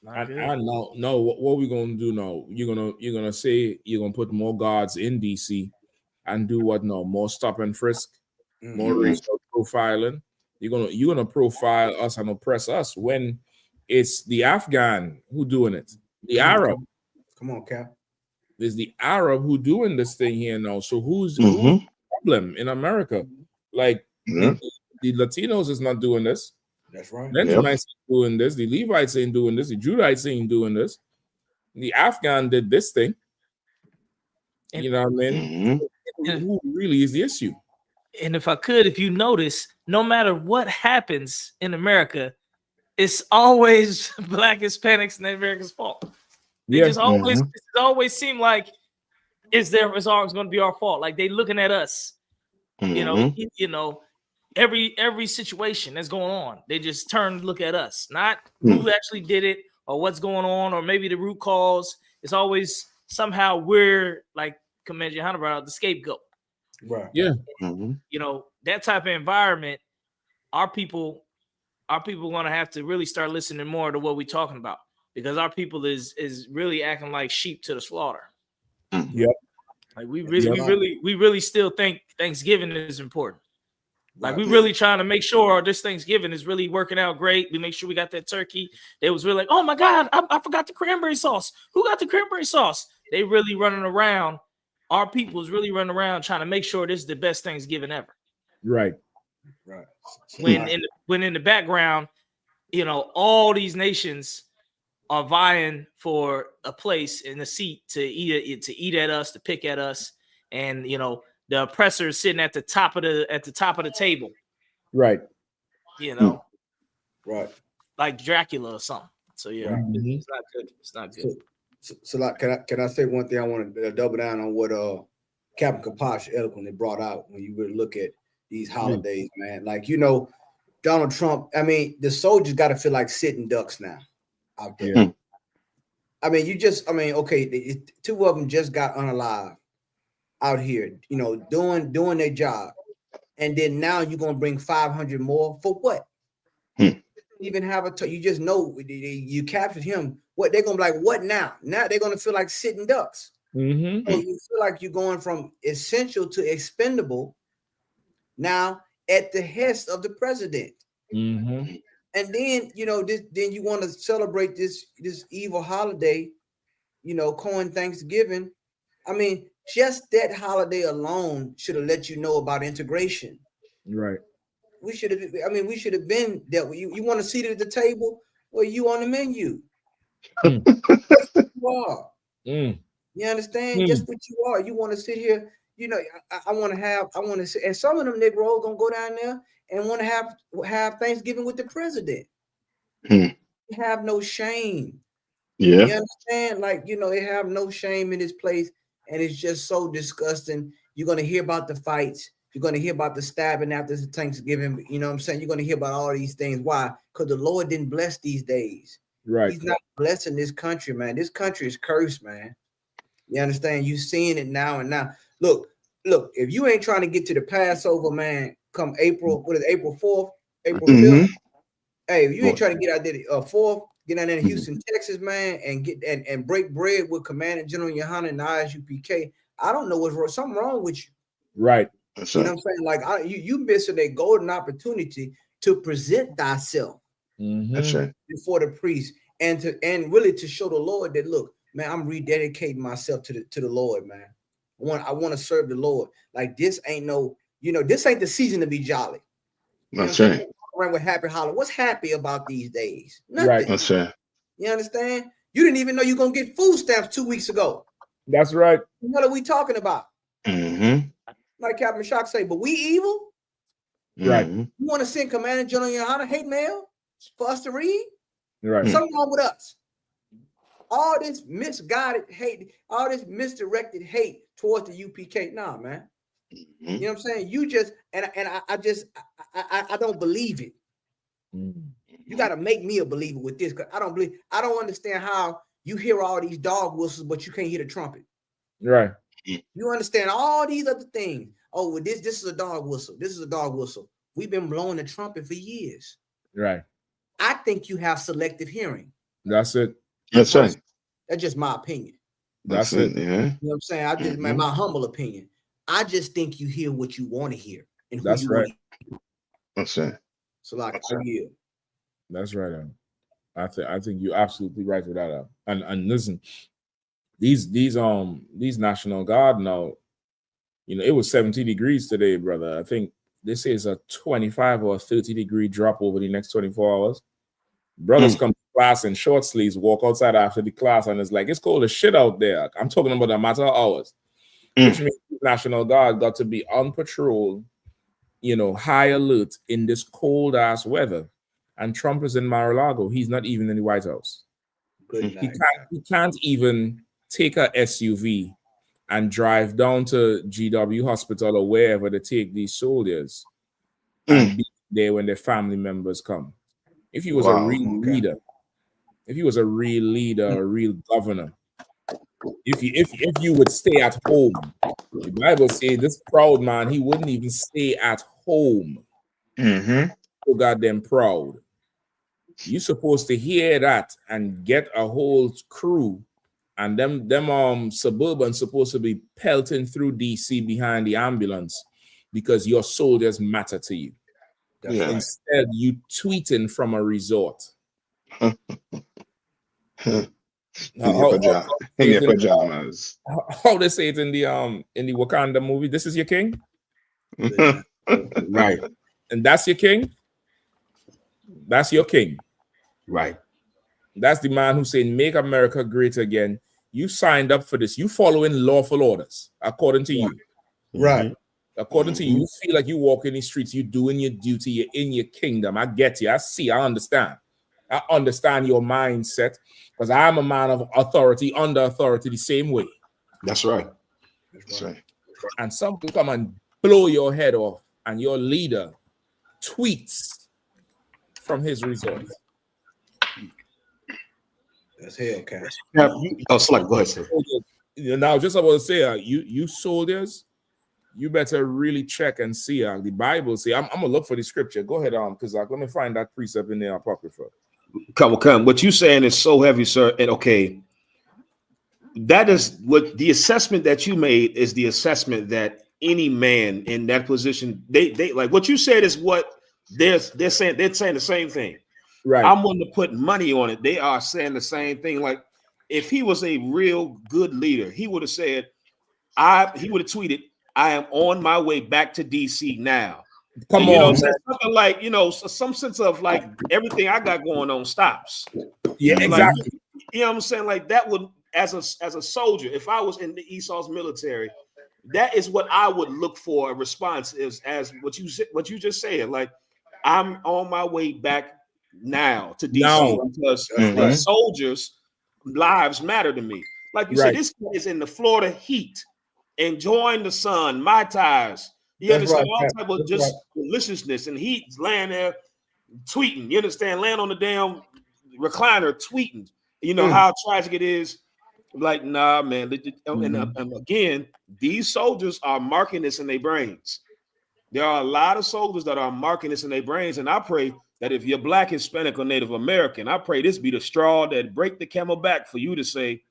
I know what we're gonna do now. You're gonna say you're gonna put more guards in DC and do what now? More stop and frisk, more racial profiling. You're gonna profile us and oppress us when it's the Afghan who doing it, the Arab. Come on, Cap. There's the Arab who doing this thing here now. So who's the problem in America? Like the Latinos is not doing this. That's right. Benjamites ain't doing this. The Levites ain't doing this. The Judites ain't doing this. The Afghan did this thing. You know what I mean? Who really is the issue? And if you notice, no matter what happens in America, it's always Black Hispanics and America's fault. It always seem like it's always going to be our fault. Like they looking at us. Every situation that's going on, they just turn to look at us, not who actually did it or what's going on, or maybe the root cause. It's always somehow we're like Commander Johanna brought out, the scapegoat. Right. Yeah. That type of environment, our people are going to have to really start listening more to what we're talking about, because our people is really acting like sheep to the slaughter. Yep. Like we really still think Thanksgiving is important. Like we really trying to make sure this Thanksgiving is really working out great. We make sure we got that turkey. They was really like, oh my God, I forgot the cranberry sauce. Who got the cranberry sauce? They really running around. Our people is really running around trying to make sure this is the best Thanksgiving ever. Right. Right. When in the background, all these nations are vying for a place in the seat to eat at us, to pick at us, and the oppressor is sitting at the top of the table. Right. Right. Like Dracula or something. So yeah, it's not good. It's not good. So like, can I say one thing? I want to double down on what Captain Kaposh eloquently brought out when you really look at these holidays, man. Like, Donald Trump, I mean, the soldiers got to feel like sitting ducks now out there. I mean, okay, two of them just got unalive out here, doing their job. And then now you're going to bring 500 more for what? Even have you just know you captured him. What they're going to be like, what now? Now they're going to feel like sitting ducks. So you feel like you're going from essential to expendable now at the hest of the president. And then, then you want to celebrate this evil holiday, calling Thanksgiving. I mean, just that holiday alone should have let you know about integration. Right. We should have been there. You want to sit at the table? Well, you on the menu. You are. You understand? Just what you are. You want to sit here. I want to sit, and some of them Negroes gonna go down there and want to have Thanksgiving with the president. Have no shame. Yeah. You understand? Like, they have no shame in this place, and it's just so disgusting. You're gonna hear about the fights. You're gonna hear about the stabbing after Thanksgiving. You know what I'm saying? You're gonna hear about all these things. Why? Because the Lord didn't bless these days. Right. He's not blessing this country, man. This country is cursed, man. You understand? You seeing it now and now. Look, if you ain't trying to get to the Passover, man, come April 4th, April 5th. Hey, if you ain't trying to get out there 4th, get out there in Houston, Texas, man, and get and break bread with Commander General Johanna and the ISUPK, I don't know what's wrong. Something wrong with you. Right. You know what I'm saying? Like you missing a golden opportunity to present thyself before the priest and really to show the Lord that, look, man, I'm rededicating myself to the Lord, man. I want to serve the Lord. Like, this ain't no, You know, this ain't the season to be jolly. That's right. Around with happy holler. What's happy about these days? Nothing. Right. That's right. You understand? You didn't even know you're gonna get food stamps 2 weeks ago. That's right. What are we talking about? Mm-hmm. Like Captain Shock say, but we evil. Right. You want to send Commander General Yohana hate mail for us to read? Right. Something wrong with us. All this misguided hate, all this misdirected hate towards the UPK. Nah, man. You know what I'm saying? You just I don't believe it. You got to make me a believer with this, because I don't understand how you hear all these dog whistles, but you can't hear the trumpet. Right. You understand all these other things. Oh, well, this is a dog whistle. This is a dog whistle. We've been blowing the trumpet for years. Right. I think you have selective hearing. That's it. That's right. That's just my opinion. That's it. Yeah. You know what I'm saying? I just my humble opinion. I just think you hear what you want to hear. And who That's you right. That's right. So like That's right. I think you're absolutely right with that. And listen, these National Guard now, you know, it was 70 degrees today, brother. I think they say it's a 25 or 30 degree drop over the next 24 hours. Brothers come to class in short sleeves, walk outside after the class, and it's like, it's cold as shit out there. I'm talking about a matter of hours. Which means the National Guard got to be on patrol, you know, high alert in this cold ass weather. And Trump is in Mar-a-Lago. He's not even in the White House. He can't even take a SUV and drive down to GW Hospital or wherever to take these soldiers and be there when their family members come. If he was a real leader, if he was a real leader, a real governor, if you would stay at home, the Bible says this proud man, he wouldn't even stay at home. So goddamn proud. You're supposed to hear that and get a whole crew, and them Suburbans supposed to be pelting through DC behind the ambulance because your soldiers matter to you. Instead, you tweeting from a resort. In your pajamas. How they say it in the Wakanda movie? This is your king, right? And that's your king. That's your king, right? That's the man who's saying, "Make America great again." You signed up for this. You following lawful orders, according to you, right? According to you, you feel like you walk in the streets, you're doing your duty, you're in your kingdom. I get you. I see. I understand. I understand your mindset, because I'm a man of authority, under authority, the same way. That's right. That's right. And some people come and blow your head off, and your leader tweets from his resort. That's hell, Cash. Oh, Slack, go ahead, sir. Now, just about to say, you soldiers, you better really check and see. The Bible say, I'm gonna look for the scripture. Go ahead, because let me find that precept in the Apocrypha. Come. What you saying is so heavy, sir. And okay, that is what the assessment that you made is the assessment that any man in that position, they like what you said is what they're saying. They're saying the same thing. Right. I'm willing to put money on it. They are saying the same thing. Like if he was a real good leader, he would have said, he would have tweeted, "I am on my way back to DC now." Come on, on, something like some sense of like everything I got going on stops. Yeah, exactly. You know what I'm saying? Like that would, as a soldier, if I was in the Esau's military, that is what I would look for. A response is as what you just said. Like I'm on my way back now to DC because the soldiers' lives matter to me. Like you said, this kid is in the Florida heat, enjoying the sun, Mai Tais. You understand all type of just deliciousness, and he's laying there tweeting. You understand, laying on the damn recliner tweeting. You know how tragic it is. Like, nah, man. And again, these soldiers are marking this in their brains. There are a lot of soldiers that are marking this in their brains, and I pray that if you're Black, Hispanic, or Native American, I pray this be the straw that break the camel back for you to say,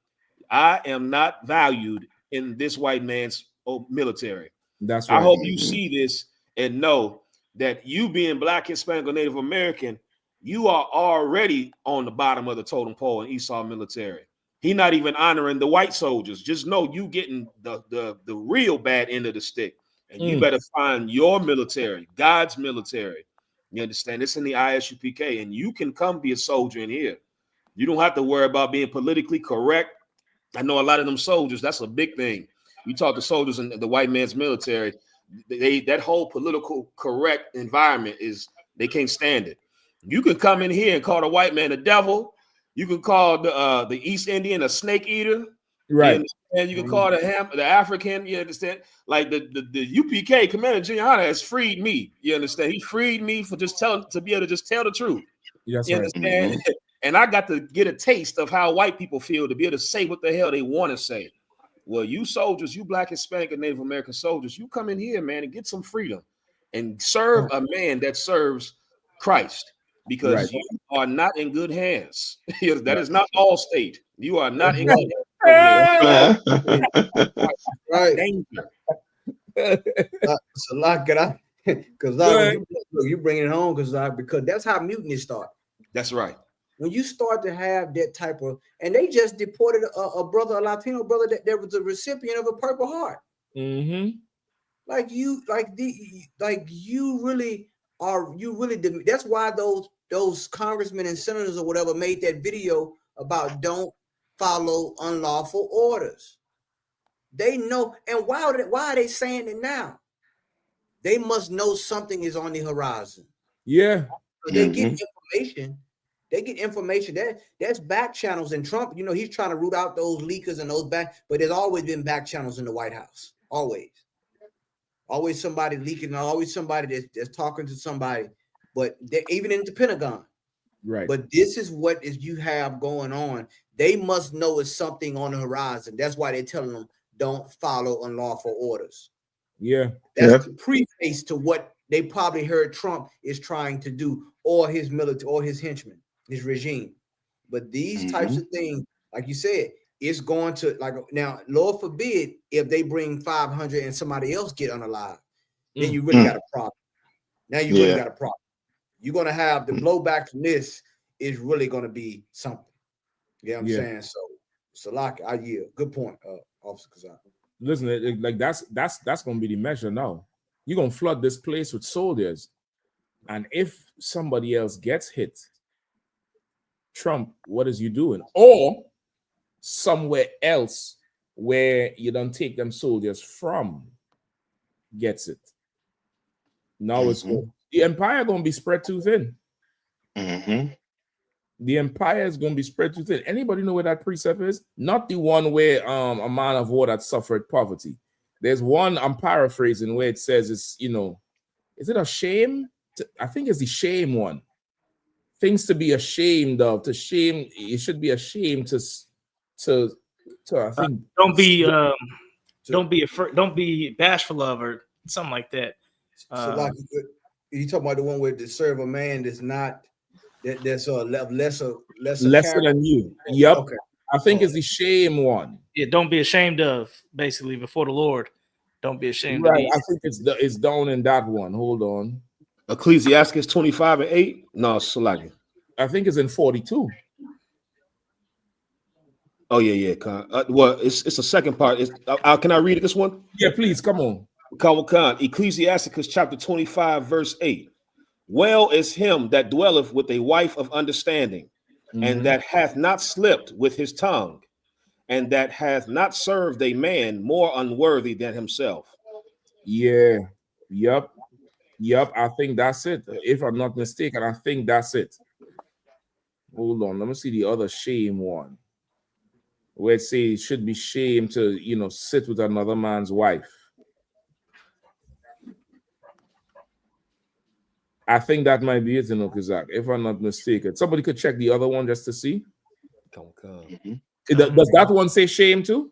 I am not valued in this white man's military. That's right. I hope you see this and know that you being Black, Hispanic, or Native American, you are already on the bottom of the totem pole in Esau military. He not even honoring the white soldiers. Just know you getting the real bad end of the stick. And you better find your military, God's military. You understand? It's in the ISUPK, and you can come be a soldier in here. You don't have to worry about being politically correct. I know a lot of them soldiers, that's a big thing. You talk to soldiers in the white man's military, that whole political correct environment they can't stand it. You can come in here and call the white man a devil. You can call the East Indian a snake eater. Right. And you can call the African, you understand? Like the UPK Commander Junior Hunter has freed me. You understand? He freed me for to be able to just tell the truth. That's you right. Understand? And I got to get a taste of how white people feel to be able to say what the hell they want to say. Well, you soldiers, you Black, Hispanic, and Native American soldiers, you come in here, man, and get some freedom and serve a man that serves Christ, because you are not in good hands. That is not all state. You are not in good hands. Right. So like because you bring it home because that's how mutiny start. That's right. When you start to have that type of, and they just deported a brother, a Latino brother that was a recipient of a Purple Heart. Mm-hmm. That's why those congressmen and senators or whatever made that video about don't follow unlawful orders. They know, and why are they saying it now? They must know something is on the horizon. Yeah. So they get information. They get information. That's back channels. And Trump, he's trying to root out those leakers and those but there's always been back channels in the White House. Always somebody leaking, always somebody that's talking to somebody. But even in the Pentagon. Right. But this is what you have going on. They must know it's something on the horizon. That's why they're telling them don't follow unlawful orders. Yeah. That's the preface to what they probably heard Trump is trying to do, or his military, or his henchmen, his regime. But these types of things, like you said, it's going to, like, now, Lord forbid, if they bring 500 and somebody else get unalive, then you really got a problem. Now you really got a problem. You're going to have the blowback from this is really going to be something. You know what I'm saying? So like, I yield. Good point, Officer Kazan. Listen, like that's going to be the measure now. You're going to flood this place with soldiers. And if somebody else gets hit, Trump, what is you doing? Or somewhere else where you don't take them soldiers from gets it. Now it's the empire going to be spread too thin. The empire is going to be spread too thin. Anybody know where that precept is? Not the one where a man of war that suffered poverty. There's one, I'm paraphrasing, where it says it's, is it a shame? I think it's the shame one. Things to be ashamed of. To shame, it should be ashamed to I think don't be afraid, don't be bashful of, or something like that. So like you talking about the one where to serve a man that's not that's lesser than you. Yep. Okay. I think it's the shame one. Yeah, don't be ashamed of, basically, before the Lord. Don't be ashamed. Right. I think it's down in that one. Hold on. Ecclesiastes 25:8. No, Salaki. I think it's in 42. Oh yeah. Well, it's a second part. Can I read it? This one? Yeah, please. Come on. Ecclesiasticus chapter 25, verse 8. Well is him that dwelleth with a wife of understanding, and that hath not slipped with his tongue, and that hath not served a man more unworthy than himself. Yeah. Yep. I think that's it. If I'm not mistaken, I think that's it. Hold on. Let me see the other shame one. Where it says it should be shame to, sit with another man's wife. I think that might be it, Kazak, if I'm not mistaken. Somebody could check the other one just to see. Does that one say shame too?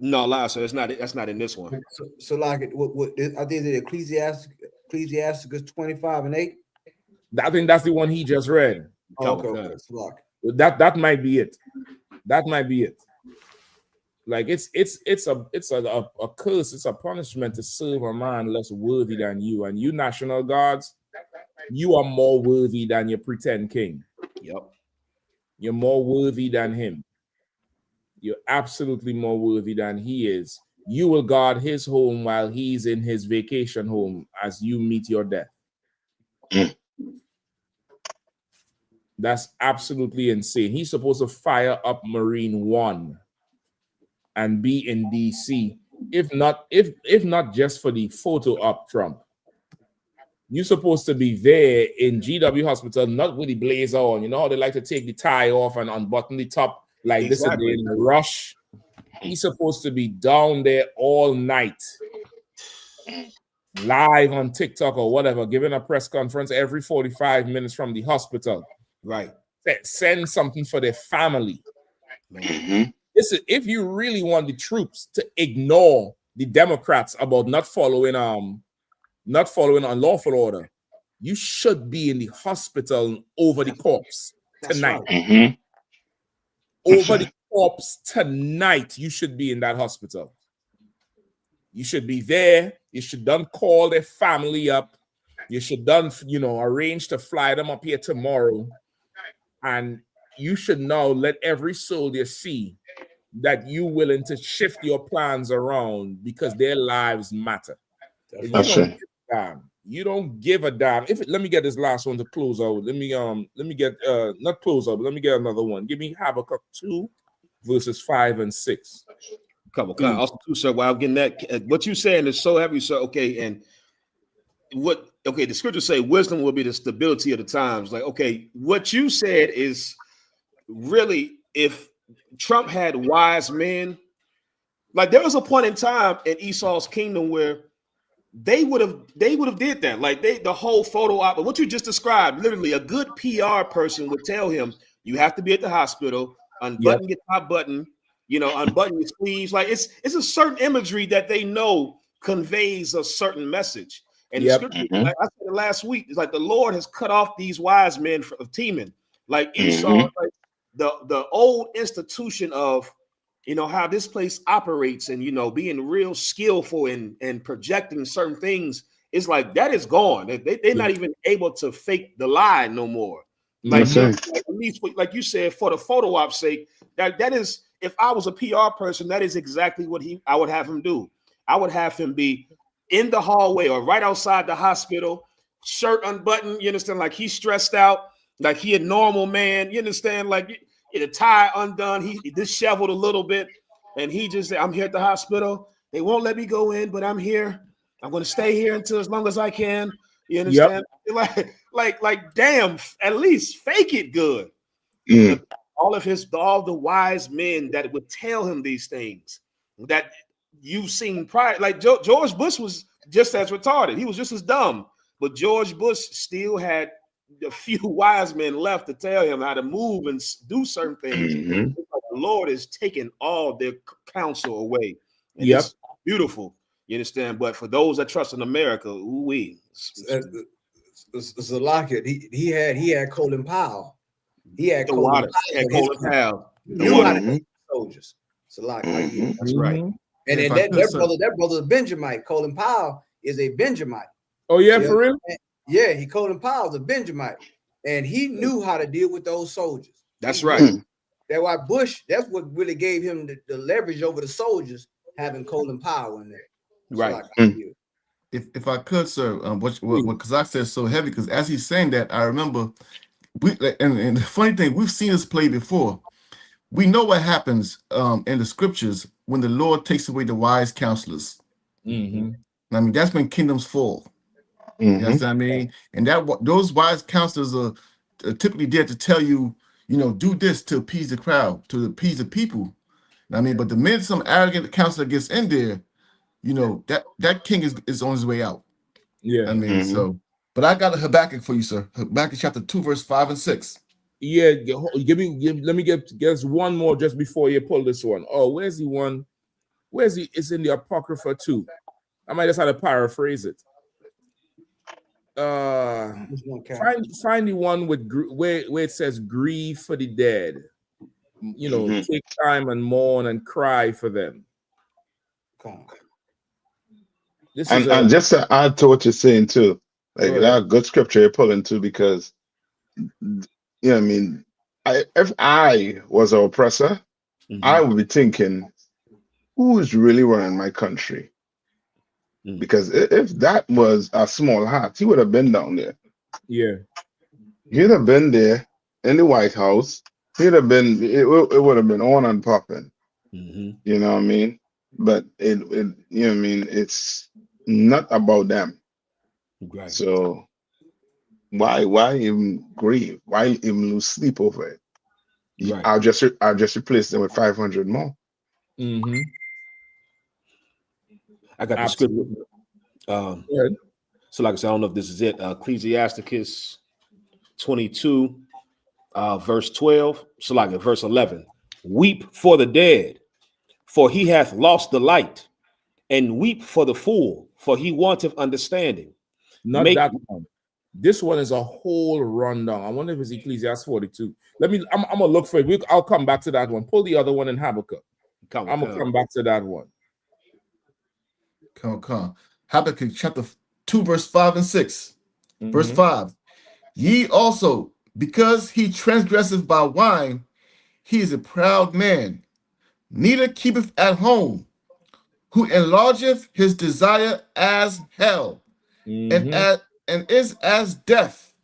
No, lie. So it's not. That's not in this one. So like, what I think the Ecclesiasticus 25:8. I think that's the one he just read. Okay. That might be it. That might be it. Like it's a curse. It's a punishment to serve a man less worthy than you. And you national guards, you are more worthy than your pretend king. Yep. You're more worthy than him. You're absolutely more worthy than he is. you will guard his home while he's in his vacation home as you meet your death. That's absolutely insane. He's supposed to fire up Marine One and be in DC, if not just for the photo op Trump. You're supposed to be there in GW Hospital, not with the blazer on. You know how they like to take the tie off and unbutton the top like Exactly. this is in a rush. He's supposed to be down there all night, live on TikTok or whatever, giving a press conference every 45 minutes from the hospital. Right. Send something for their family. Listen, if you really want the troops to ignore the Democrats about not following unlawful order, you should be in the hospital over the corpse tonight. Right. Over the corpse tonight, you should be in that hospital. You should be there. You should done call their family up. You should done, arrange to fly them up here tomorrow. And you should now let every soldier see that you willing to shift your plans around because their lives matter. You don't give a damn. Let me get this last one to close out. Let me get not close out, but let me get another one. Give me Habakkuk 2 verses 5 and 6. Couple also too, sir. While I'm getting that, what you saying is so heavy, sir. Okay, and the scriptures say wisdom will be the stability of the times. Like, okay, what you said is really, if Trump had wise men, like there was a point in time in Esau's kingdom where they would have did that. Like the whole photo op, what you just described, literally a good PR person would tell him, you have to be at the hospital, unbutton your top button, unbutton your sleeves. Like it's a certain imagery that they know conveys a certain message. And the scripture, like I said last week, it's like the Lord has cut off these wise men of Teman. Like Esau, like the old institution of how this place operates and being real skillful and projecting certain things is like that is gone. They're not even able to fake the lie no more. Like, at least like you said, for the photo op's sake, that is, if I was a PR person, that is exactly what I would have him do. I would have him be in the hallway or right outside the hospital, shirt unbuttoned, you understand, like he's stressed out, like he a normal man, you understand, like the tie undone, he disheveled a little bit, and he just said, I'm here at the hospital. They won't let me go in, but I'm here. I'm going to stay here until as long as I can. You understand? Like, damn, at least fake it good. All the wise men that would tell him these things that you've seen prior. Like George Bush was just as retarded. He was just as dumb, but George Bush still had a few wise men left to tell him how to move and do certain things. The Lord is taking all their counsel away. And it's beautiful. You understand? But for those that trust in America, Zalaka, he had Colin Powell. He had Colin Powell. Soldiers. Zalaka. That's right. And then that brother is Benjamite. Colin Powell is a Benjamite. Oh yeah, for real? Yeah, Colin Powell's a Benjamite, and he knew how to deal with those soldiers. That's right. That's why Bush. That's what really gave him the leverage over the soldiers, having Colin Powell in there. Right. If I could, sir, what Kazak says so heavy, because as he's saying that, I remember and the funny thing, we've seen this play before. We know what happens in the scriptures when the Lord takes away the wise counselors. I mean, that's when kingdoms fall. Yes, I mean, and those wise counselors are typically there to tell you, do this to appease the crowd, to appease the people. I mean, but the minute some arrogant counselor gets in there, that king is on his way out. Yeah, I mean, so. But I got a Habakkuk for you, sir. Habakkuk chapter 2, verse 5 and 6. Yeah, let me get one more just before you pull this one. Oh, where's the one? Where's he? It's in the Apocrypha too. I might just have to paraphrase it. Find the one with where it says grieve for the dead. Take time and mourn and cry for them. And just to add to what you're saying too, like that good scripture you're pulling too, because I mean, if I was an oppressor, I would be thinking, who is really running my country? Because if that was a small hat, he would have been down there. Yeah. He'd have been there in the White House. He'd have been, it would have been on and popping. You know what I mean? But it you know what I mean, it's not about them. Right. So why even grieve? Why even lose sleep over it? Right. I'll just replace them with 500 more. I got the scripture. So like I said, I don't know if this is it. Ecclesiasticus 22, verse 12. So like verse 11. Weep for the dead, for he hath lost the light, and weep for the fool, for he wanteth understanding. Not that one. This one is a whole rundown. I wonder if it's Ecclesiastes 42. I'm gonna look for it. I'll come back to that one. Pull the other one in Habakkuk. I'm gonna come back to that one. Come. Habakkuk chapter 2, verse 5 and 6. Verse 5. Ye also, because he transgresseth by wine, he is a proud man, neither keepeth at home, who enlargeth his desire as hell, and is as death,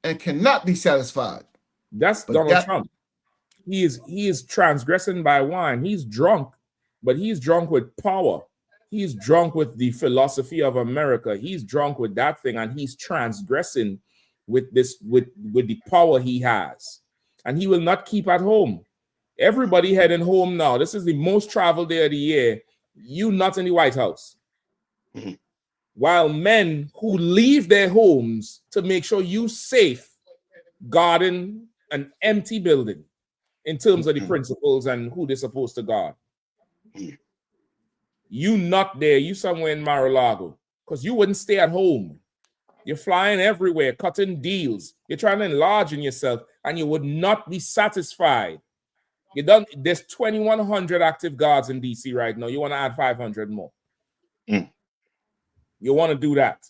and cannot be satisfied. That's Donald Trump. He is transgressing by wine. He's drunk, but he's drunk with power. He's drunk with the philosophy of America. He's drunk with that thing, and he's transgressing with this, with the power he has. And he will not keep at home. Everybody heading home now. This is the most traveled day of the year. You not in the White House. While men who leave their homes to make sure you safe guarding an empty building in terms of the principles and who they're supposed to guard. You not there, you somewhere in Mar-a-Lago, because you wouldn't stay at home. You're flying everywhere, cutting deals. You're trying to enlarge in yourself, and you would not be satisfied. There's 2,100 active guards in DC right now. You want to add 500 more. You want to do that.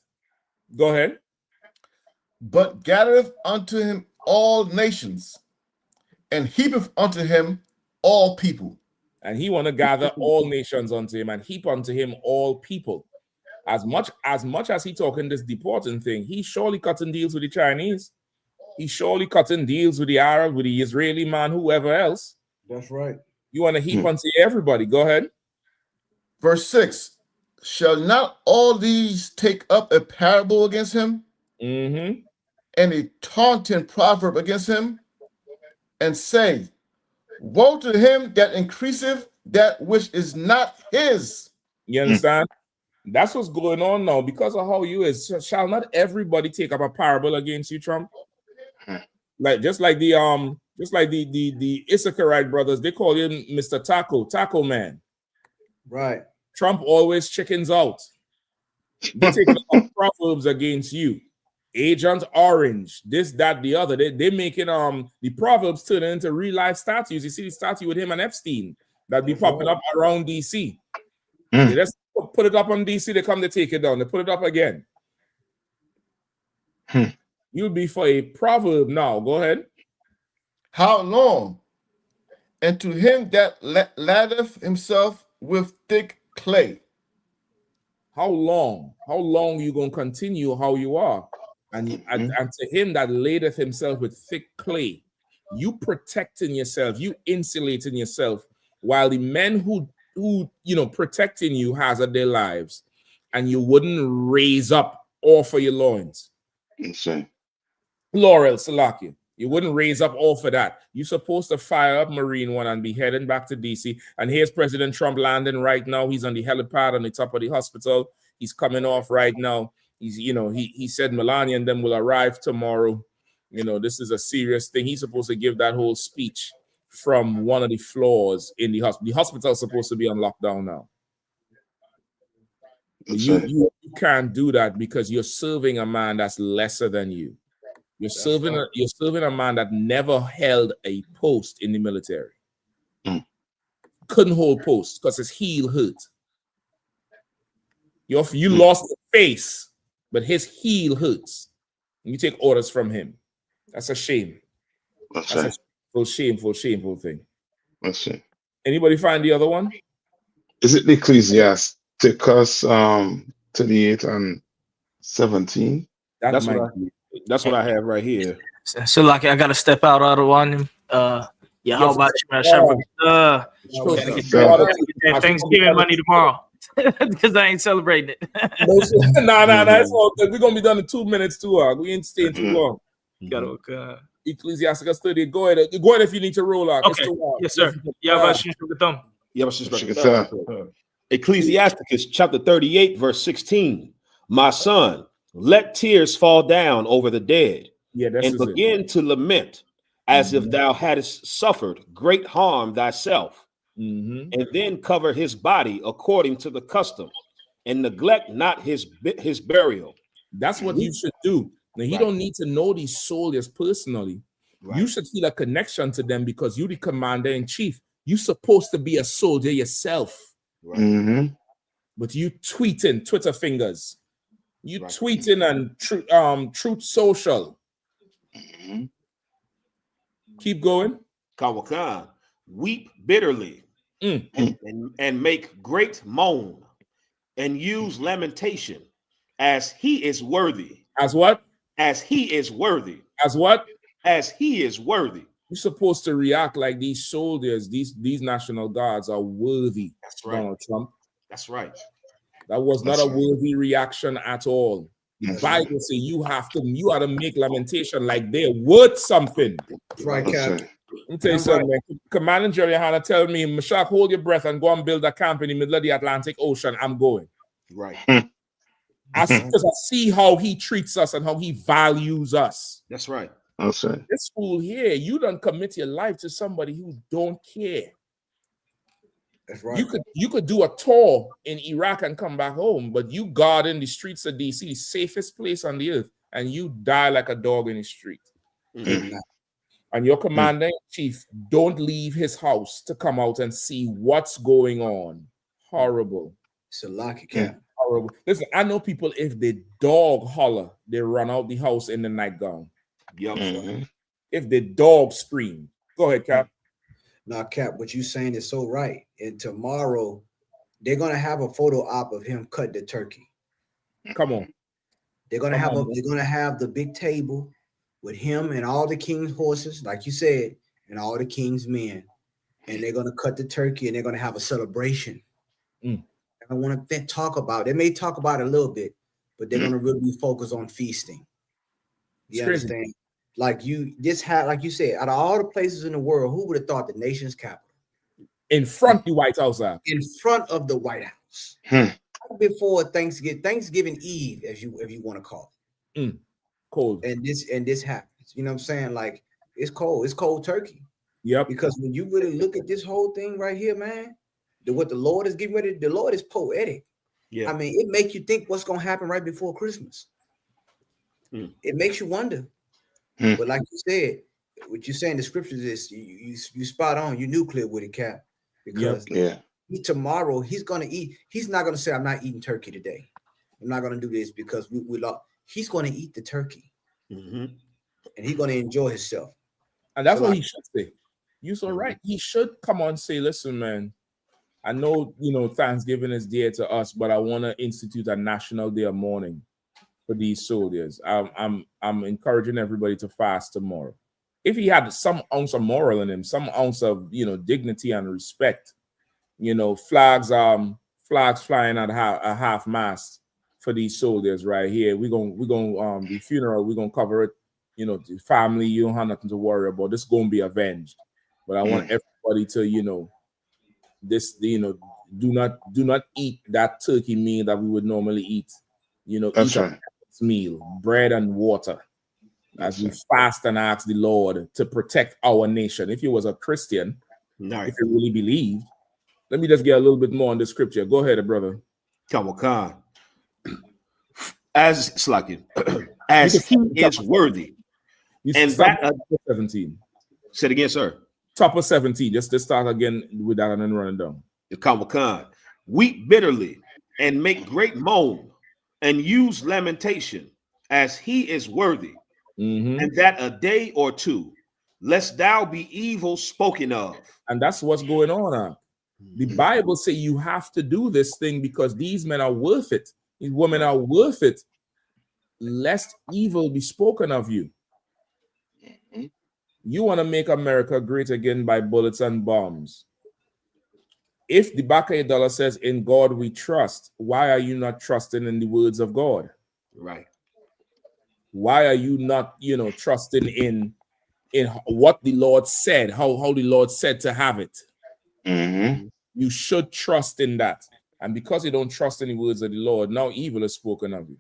Go ahead. But gathereth unto him all nations, and heapeth unto him all people. And he want to gather all nations unto him and heap unto him all people. As much as he talking this deporting thing, he's surely cutting deals with the Chinese. He's surely cutting deals with the Arab, with the Israeli man, whoever else. That's right. You want to heap unto everybody. Go ahead. Verse 6. Shall not all these take up a parable against him? And a taunting proverb against him? And say, woe to him that increaseth that which is not his. You understand? That's what's going on now. Because of how you is, shall not everybody take up a parable against you, Trump? Just like the Issacharite brothers, they call him Mr. Taco Man. Right. Trump always chickens out. They take up proverbs against you. Agent Orange, this, that, the other. They're making the proverbs turn into real life statues. You see the statue with him and Epstein that be popping up around DC. They just put it up on DC, they come to take it down. They put it up again. You'll be for a proverb now. Go ahead. How long? And to him that latheth himself with thick clay. How long? How long you gonna continue how you are? And to him that ladeth himself with thick clay, you protecting yourself, you insulating yourself, while the men who protecting you hazard their lives, and you wouldn't raise up all for your loins. Insane. Laurel Salakia, you wouldn't raise up all for that. You're supposed to fire up Marine One and be heading back to DC. And here's President Trump landing right now. He's on the helipad on the top of the hospital. He's coming off right now. He said Melania and them will arrive tomorrow. This is a serious thing. He's supposed to give that whole speech from one of the floors in the hospital. The hospital is supposed to be on lockdown now. You can't do that because you're serving a man that's lesser than you. You're serving a man that never held a post in the military. Couldn't hold posts because his heel hurt. You lost the face, but his heel hurts. You take orders from him. That's a shame. That's a shameful thing. That's it. Anybody find the other one? Is it Ecclesiasticus 38 and 17? That's what I have right here. So like I gotta step out of one. Yeah, how about you, man? Get Thanksgiving money tomorrow because I ain't celebrating it. No, it's all good. We're gonna be done in 2 minutes too. We ain't staying too long. Ecclesiasticus 30. Go ahead if you need to roll out. Okay. Yes, sir. Ecclesiasticus chapter 38, verse 16. My son, let tears fall down over the dead, and begin to lament as if thou hadst suffered great harm thyself, and then cover his body according to the custom, and neglect not his burial. That's what you should do. Now, he don't need to know these soldiers personally. You should feel a connection to them because you're the commander in chief. You're supposed to be a soldier yourself. But you tweeting, Twitter fingers. You tweeting and Truth Social. Keep going. Kawakan, weep bitterly and make great moan and use lamentation as he is worthy. As what? As he is worthy. As what? As he is worthy. You're supposed to react like these soldiers, these national guards are worthy. That's right. Donald Trump. That's right. That was not a worthy reaction at all. The Bible says you ought to make lamentation like they're worth something. That's right, Captain. Let me tell you something, man. Commander Jerry Hanna tell me, Meshach, hold your breath and go and build a camp in the middle of the Atlantic Ocean. I'm going. Right. Because I see how he treats us and how he values us. That's right. That's right. This fool here, you don't commit your life to somebody who don't care. That's right. You could do a tour in Iraq and come back home, but you guard in the streets of DC, the safest place on the earth, and you die like a dog in the street. And your commander in chief don't leave his house to come out and see what's going on. Horrible. It's a lucky cat. Horrible. Listen, I know people, if the dog holler, they run out the house in the nightgown. If the dog scream. Go ahead, Cap. Now, Cap, what you saying is so right. And tomorrow, they're gonna have a photo op of him cut the turkey. Come on. They're gonna have the big table with him and all the king's horses, like you said, and all the king's men. And they're gonna cut the turkey and they're gonna have a celebration. I want to talk about. They may talk about it a little bit, but they're gonna really be focused on feasting. You understand? Like you said, out of all the places in the world, who would have thought the nation's capital? In front of the White House. In front of the White House. Before Thanksgiving Eve, if you want to call it. Cold. And this happens. You know what I'm saying? Like it's cold. It's cold turkey. Yep. Because when you really look at this whole thing right here, man, what the Lord is getting ready, the Lord is poetic. Yeah. I mean, it makes you think what's gonna happen right before Christmas. It makes you wonder. But like you said, what you're saying, the scriptures is you spot on. You nuclear with it, Cap. Because tomorrow he's gonna eat. He's not gonna say, "I'm not eating turkey today. I'm not gonna do this because we lost." He's gonna eat the turkey, and he's gonna enjoy himself. And that's what he should say. You're so right. He should come on and say, "Listen, man. I know Thanksgiving is dear to us, but I want to institute a national day of mourning for these soldiers. I'm encouraging everybody to fast tomorrow." If he had some ounce of moral in him, some ounce of dignity and respect, flags flying at a half mast for these soldiers right here. We're gonna the funeral, we're gonna cover it. The family, you don't have nothing to worry about. This is gonna be avenged. But I want everybody to do not eat that turkey meal that we would normally eat. That's eat right. a meal, bread and water, as we fast and ask the Lord to protect our nation. If you was a Christian, if you really believed, let me just get a little bit more on the scripture. Go ahead, brother. Kawakan. As Slakin, as he is worthy. And that 17. Say it again, sir. Top of 17. Just start again with that and then running down. The Kawakan. Weep bitterly and make great moan and use lamentation as he is worthy. And that a day or two, lest thou be evil spoken of. And that's what's going on. The Bible says you have to do this thing because these men are worth it. These women are worth it, lest evil be spoken of you. You want to make America great again by bullets and bombs. If the back of your dollar says, in God we trust, why are you not trusting in the words of God? Right. Why are you not, trusting in what the Lord said, how the Lord said to have it? You should trust in that. And because you don't trust in the words of the Lord, now evil is spoken of you.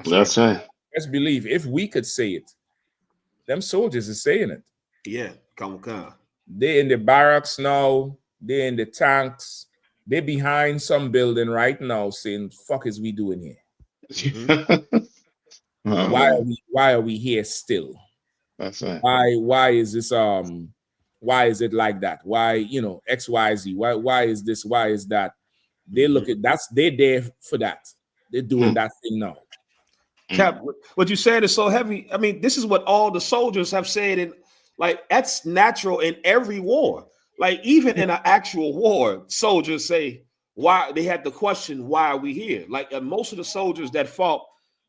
That's right. Let's believe if we could say it, them soldiers are saying it. Yeah, come on. They in the barracks now, they in the tanks, they behind some building right now saying, fuck is we doing here? Why are we here still? That's right. Why is this why is it like that? Why, XYZ? Why is this? Why is that? They look at they're there for that. They're doing that thing now. Cap, what you said is so heavy. I mean, this is what all the soldiers have said, and like that's natural in every war. Like even in an actual war, soldiers say why. They had the question, why are we here? Like most of the soldiers that fought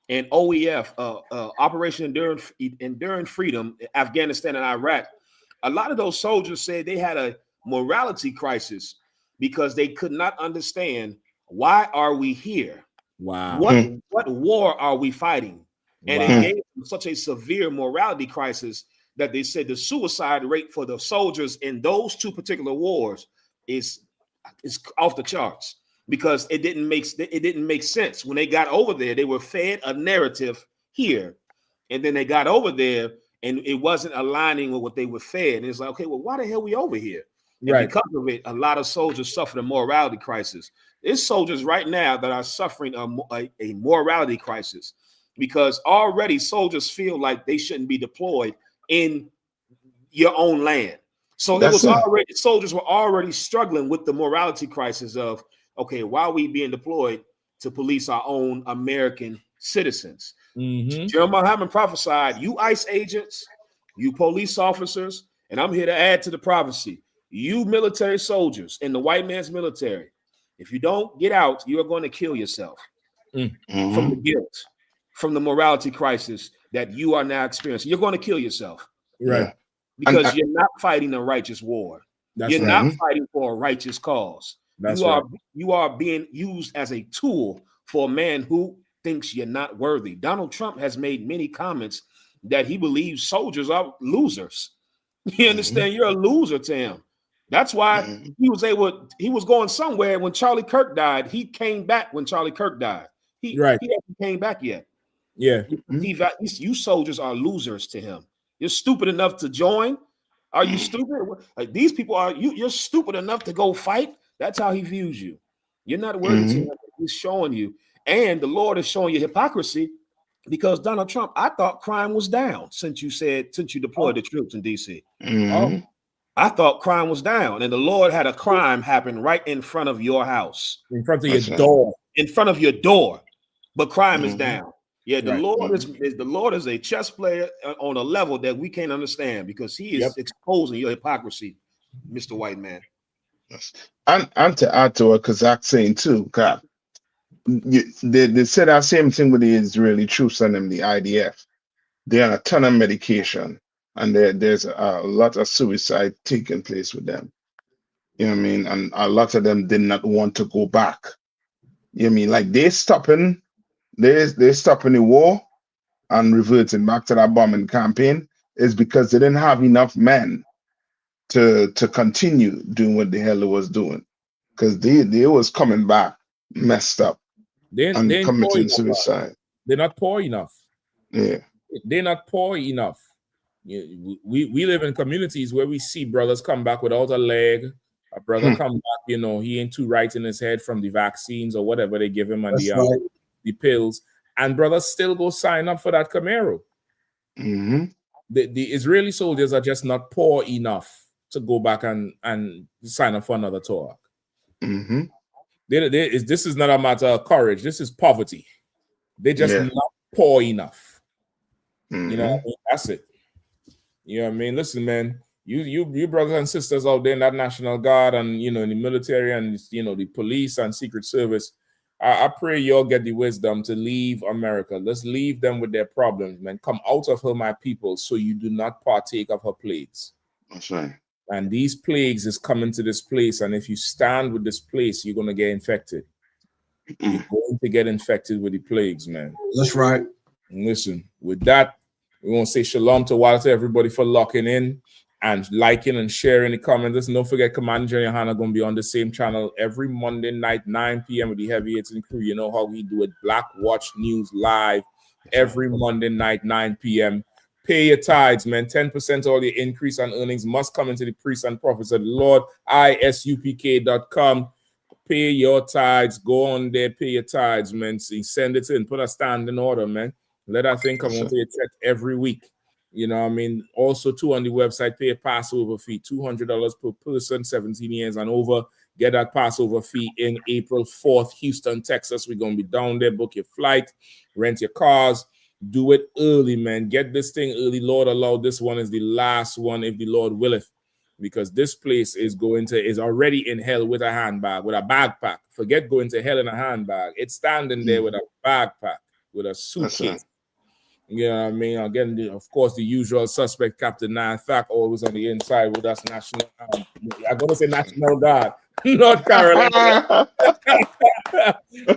in OEF, Operation Enduring Freedom, Afghanistan and Iraq, a lot of those soldiers said they had a morality crisis because they could not understand, why are we here? Wow. What war are we fighting? And it gave them such a severe morality crisis that they said the suicide rate for the soldiers in those two particular wars is off the charts, because it didn't make sense. When they got over there, they were fed a narrative here, and then they got over there and it wasn't aligning with what they were fed. And it's like, okay, well, why the hell are we over here? And because of it, a lot of soldiers suffered a morality crisis. There's soldiers right now that are suffering a morality crisis because already soldiers feel like they shouldn't be deployed in your own land. So soldiers were already struggling with the morality crisis of, okay, why are we being deployed to police our own American citizens? Jeremiah Muhammad prophesied, you ICE agents, you police officers, and I'm here to add to the prophecy, you military soldiers in the white man's military, if you don't get out, you are going to kill yourself from the guilt, from the morality crisis that you are now experiencing. You're going to kill yourself. Right. Because you're not fighting a righteous war. You're not fighting for a righteous cause. You are being used as a tool for a man who thinks you're not worthy. Donald Trump has made many comments that he believes soldiers are losers. You understand? You're a loser to him. That's why he was going somewhere when Charlie Kirk died. He came back when Charlie Kirk died. He hasn't came back yet. Yeah. You soldiers are losers to him. You're stupid enough to join. Are you stupid? Like these people are you're stupid enough to go fight. That's how he views you. You're not worthy to him. He's showing you. And the Lord is showing you hypocrisy because Donald Trump, I thought crime was down since you deployed the troops in DC. I thought crime was down, and the Lord had a crime happen right in front of your house, in front of your door, in front of your door. But crime is down. Yeah, the Lord is a chess player on a level that we can't understand because he is exposing your hypocrisy, Mr. White Man. And to add to what Kazak's saying too, God, they said that same thing with the Israeli troops and them, the IDF. They're on a ton of medication, and there's a lot of suicide taking place with them. You know what I mean? And a lot of them did not want to go back. You know what I mean? Like they're stopping the war and reverting back to that bombing campaign is because they didn't have enough men to continue doing what the hell they was doing, because they was coming back messed up and committing suicide. They're not poor enough. Yeah, they're not poor enough. We live in communities where we see brothers come back without a leg. A brother come back, he ain't too right in his head from the vaccines or whatever they give him and the pills, and brothers still go sign up for that Camaro. The Israeli soldiers are just not poor enough to go back and sign up for another talk. This is not a matter of courage. This is poverty. They're just not poor enough. You know what I mean? That's it. You know what I mean? Listen, man, You brothers and sisters out there in that National Guard and in the military and the police and Secret Service, I pray y'all get the wisdom to leave America. Let's leave them with their problems, man. Come out of her, my people, so you do not partake of her plagues. That's right. And these plagues is coming to this place, and if you stand with this place, you're gonna get infected. You're going to get infected with the plagues, man. That's right. And listen, with that, we want to say shalom to Walter, everybody for locking in and liking and sharing the comments. Listen, don't forget, Commander General Yohana going to be on the same channel every Monday night, 9 p.m. with the Heavy Hitting Crew. You know how we do it. Black Watch News live every Monday night, 9 p.m. Pay your tithes, man. 10% of all your increase on earnings must come into the priests and prophets of the Lord. ISUPK.com. Pay your tithes. Go on there, pay your tithes, man. See, send it in. Put a standing order, man. Let that thing come onto your check every week. You know what I mean? Also, too, on the website, pay a Passover fee, $200 per person, 17 years and over. Get that Passover fee in April 4th, Houston, Texas. We're going to be down there. Book your flight, rent your cars. Do it early, man. Get this thing early. Lord, allow this one is the last one if the Lord willeth. Because this place is already in hell with a handbag, with a backpack. Forget going to hell in a handbag. It's standing there with a backpack, with a suitcase. You know what I mean? Again, of course, the usual suspect, Captain Nathak, always on the inside with us. I'm going to say National Guard. North Carolina.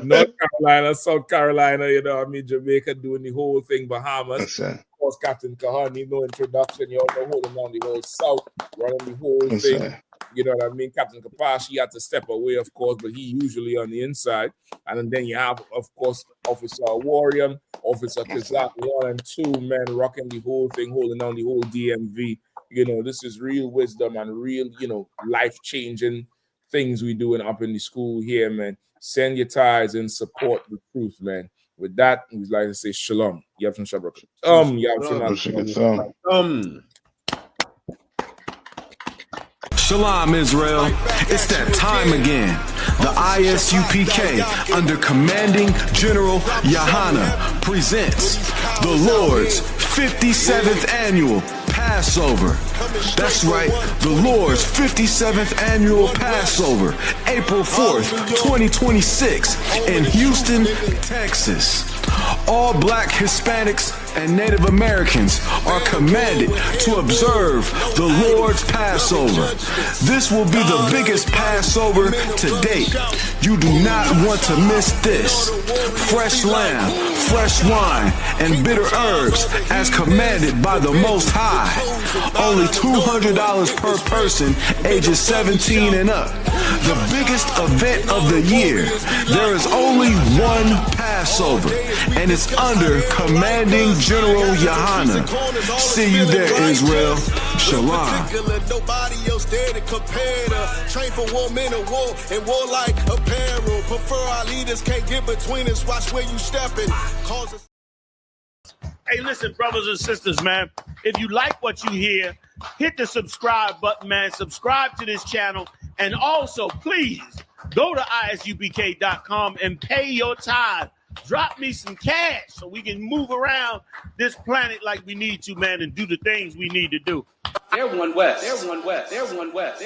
North Carolina, South Carolina, you know what I mean? Jamaica doing the whole thing, Bahamas. Of course, Captain Kahani, no introduction. You all know holding down the whole South, running the whole thing. You know what I mean? Captain Kapashi had to step away, of course, but he usually on the inside. And then you have, of course, Officer Warrior, Officer Kazak, 1 and 2 men rocking the whole thing, holding down the whole DMV. You know, this is real wisdom and real, life-changing things we doing up in the school here, man. Send your tithes and support the truth, man. With that, we'd like to say shalom. Yavshan Shabrak. Shalom, Israel. It's that time again. The ISUPK, under Commanding General Yohana, presents the Lord's 57th Annual Passover. That's right, the Lord's 57th Annual Passover, April 4th, 2026, in Houston, Texas. All Black, Hispanics, and Native Americans are commanded to observe the Lord's Passover. This will be the biggest Passover to date. You do not want to miss this. Fresh lamb, fresh wine, and bitter herbs as commanded by the Most High. Only $200 per person, ages 17 and up. The biggest event of the year. There is only one Passover, and it's under Commanding General Yohana. See you there, Israel. Shalom. Nobody else there to compare to. Train for war, men of war, and warlike apparel. Prefer our leaders, can't get between us. Watch where you stepping. Hey, listen, brothers and sisters, man. If you like what you hear, hit the subscribe button, man. Subscribe to this channel. And also, please, go to ISUPK.com and pay your tithe. Drop me some cash so we can move around this planet like we need to, man, and do the things we need to do. They're one West. They're one West. They're one West.